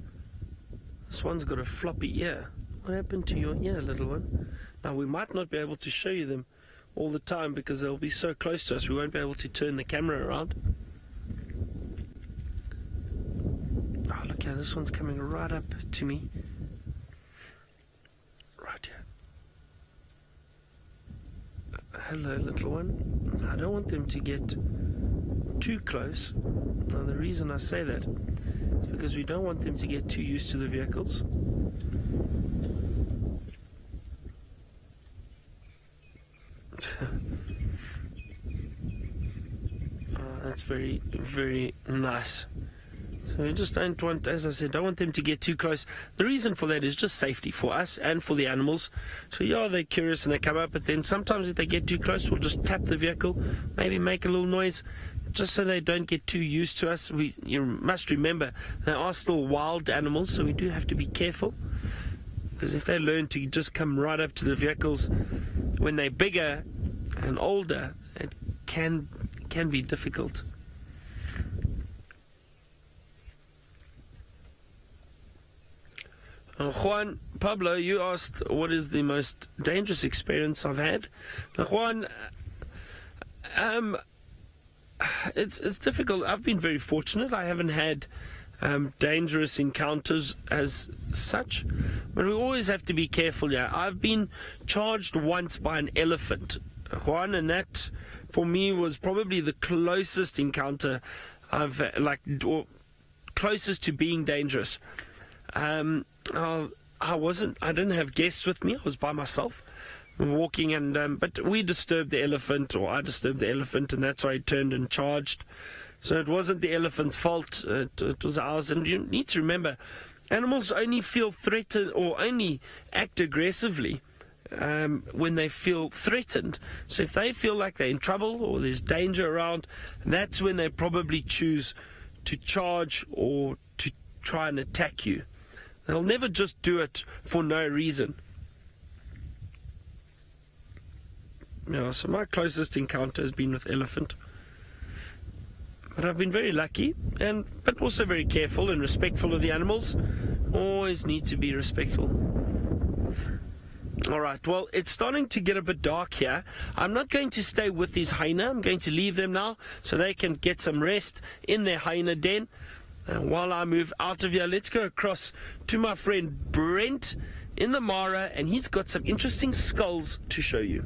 This one's got a floppy ear. What happened to your ear, little one? Now, we might not be able to show you them all the time because they'll be so close to us we won't be able to turn the camera around. Oh, look here, this one's coming right up to me. Right here. Hello, little one. I don't want them to get too close. Now, the reason I say that is because we don't want them to get too used to the vehicles. That's very, very nice. So we just don't want, as I said, don't want them to get too close. The reason for that is just safety for us and for the animals. So yeah, they're curious and they come up, but then sometimes if they get too close, we'll just tap the vehicle, maybe make a little noise, just so they don't get too used to us. You must remember, they are still wild animals, so we do have to be careful. Because if they learn to just come right up to the vehicles when they're bigger and older, it can be difficult. Juan Pablo, you asked what is the most dangerous experience I've had. Now, Juan, it's difficult. I've been very fortunate. I haven't had dangerous encounters as such, but we always have to be careful. Yeah, I've been charged once by an elephant, Juan, and that for me was probably the closest encounter I've closest to being dangerous. I didn't have guests with me. I was by myself, walking, and but we disturbed the elephant, or I disturbed the elephant, and that's why he turned and charged. So it wasn't the elephant's fault, it was ours. And you need to remember, animals only feel threatened or only act aggressively when they feel threatened. So if they feel like they're in trouble or there's danger around, that's when they probably choose to charge or to try and attack you. They'll never just do it for no reason. Yeah, so my closest encounter has been with elephant. But I've been very lucky, but also very careful and respectful of the animals. Always need to be respectful. Alright, well, it's starting to get a bit dark here. I'm not going to stay with these hyena. I'm going to leave them now so they can get some rest in their hyena den. While I move out of here, let's go across to my friend Brent in the Mara, and he's got some interesting skulls to show you.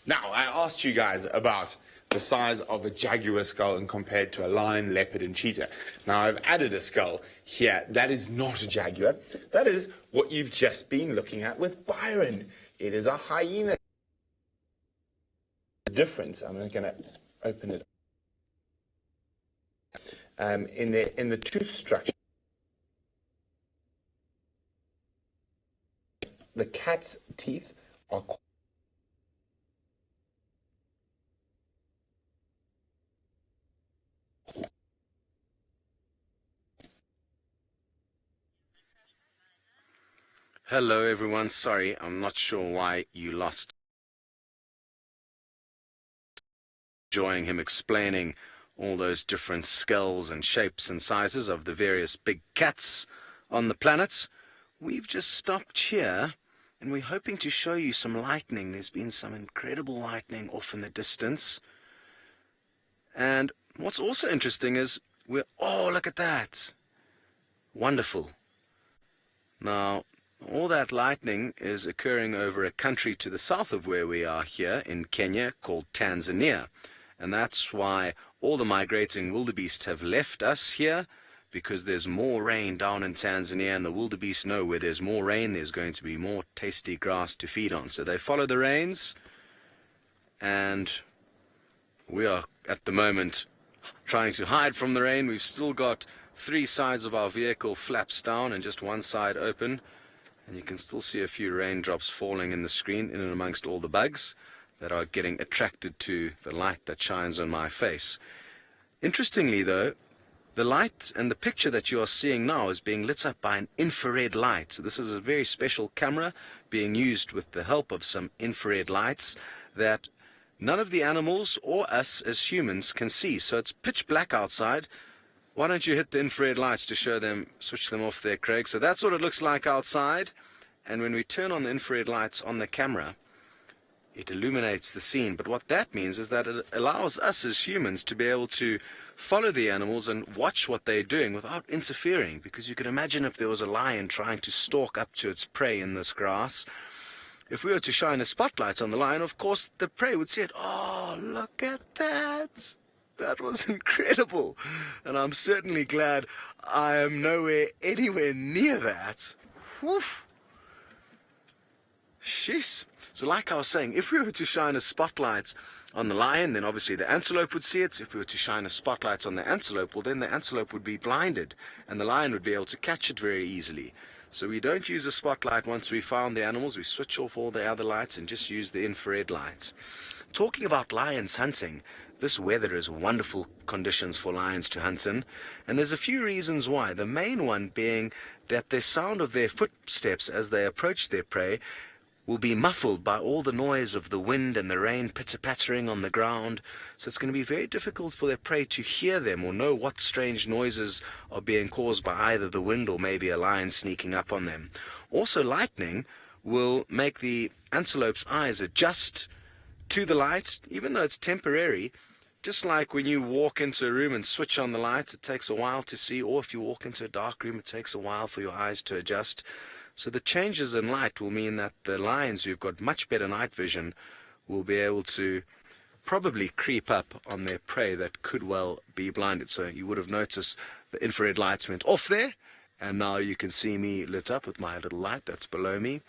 Now, I asked you guys about the size of a jaguar skull and compared to a lion, leopard, and cheetah. Now, I've added a skull here. That is not a jaguar. That is what you've just been looking at with Byron. It is a hyena. The difference, I'm going to open it. In the tooth structure, the cat's teeth are Hello everyone, sorry, I'm not sure why you lost enjoying him explaining all those different skulls and shapes and sizes of the various big cats on the planet. We've just stopped here and we're hoping to show you some lightning. There's been some incredible lightning off in the distance. And what's also interesting is oh, look at that. Wonderful. Now, all that lightning is occurring over a country to the south of where we are here in Kenya called Tanzania. And that's why all the migrating wildebeest have left us here, because there's more rain down in Tanzania, and the wildebeest know where there's more rain, there's going to be more tasty grass to feed on. So they follow the rains, and we are at the moment trying to hide from the rain. We've still got 3 sides of our vehicle flaps down and just one side open. And you can still see a few raindrops falling in the screen, in and amongst all the bugs that are getting attracted to the light that shines on my face. Interestingly though, the light and the picture that you are seeing now is being lit up by an infrared light. So this is a very special camera being used with the help of some infrared lights that none of the animals or us as humans can see. So it's pitch black outside. Why don't you hit the infrared lights to show them, switch them off there, Craig? So that's what it looks like outside. And when we turn on the infrared lights on the camera, it illuminates the scene. But what that means is that it allows us as humans to be able to follow the animals and watch what they're doing without interfering. Because you can imagine if there was a lion trying to stalk up to its prey in this grass. If we were to shine a spotlight on the lion, of course, the prey would see it. Oh, look at that. That was incredible. And I'm certainly glad I am anywhere near that. Whew. Sheesh. So like I was saying, if we were to shine a spotlight on the lion, then obviously the antelope would see it. If we were to shine a spotlight on the antelope, well, then the antelope would be blinded, and the lion would be able to catch it very easily. So we don't use a spotlight once we found the animals. We switch off all the other lights and just use the infrared lights. talking about lions hunting, this weather is wonderful conditions for lions to hunt in, and there's a few reasons why. The main one being that the sound of their footsteps as they approach their prey will be muffled by all the noise of the wind and the rain pitter-pattering on the ground, so it's going to be very difficult for their prey to hear them or know what strange noises are being caused by either the wind or maybe a lion sneaking up on them. Also, lightning will make the antelope's eyes adjust to the light, even though it's temporary. Just like when you walk into a room and switch on the lights, it takes a while to see, or if you walk into a dark room, it takes a while for your eyes to adjust. So the changes in light will mean that the lions who've got much better night vision will be able to probably creep up on their prey that could well be blinded. So you would have noticed the infrared lights went off there, and now you can see me lit up with my little light that's below me.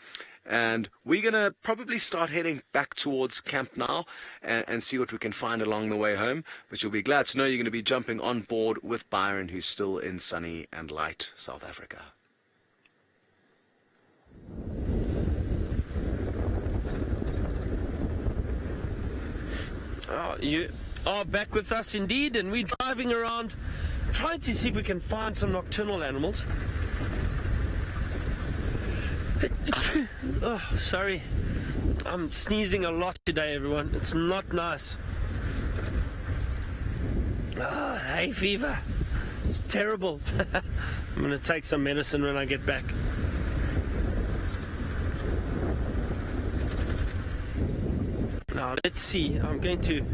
And we're going to probably start heading back towards camp now and see what we can find along the way home. But you'll be glad to know you're going to be jumping on board with Byron, who's still in sunny and light South Africa. Oh, you are back with us indeed, and we're driving around trying to see if we can find some nocturnal animals. Oh, sorry. I'm sneezing a lot today, everyone. It's not nice. Oh, hay fever. It's terrible. I'm going to take some medicine when I get back. Now, let's see. I'm going to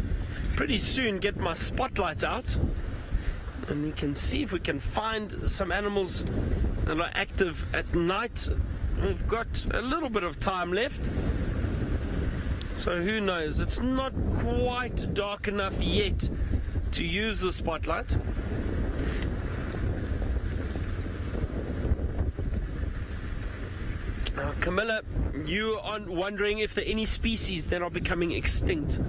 pretty soon get my spotlight out, and we can see if we can find some animals that are active at night. We've got a little bit of time left, so who knows? It's not quite dark enough yet to use the spotlight. Now, Camilla, you are wondering if there are any species that are becoming extinct.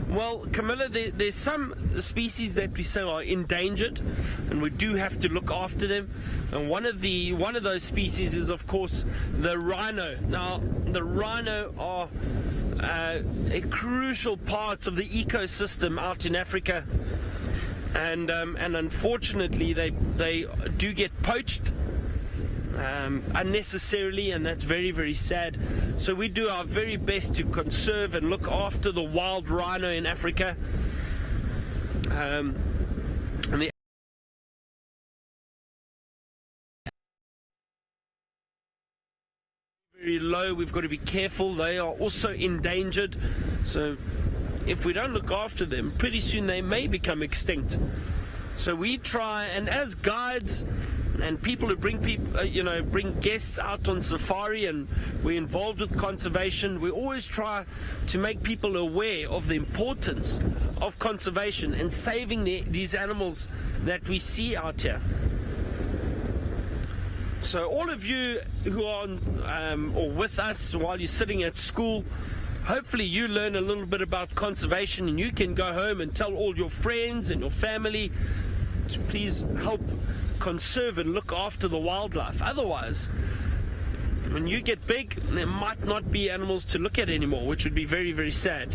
Well, Camilla, there's some species that we say are endangered, and we do have to look after them. And one of those species is, of course, the rhino. Now, the rhino are a crucial part of the ecosystem out in Africa, and unfortunately, they do get poached unnecessarily, and that's very, very sad. So we do our very best to conserve and look after the wild rhino in Africa. And the very low, we've got to be careful. They are also endangered, so if we don't look after them, pretty soon they may become extinct. So we try, and as guides and people who bring guests out on safari, and we're involved with conservation, we always try to make people aware of the importance of conservation and saving these animals that we see out here. So all of you who are on, or with us while you're sitting at school, hopefully you learn a little bit about conservation, and you can go home and tell all your friends and your family to please help conserve and look after the wildlife. Otherwise, when you get big, there might not be animals to look at anymore, which would be very, very sad.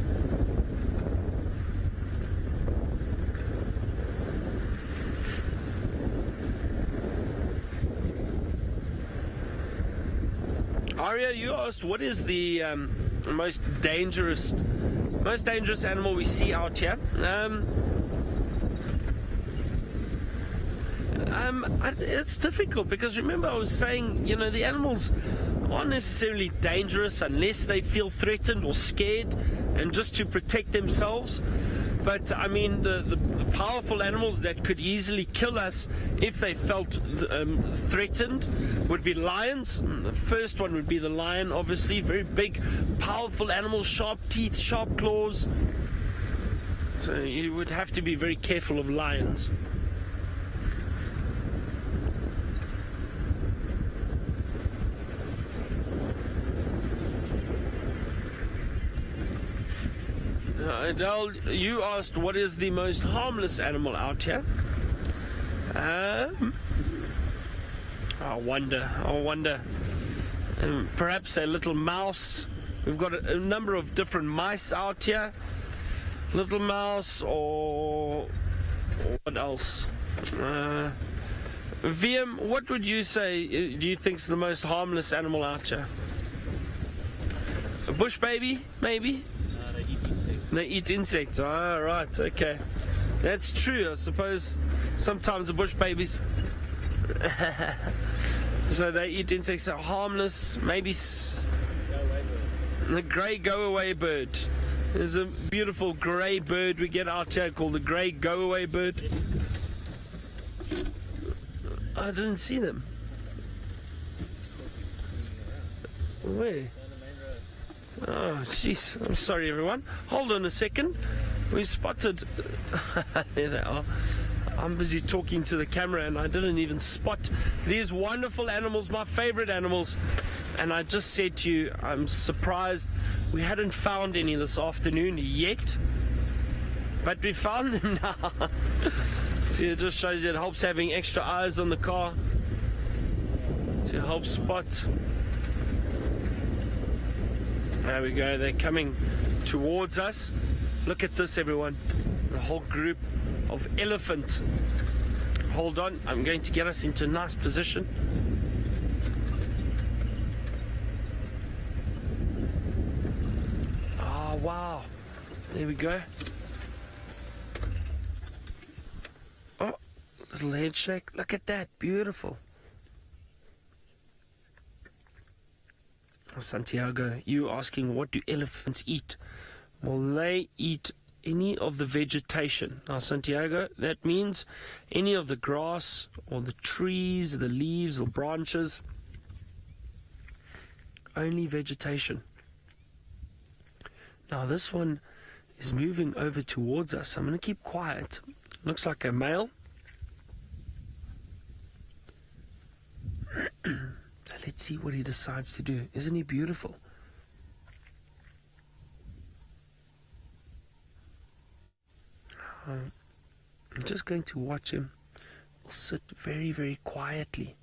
Harrier, you asked what is the most dangerous animal we see out here. It's difficult because remember I was saying, the animals aren't necessarily dangerous unless they feel threatened or scared and just to protect themselves. But I mean, the powerful animals that could easily kill us if they felt threatened would be lions. The first one would be the lion, obviously. Very big, powerful animals, sharp teeth, sharp claws. So you would have to be very careful of lions. Adele, you asked what is the most harmless animal out here. I wonder. Perhaps a little mouse. We've got a number of different mice out here. Little mouse or what else? VM, what would you say do you think's the most harmless animal out here? A bush baby, maybe? They eat insects. They eat insects. Ah, right, okay. That's true, I suppose. Sometimes the bush babies... so they eat insects that are harmless, maybe... The grey go-away bird. There's a beautiful grey bird we get out here called the grey go-away bird. I didn't see them. Where? Oh, jeez. I'm sorry, everyone. Hold on a second. We spotted... There they are. I'm busy talking to the camera and I didn't even spot these wonderful animals, my favorite animals. And I just said to you, I'm surprised we hadn't found any this afternoon yet. But we found them now. See, it just shows you it helps having extra eyes on the car to help spot. There we go, they're coming towards us. Look at this, everyone. The whole group of elephant. Hold on, I'm going to get us into a nice position. Oh, wow. There we go. Oh, little head shake. Look at that, beautiful. Santiago, you asking what do elephants eat? Well, they eat any of the vegetation. Now, Santiago, that means any of the grass or the trees, the leaves or branches. Only vegetation. Now, this one is moving over towards us. I'm going to keep quiet. Looks like a male. So let's see what he decides to do. Isn't he beautiful? I'm just going to watch him. We'll sit very, very quietly.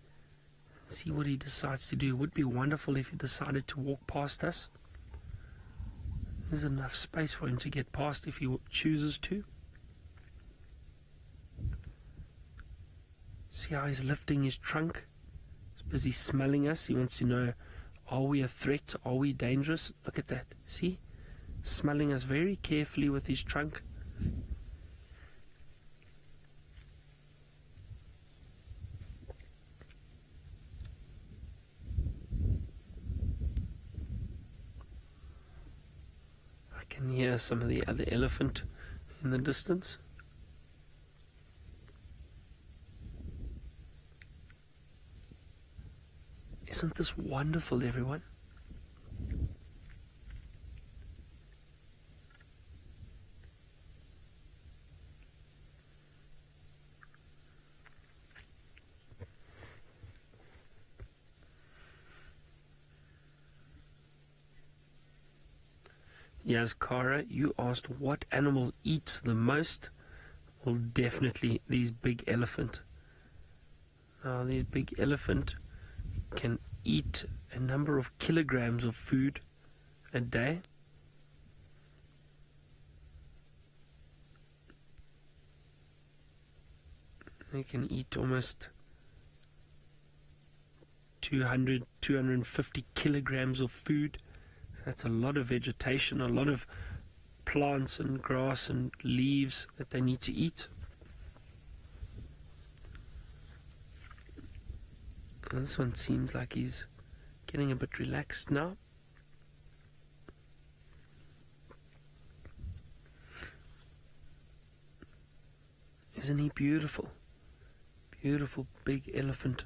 See what he decides to do. It would be wonderful if he decided to walk past us. There's enough space for him to get past if he chooses to. See how he's lifting his trunk? He's busy smelling us. He wants to know, are we a threat? Are we dangerous? Look at that. See? Smelling us very carefully with his trunk. I can hear some of the other elephant in the distance. Isn't this wonderful, everyone? Yes, Cara, you asked what animal eats the most. Well, definitely these big elephant. Now, these big elephant can eat a number of kilograms of food a day. They can eat almost 200, 250 kilograms of food. That's a lot of vegetation, a lot of plants and grass and leaves that they need to eat. And this one seems like he's getting a bit relaxed now. Isn't he beautiful? Beautiful big elephant.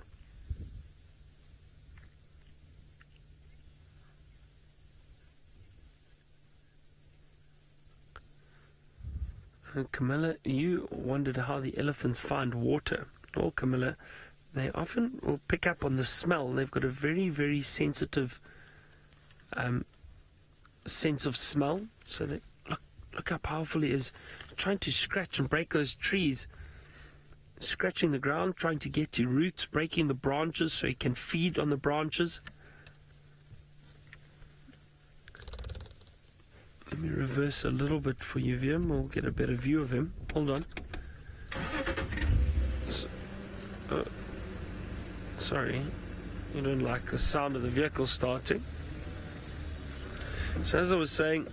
Camilla, you wondered how the elephants find water. Well, Camilla, they often will pick up on the smell. They've got a very, very sensitive sense of smell. So they, look how powerful he is. Trying to scratch and break those trees. Scratching the ground, trying to get to roots, breaking the branches so he can feed on the branches. Let Let me reverse a little bit for you, Vim. We'll get a better view of him. Hold on. Sorry, you don't like the sound of the vehicle starting. So as I was saying,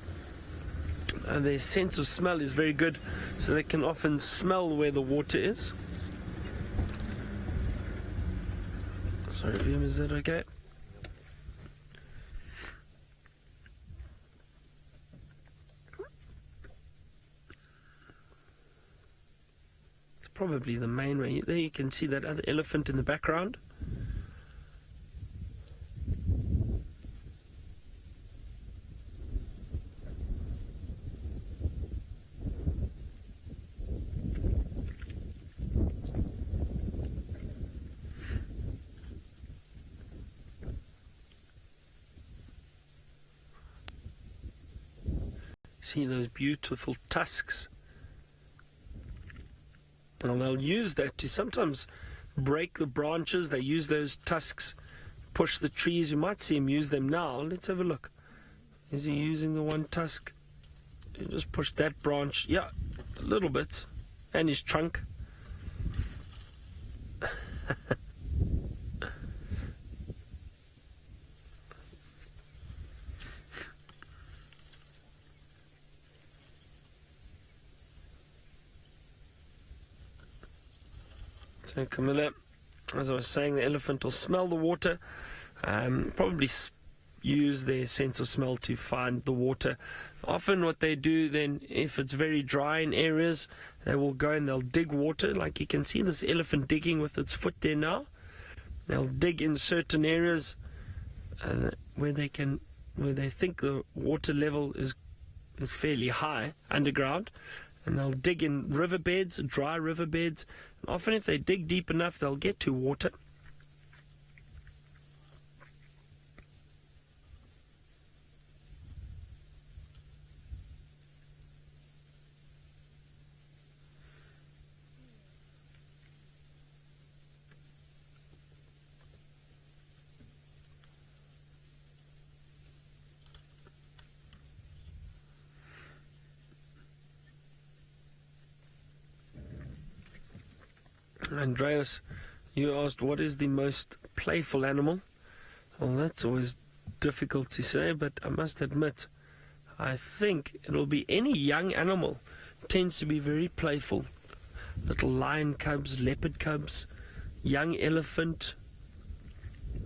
their sense of smell is very good, so they can often smell where the water is. Sorry, Vim, is that okay? It's probably the main way. There you can see that other elephant in the background. See those beautiful tusks? And they'll use that to sometimes break the branches. They use those tusks, push the trees. You might see him use them now. Let's have a look. Is he using the one tusk? You just push that branch. Yeah, a little bit. And his trunk. So Camilla, as I was saying, the elephant will smell the water, probably use their sense of smell to find the water. Often what they do then, if it's very dry in areas, they will go and they'll dig water. Like you can see this elephant digging with its foot there now. They'll dig in certain areas where they think the water level is fairly high underground. And they'll dig in riverbeds, dry riverbeds. And often if they dig deep enough, they'll get to water. Andreas, you asked what is the most playful animal? Well, that's always difficult to say, but I must admit, I think it'll be any young animal tends to be very playful. Little lion cubs, leopard cubs, young elephant.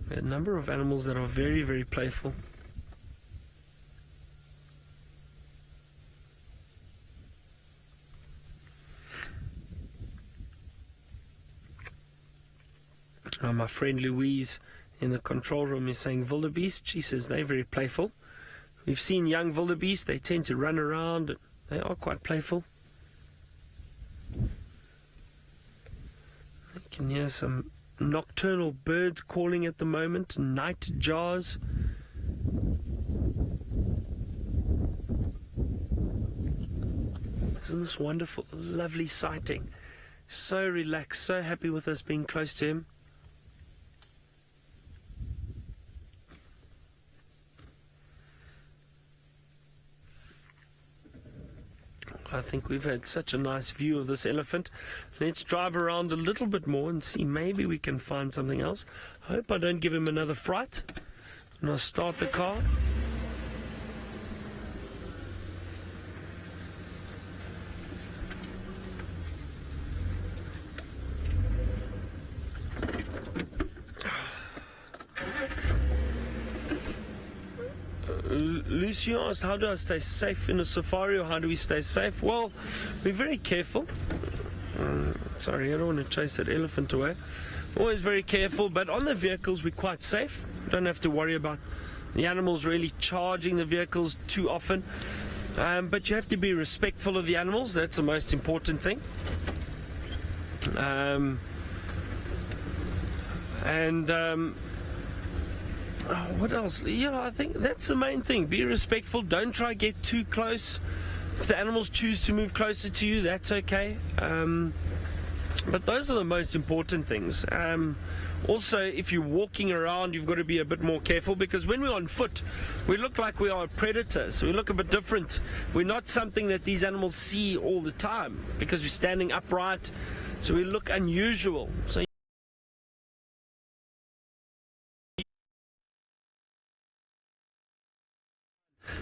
A number of animals that are very, very playful. My friend Louise in the control room is saying wildebeest. She says they're very playful. We've seen young wildebeest. They tend to run around. They are quite playful. You can hear some nocturnal birds calling at the moment. Night jars. Isn't this wonderful? Lovely sighting. So relaxed, so happy with us being close to him. I think we've had such a nice view of this elephant. Let's drive around a little bit more and see maybe we can find something else. I hope I don't give him another fright. And I'll start the car. Lucy asked, how do I stay safe in a safari, or how do we stay safe? Well, we're very careful. Sorry, I don't want to chase that elephant away. Always very careful, but on the vehicles we're quite safe. Don't have to worry about the animals really charging the vehicles too often. But you have to be respectful of the animals. That's the most important thing. What else? Yeah, I think that's the main thing. Be respectful. Don't try to get too close. If the animals choose to move closer to you, that's okay. But those are the most important things. Also, if you're walking around, you've got to be a bit more careful, because when we're on foot, we look like we are a predator. So we look a bit different. We're not something that these animals see all the time, because we're standing upright. So we look unusual. So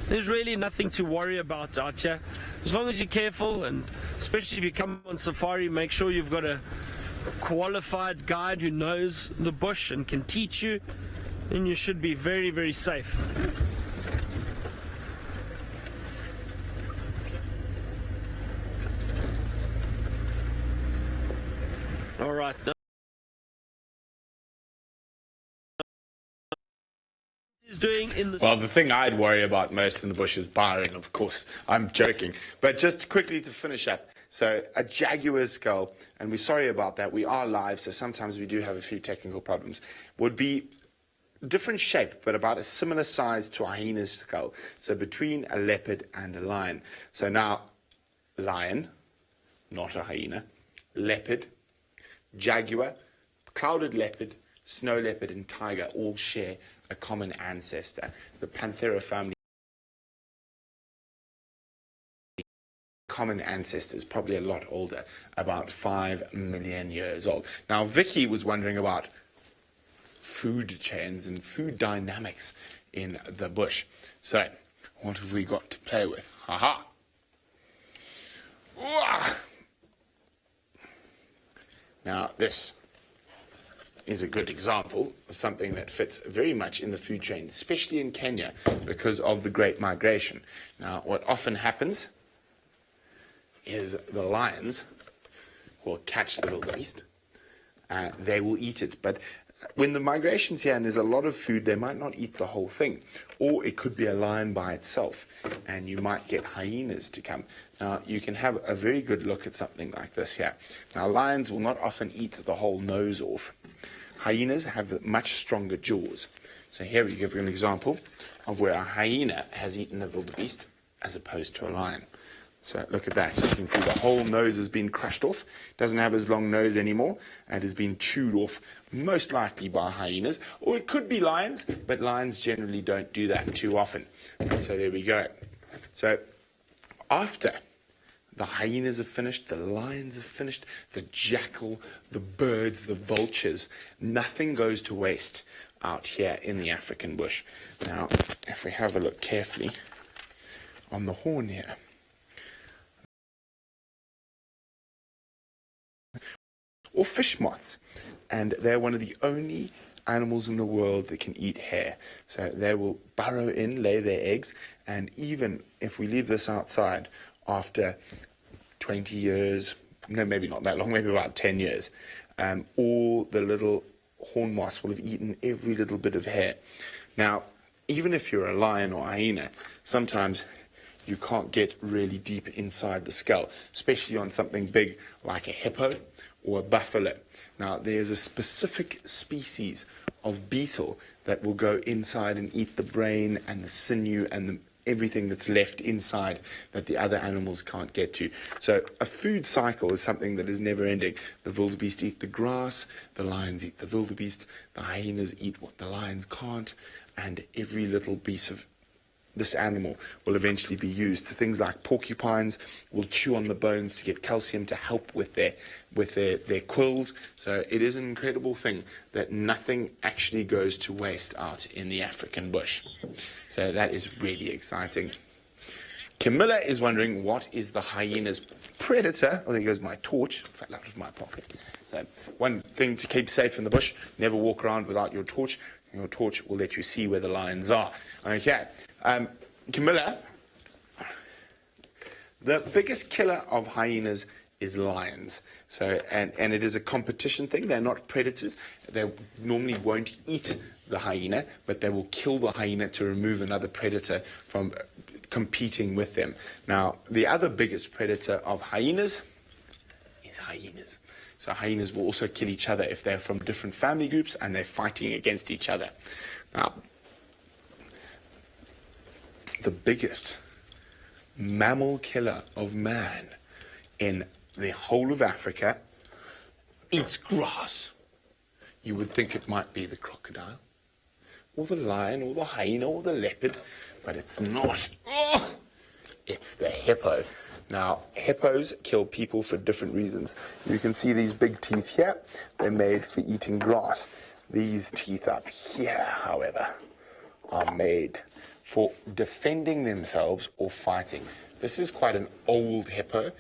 there's really nothing to worry about out here. As long as you're careful, and especially if you come on safari, make sure you've got a qualified guide who knows the bush and can teach you, then you should be very, very safe. All right. Doing in the Well, the thing I'd worry about most in the bush is Byron, of course. I'm joking. But just quickly to finish up. So a jaguar skull, and we're sorry about that. We are live, so sometimes we do have a few technical problems. Would be different shape, but about a similar size to a hyena's skull. So between a leopard and a lion. So now, lion, not a hyena, leopard, jaguar, clouded leopard, snow leopard, and tiger all share a common ancestor. The Panthera family. Common ancestors, probably a lot older, about 5 million years old. Now, Vicky was wondering about food chains and food dynamics in the bush. So, what have we got to play with? Haha! Now, this is a good example of something that fits very much in the food chain, especially in Kenya, because of the Great Migration. Now, what often happens is the lions will catch the wildebeest, they will eat it. But when the migration's here and there's a lot of food, they might not eat the whole thing. Or it could be a lion by itself, and you might get hyenas to come. Now, you can have a very good look at something like this here. Now, lions will not often eat the whole nose off. Hyenas have much stronger jaws. So here we give you an example of where a hyena has eaten the wildebeest as opposed to a lion. So look at that. So you can see the whole nose has been crushed off. Doesn't have his long nose anymore and has been chewed off, most likely by hyenas. Or it could be lions, but lions generally don't do that too often. And so there we go. So after the hyenas are finished, the lions are finished, the jackal, the birds, the vultures, nothing goes to waste out here in the African bush. Now, if we have a look carefully on the horn here, or fish moths, and they're one of the only animals in the world that can eat hair. So they will burrow in, lay their eggs, and even if we leave this outside after 20 years, no, maybe not that long, maybe about 10 years, all the little horn moths will have eaten every little bit of hair. Now, even if you're a lion or a hyena, sometimes you can't get really deep inside the skull, especially on something big like a hippo or a buffalo. Now, there's a specific species of beetle that will go inside and eat the brain and the sinew and everything that's left inside that the other animals can't get to. So a food cycle is something that is never ending. The wildebeest eat the grass, the lions eat the wildebeest, the hyenas eat what the lions can't, and every little piece of this animal will eventually be used. Things like porcupines will chew on the bones to get calcium to help with their quills. So it is an incredible thing that nothing actually goes to waste out in the African bush. So that is really exciting. Camilla is wondering, what is the hyena's predator? Oh, there goes my torch. Fell out of my pocket. So one thing to keep safe in the bush, never walk around without your torch. Your torch will let you see where the lions are. Okay. Camilla, the biggest killer of hyenas is lions. So, and it is a competition thing. They're not predators. They normally won't eat the hyena, but they will kill the hyena to remove another predator from competing with them. Now, the other biggest predator of hyenas is hyenas. So hyenas will also kill each other if they're from different family groups and they're fighting against each other. Now, the biggest mammal killer of man in the whole of Africa eats grass. you would think it might be the crocodile, or the lion, or the hyena, or the leopard, but it's not. Oh! It's the hippo. Now, hippos kill people for different reasons. You can see these big teeth here. They're made for eating grass. These teeth up here, however, are made for defending themselves or fighting. This is quite an old hippo.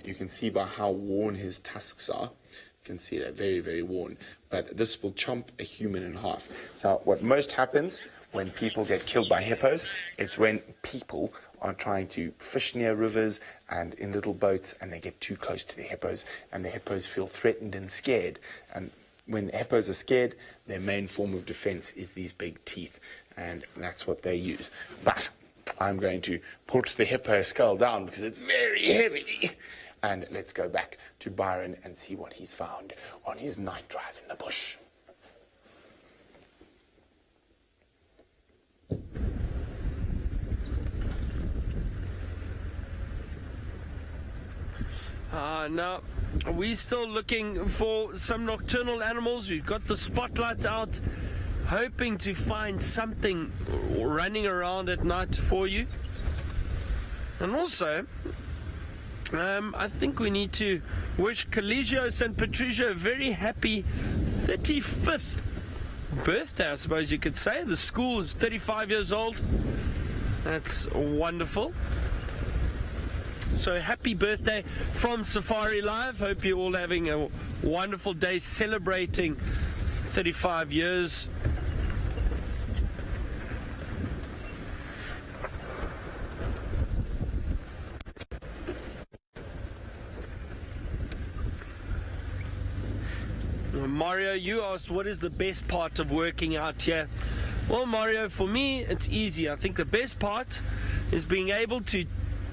You can see by how worn his tusks are. You can see they're very, very worn. But this will chomp a human in half. So what most happens when people get killed by hippos, it's when people are trying to fish near rivers and in little boats, and they get too close to the hippos, and the hippos feel threatened and scared. And when the hippos are scared, their main form of defense is these big teeth, and that's what they use. But I'm going to put the hippo skull down because it's very heavy. And let's go back to Byron and see what he's found on his night drive in the bush. Now, we're still looking for some nocturnal animals. We've got the spotlights out, hoping to find something running around at night for you. And also, I think we need to wish Colegio and Patricia a very happy 35th birthday, I suppose you could say. The school is 35 years old. That's wonderful. So happy birthday from Safari Live. Hope you're all having a wonderful day celebrating 35 years. Mario, you asked what is the best part of working out here. Well, Mario, for me, it's easy. I think the best part is being able to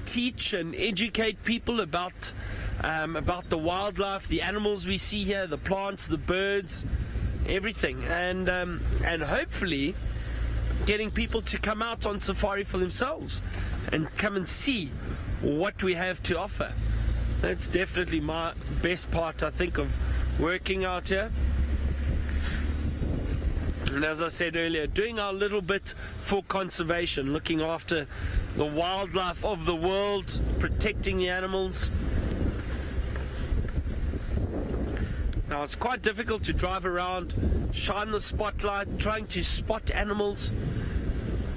teach and educate people about the wildlife, the animals we see here, the plants, the birds, everything, and hopefully getting people to come out on safari for themselves and come and see what we have to offer. That's definitely my best part, I think, of working out here. And as I said earlier, doing our little bit for conservation, looking after the wildlife of the world, protecting the animals. Now, it's quite difficult to drive around, shine the spotlight, trying to spot animals.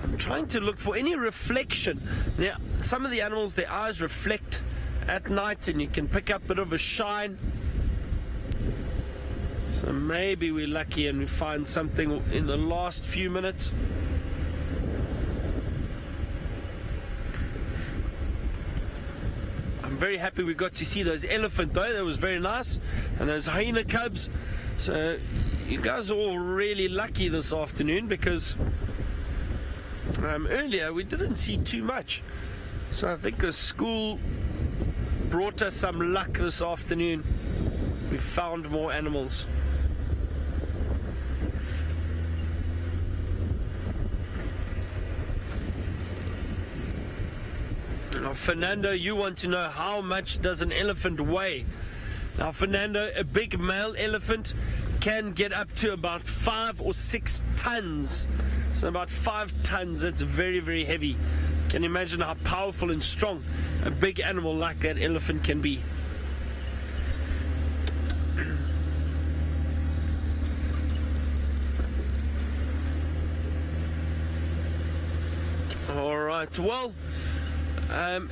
I'm trying to look for any reflection. Now, some of the animals, their eyes reflect at night, and you can pick up a bit of a shine. So maybe we're lucky and we find something in the last few minutes. I'm very happy we got to see those elephant though. That was very nice. And those hyena cubs. So you guys are all really lucky this afternoon because earlier we didn't see too much. So I think the school brought us some luck this afternoon. We found more animals. Now, Fernando, you want to know how much does an elephant weigh? Now, Fernando, a big male elephant can get up to about 5 or 6 tons. So about 5 tons, that's very, very heavy. Can you imagine how powerful and strong a big animal like that elephant can be? All right, well,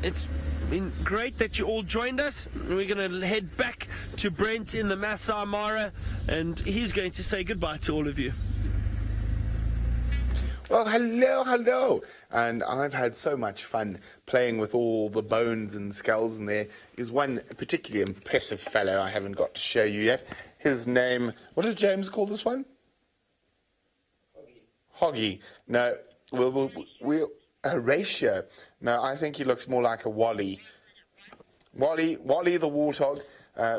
it's been great that you all joined us. We're going to head back to Brent in the Maasai Mara, and he's going to say goodbye to all of you. Well, hello. And I've had so much fun playing with all the bones and skulls, and there is one particularly impressive fellow I haven't got to show you yet. His name, what does James call this one? Hoggy. No, we'll a ratio. No, I think he looks more like a Wally. Wally the warthog,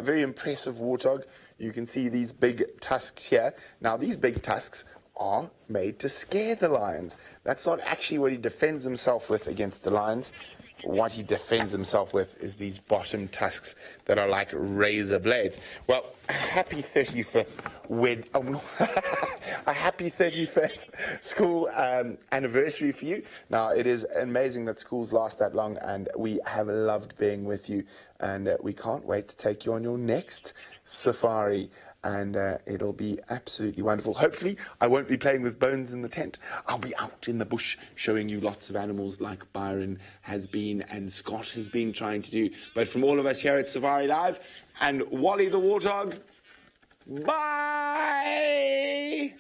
very impressive warthog. You can see these big tusks here. Now, these big tusks are made to scare the lions. That's not actually what he defends himself with against the lions. what he defends himself with is these bottom tusks that are like razor blades. Well, happy 35th a happy 35th school anniversary for you. Now, it is amazing that schools last that long, and we have loved being with you, and we can't wait to take you on your next safari. And it'll be absolutely wonderful. Hopefully, I won't be playing with bones in the tent. I'll be out in the bush showing you lots of animals like Byron has been and Scott has been trying to do. But from all of us here at Safari Live and Wally the Warthog, bye!